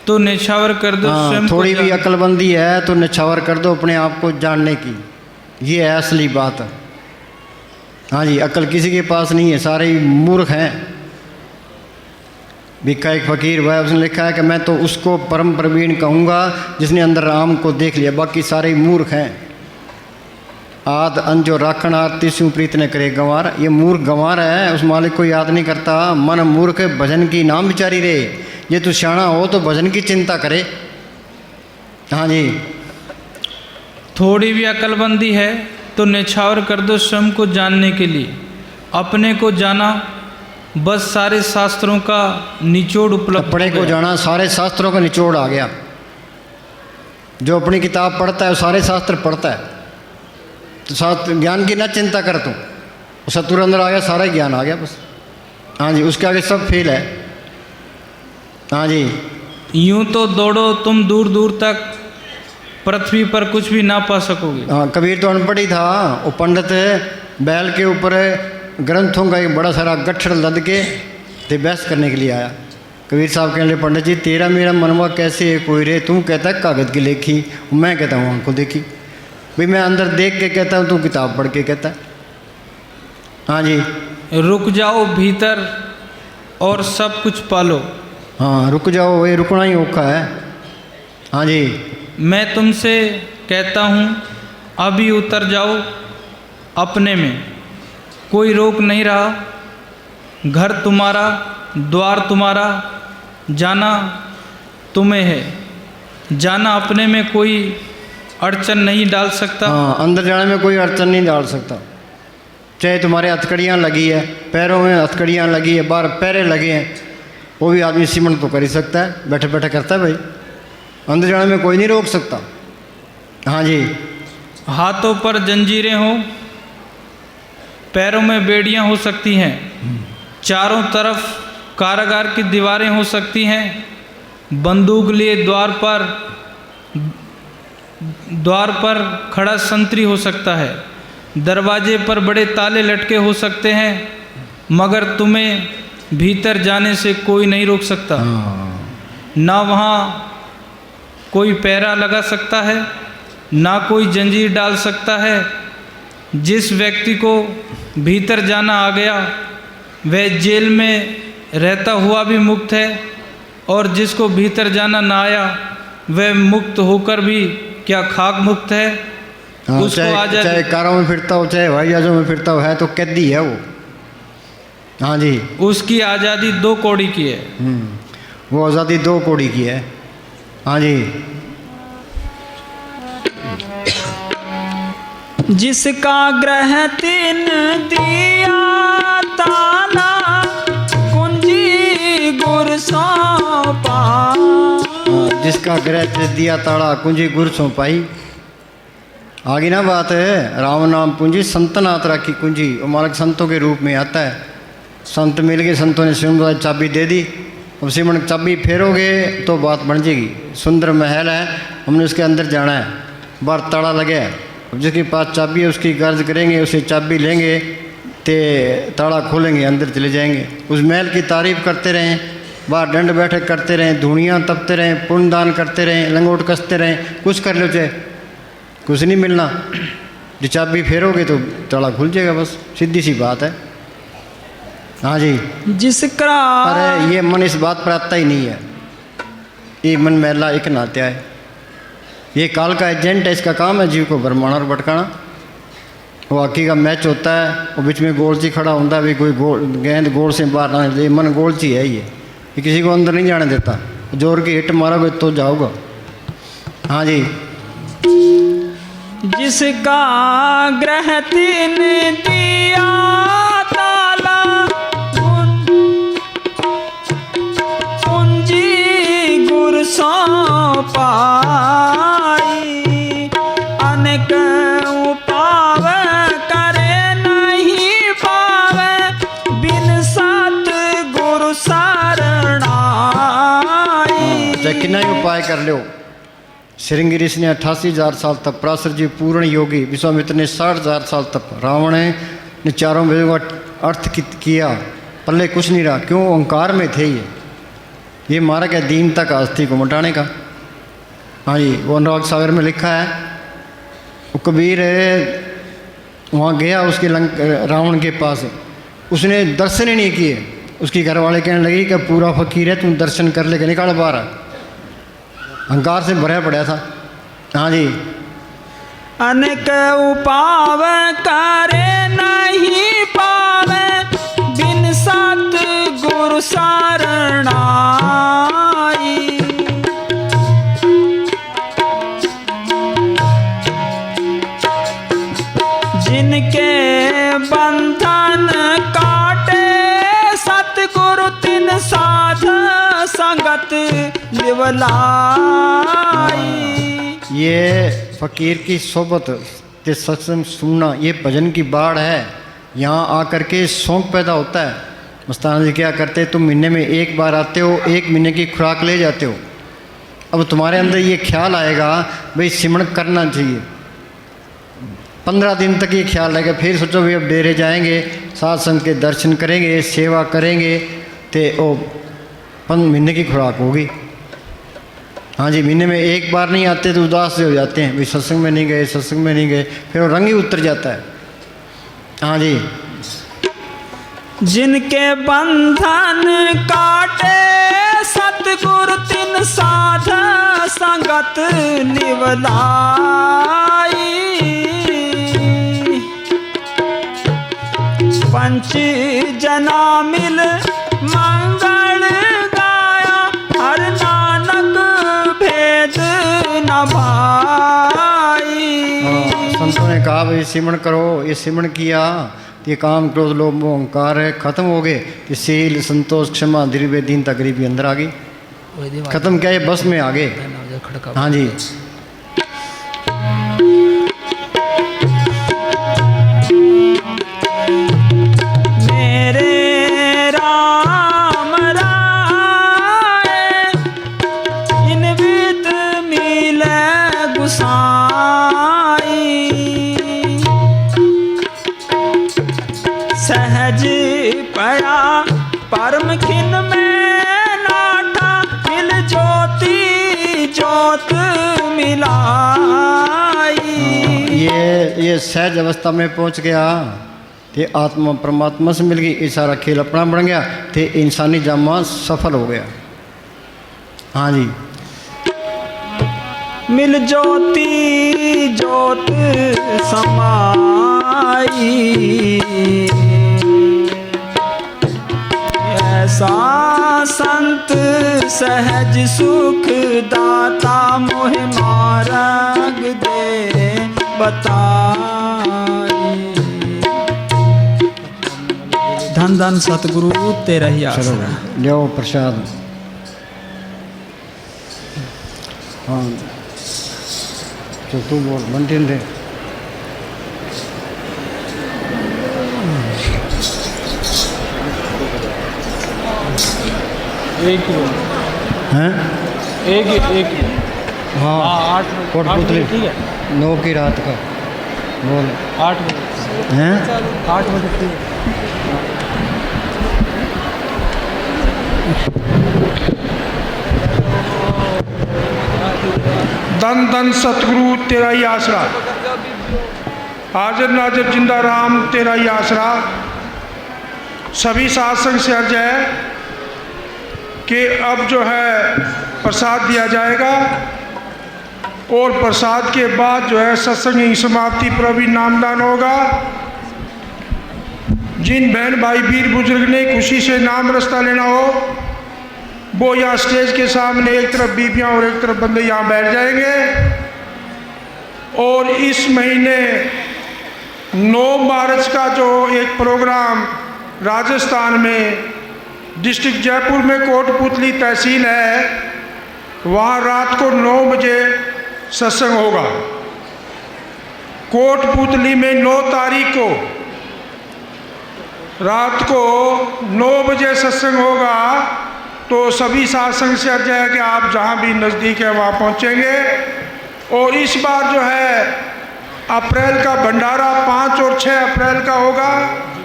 तो निछावर कर दो स्वयं को थोड़ी भी जान- अकलबंदी है तो निछावर कर दो अपने आप को जानने की, ये है असली बात। हाँ जी, अकल किसी के पास नहीं है, सारे ही मूर्ख हैं। भिक्खा एक फकीर भाई, उसने लिखा है कि मैं तो उसको परम प्रवीण कहूँगा जिसने अंदर राम को देख लिया, बाकी सारे ही मूर्ख हैं। आद अंजो राखण आरती स्यू प्रीत ने करे गंवार, ये मूर्ख गंवार है, उस मालिक को याद नहीं करता। मन मूर्ख भजन की नाम विचारी रे, ये तू सियाणा हो तो भजन की चिंता करे। हाँ जी, थोड़ी भी अकलबंदी है तो निछावर कर दो स्वयं को जानने के लिए, अपने को जाना बस सारे शास्त्रों का निचोड़ उपलब्ध अपने हो को गया। जाना सारे शास्त्रों का निचोड़ आ गया। जो अपनी किताब पढ़ता है वो सारे शास्त्र पढ़ता है, तो शास्त्र ज्ञान की ना चिंता कर तू, सतुर अंदर आ गया, सारा ज्ञान आ गया बस। हाँ जी, उसके आगे सब फेल है। हाँ जी, यूं तो दौड़ो तुम दूर दूर तक, पृथ्वी पर कुछ भी ना पा सकोगे। हाँ, कबीर तो अनपढ़ ही था, वो पंडित बैल के ऊपर ग्रंथों का एक बड़ा सारा गट्ठर लद के ते बहस करने के लिए आया। कबीर साहब कहने लगे, पंडित जी तेरा मेरा मनवा कैसे है कोई रे, तू कहता है कागज़ की लेखी, मैं कहता हूँ आंखों देखी। भाई मैं अंदर देख के कहता हूँ, तू किताब पढ़ के कहता है। हाँ जी, रुक जाओ भीतर और सब कुछ पालो। हाँ रुक जाओ, ये रुकना ही औखा है। हाँ जी, मैं तुमसे कहता हूँ अभी उतर जाओ अपने में, कोई रोक नहीं रहा। घर तुम्हारा, द्वार तुम्हारा, जाना तुम्हें है, जाना अपने में कोई अड़चन नहीं डाल सकता। हाँ अंदर जाने में कोई अड़चन नहीं डाल सकता। चाहे तुम्हारे हथकड़ियाँ लगी है, पैरों में हथकड़ियाँ लगी है, बाहर पैरे लगे हैं, वो भी आदमी सिमरण तो कर ही सकता है, बैठे बैठे करता है भाई। अंदर जाने में कोई नहीं रोक सकता। हाँ जी, हाथों पर जंजीरें हो, पैरों में बेड़ियां हो सकती हैं, चारों तरफ कारागार की दीवारें हो सकती हैं, बंदूक लिए द्वार पर खड़ा संतरी हो सकता है, दरवाजे पर बड़े ताले लटके हो सकते हैं, मगर तुम्हें भीतर जाने से कोई नहीं रोक सकता। ना वहाँ कोई पहरा लगा सकता है, ना कोई जंजीर डाल सकता है। जिस व्यक्ति को भीतर जाना आ गया वह जेल में रहता हुआ भी मुक्त है, और जिसको भीतर जाना ना आया वह मुक्त होकर भी क्या खाक मुक्त है। हाँ, उसको चाहे आजादी, कारों में फिरता हो, चाहे हवाई जहाज़ों में फिरता हो, है तो कैदी है वो। हाँ जी, उसकी आज़ादी 2 कौड़ी की है। वो आज़ादी 2 कौड़ी की है। हाँ जी, जिसका ग्रह 3 दिया ताला, कुंजी गुर सौंपा। हाँ, जिसका ग्रह दिया ताड़ा कुंजी गुर सौंपाई। आगे ना बात है, राम नाम पूंजी संतन आतरा की कुंजी। वो मालिक संतों के रूप में आता है, संत मिल गए, संतों ने सिमरन चाबी दे दी। अब सिमरन चाबी फेरोगे तो बात बन जाएगी। सुंदर महल है, हमने उसके अंदर जाना है, बाहर ताला लगे है। अब जिसके पास चाबी है उसकी गर्ज करेंगे, उसे चाबी लेंगे ते ताला खोलेंगे, अंदर चले जाएंगे। उस महल की तारीफ करते रहें, बाहर दंड बैठक करते रहें, धूणियाँ तपते रहें, पुण्य दान करते रहें, लंगोट कसते रहें, कुछ कर लो, चाहे कुछ नहीं मिलना। जो चाबी फेरोगे तो ताला खुल जाएगा, बस सीधी सी बात है। हाँ जी, जिसका अरे ये मन इस बात पर आता ही नहीं है, ये मन मैला एक नात्या है। ये काल का एजेंट है, इसका काम है जीव को भरमाना और भटकाना। वो हॉकी का मैच होता है, वो बीच में गोलची खड़ा होता है, भी कोई गेंद गोल से बाहर ना जाए। मन गोलची है ये किसी को अंदर नहीं जाने देता। जोर की हिट मारोगे तो जाओगा। हाँ जी, जिसका ग्रह 3 दिया ताला, कुंजी गुर सौंपाई। अनेक उपाव करे नहीं पावे, बिन सत गुरु शरणाई। चाहे कितना ही उपाय कर लो, श्रृंगी ऋषि ने 88,000 साल तप, पराशर जी पूर्ण योगी, विश्वामित्र ने 60,000 साल तप, रावण ने चारों वेदों का अर्थ किया, पल्ले कुछ नहीं रहा। क्यों? ओंकार में थे ये मार्ग है दीनता का, अस्थि को मिटाने का। हाँ जी, वो अनुराग सागर में लिखा है। वो कबीर वहाँ गया उसके रावण के पास, उसने दर्शन ही नहीं किए। उसकी घरवाले कहने लगी कि पूरा फकीर है, तुम दर्शन कर लेके निकाल बाहर। अहंकार से भरा पड़ा था। हाँ जी, अनेक उपाव करे नहीं पावे, बिन सत गुरु शरणाई। जिनके बंधन काटे सतगुरु, तिन साध संगत लिवलाई। ये फकीर की सोबत के सत्संग सुनना, ये भजन की बाढ़ है। यहाँ आकर के शौक पैदा होता है। मस्ताना जी क्या करते, तुम महीने में एक बार आते हो, 1 महीने की खुराक ले जाते हो। अब तुम्हारे अंदर ये ख्याल आएगा भाई सिमरन करना चाहिए। 15 दिन तक ये ख्याल रहेगा, फिर सोचो भाई अब डेरे जाएंगे, साध संत के दर्शन करेंगे, सेवा करेंगे, तो वो 5 महीने की खुराक होगी। हाँ जी, महीने में एक बार नहीं आते तो उदास से हो जाते हैं, भाई सत्संग में नहीं गए, सत्संग में नहीं गए, फिर वो रंग ही उतर जाता है। हाँ जी, जिनके बंधन काटे सतगुरु, तिन साध संगत लिवलाई। पंच जना मिल मंगल गाया, हर नानक भेद न भाई। संतों ने कहा भाई सिमरन करो, ये सिमरन किया, ये काम क्रोध लोभ मोह अहंकार है खत्म हो गए, ये शील संतोष क्षमा धीरे दीनता गरीबी अंदर आ गई। खत्म क्या, ये बस में आ गए। हाँ जी, मेरे राम राय इन विद मिले गुसाई। सहज पया परम खिन में नाटा, मिल ज्योति जोत मिलाई। ये सहज अवस्था में पहुंच गया, ते आत्मा परमात्मा से मिल गई, ये सारा खेल अपना बन गया, ते इंसानी जामा सफल हो गया। हाँ जी, मिल ज्योति जोत समाई। ऐसा संत सहज सुख दाता, मोह मार्ग दे बताई। धन धन सतगुरु तेरा ही आसरा। लियो प्रसाद। हाँ चल तू बोल, बंटिल दे। एक हैं? एक हाँ 8 कोटपुतली ठीक है, 9 की रात का बोल। 8 बजे हैं? 8 बजे ठीक है। धन धन सतगुरु तेरा ही आसरा, हाजिर नाजिर जिंदा राम तेरा ही आसरा। सभी सत्संग से अर्ज है कि अब जो है प्रसाद दिया जाएगा और प्रसाद के बाद जो है सत्संग की समाप्ति पर भी नामदान होगा। जिन बहन भाई वीर बुजुर्ग ने खुशी से नाम रास्ता लेना हो वो यहाँ स्टेज के सामने एक तरफ बीबियाँ और एक तरफ बंदे यहाँ बैठ जाएंगे। और इस महीने 9 मार्च का जो एक प्रोग्राम राजस्थान में डिस्ट्रिक्ट जयपुर में कोटपुतली तहसील है, वहाँ रात को 9 बजे सत्संग होगा। कोटपुतली में 9 तारीख को रात को 9 बजे सत्संग होगा। तो सभी सत्संग से अर्ज है कि आप जहाँ भी नज़दीक है वहाँ पहुँचेंगे और इस बार जो है अप्रैल का भंडारा 5 और 6 अप्रैल का होगा,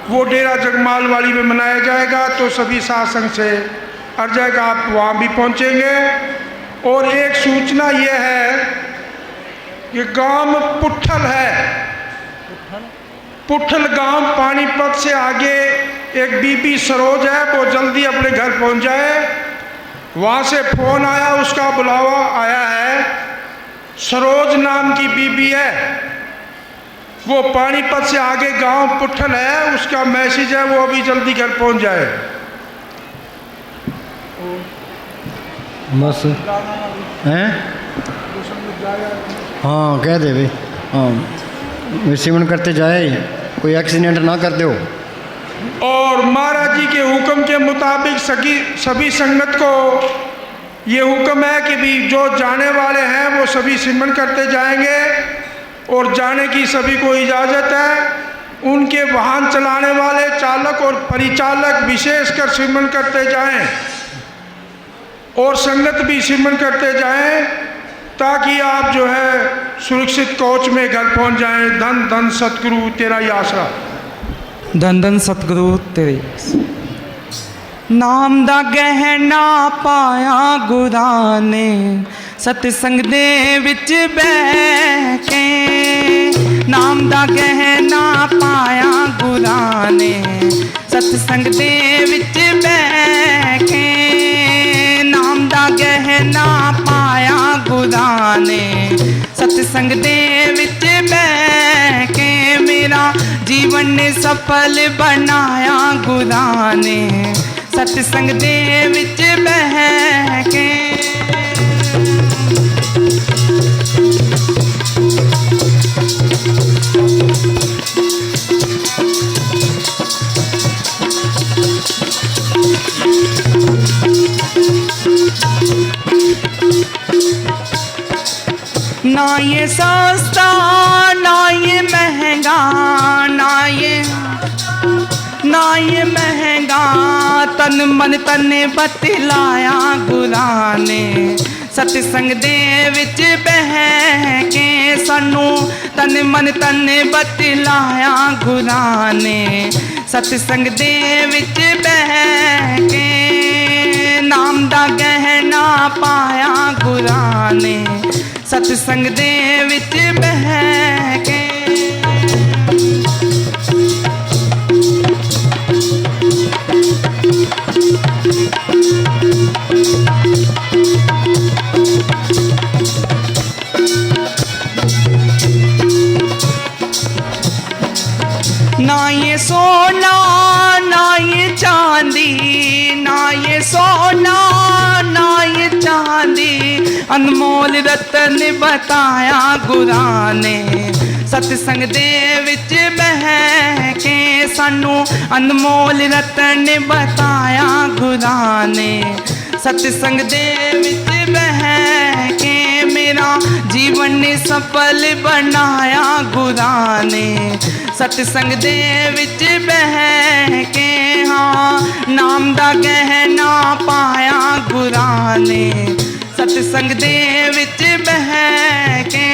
वो डेरा जगमाल वाली में मनाया जाएगा। तो सभी साध संग से अर्ज है कि आप वहाँ भी पहुँचेंगे। और एक सूचना ये है कि गांव पुट्ठल है, पुट्ठल गांव पानीपत से आगे एक बीबी सरोज है, वो जल्दी अपने घर पहुंच जाए। वहाँ से फ़ोन आया, उसका बुलावा आया है, सरोज नाम की बीबी है, वो पानीपत से आगे गांव पुट्ठल है, उसका मैसेज है, वो अभी जल्दी घर पहुंच जाए। बस हैं? हाँ कह दे भाई, हाँ सिमन करते जाए, कोई एक्सीडेंट ना कर दो। और महाराज जी के हुक्म के मुताबिक सभी संगत को ये हुक्म है कि भी जो जाने वाले हैं वो सभी सिमरन करते जाएंगे और जाने की सभी को इजाज़त है। उनके वाहन चलाने वाले चालक और परिचालक विशेषकर सिमरन करते जाएं और संगत भी सिमरन करते जाएं, ताकि आप जो है सुरक्षित कोच में घर पहुंच जाएं। धन धन सतगुरु तेरा ही आसरा। धन धन सतगुरु तेरे नाम दा गहना पाया गुरां ने, सतसंग दे विच बैठ के। नाम दा गहना पाया गुरां ने, सतसंग दे विच बैठ के। नाम दा गहना पाया गुरां ने, सतसंग दे विच बैठ के। मेरा जीवन ने सफल बनाया गुरां ने, सतसंग दे विच बह के। ना ये सस्ता ना ये महंगा, ना ये महंगा, तन मन तने बतलाया गुरां ने, सतसंग दे विच बह के। सानू तन मन तने बतलाया गुरां ने, सतसंग दे विच बह के। नाम दा गहना पाया गुरां ने, सतसंग दे विच बह के। ना ये सोना ना ये चांदी, ना ये सोना ना ये चांदी, अनमोल रतन बताया गुरां ने, सतसंग दे विच बह के। सानू अनमोल रतन बताया गुरां ने, सतसंग दे विच बह के। मेरा जीवन ने सफल बनाया गुरां ने, सतसंग दे विच बह के। हाँ नाम दा गहना पाया गुरां ने, सतसंग दे विच बह के।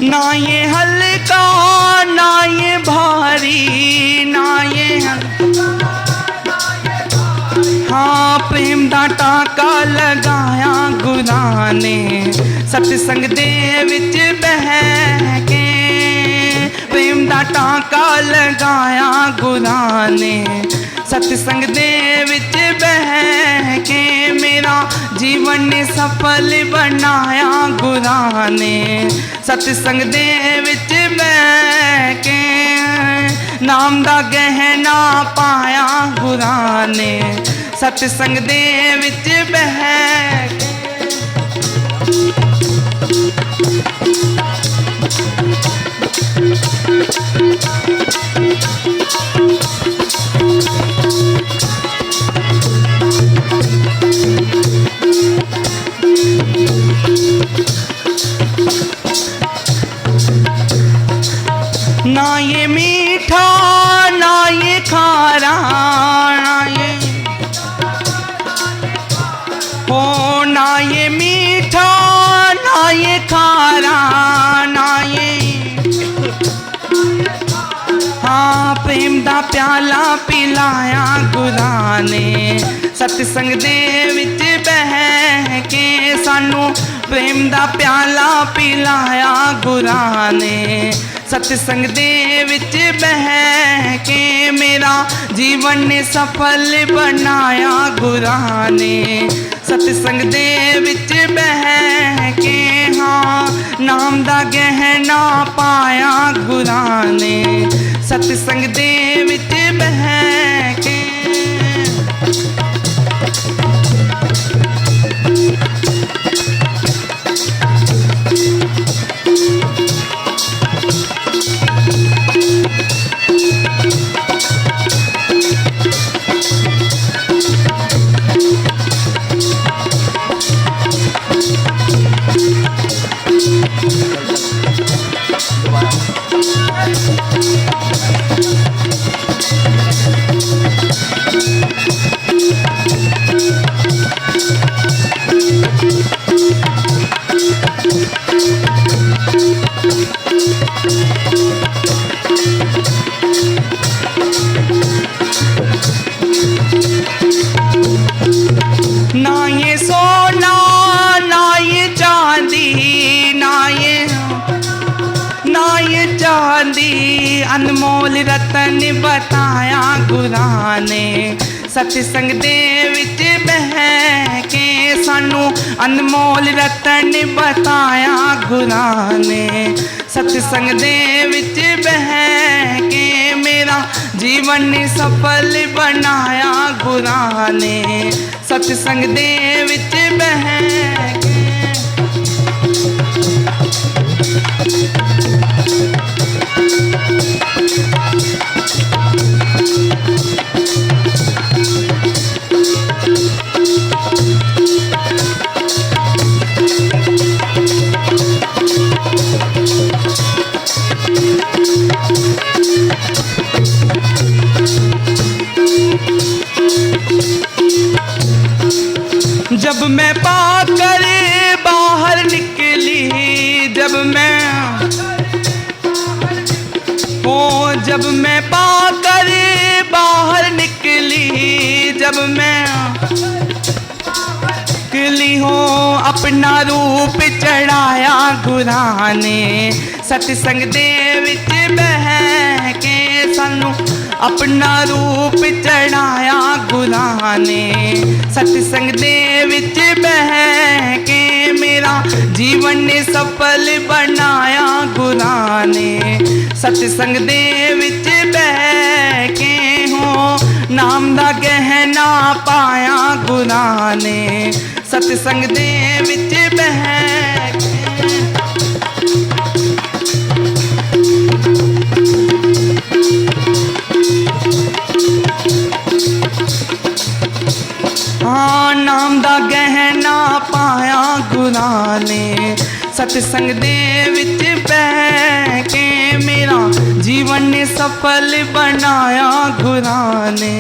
ना ये हल्का ना ये भारी, ना ये हाँ प्रेम दा टाका लगाया गुरां ने, सतसंग दे विच बह के। प्रेम दा टाका लगाया गुरां ने, सतसंग दे विच बह के। मेरा जीवन ने सफल बनाया गुरां ने, सतसंग दे विच बह के। नाम दा गहना पाया गुरां ने, सतसंग दे विच बह के। ये मीठा ना ये खारा ना ये हाँ प्रेम दा प्याला पिलाया गुरां ने सतसंग दे विच बह के सानू प्रेम दा प्याला पिलाया गुरां ने सतसंग दे विच बह के मेरा जीवन ने सफल बनाया गुरां ने सतसंग दे विच बह के हाँ नाम दा गहना पाया गुरां ने सतसंग दे विच बह के ना ये सोना ना ये चांदी ना ये चांदी अनमोल रतन बताया गुरां ने सतसंग दे विच बह के सानू अनमोल रतन बताया गुरां ने सतसंग दे विच बह के मेरा जीवन सफल बनाया गुरां ने सतसंग दे विच बह के जब मैं पाकर बाहर निकली जब मैं पाकर बाहर निकली जब मैं निकली हो अपना रूप चढ़ाया गुरां ने सतसंग दे विच बह के सानू अपना रूप चढ़ाया गुरां ने सतसंग दे विच बह के मेरा जीवन ने सफल बनाया गुरां ने सतसंग दे विच बह के हो नाम दा गहना पाया गुरां ने सतसंग दे विच बह के हाँ नाम दा गहना पाया गुरां ने सतसंग दे विच बह के मेरा जीवन ने सफल बनाया गुरां ने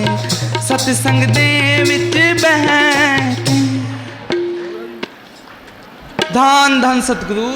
सतसंग दे विच बह के धन धन सतगुरु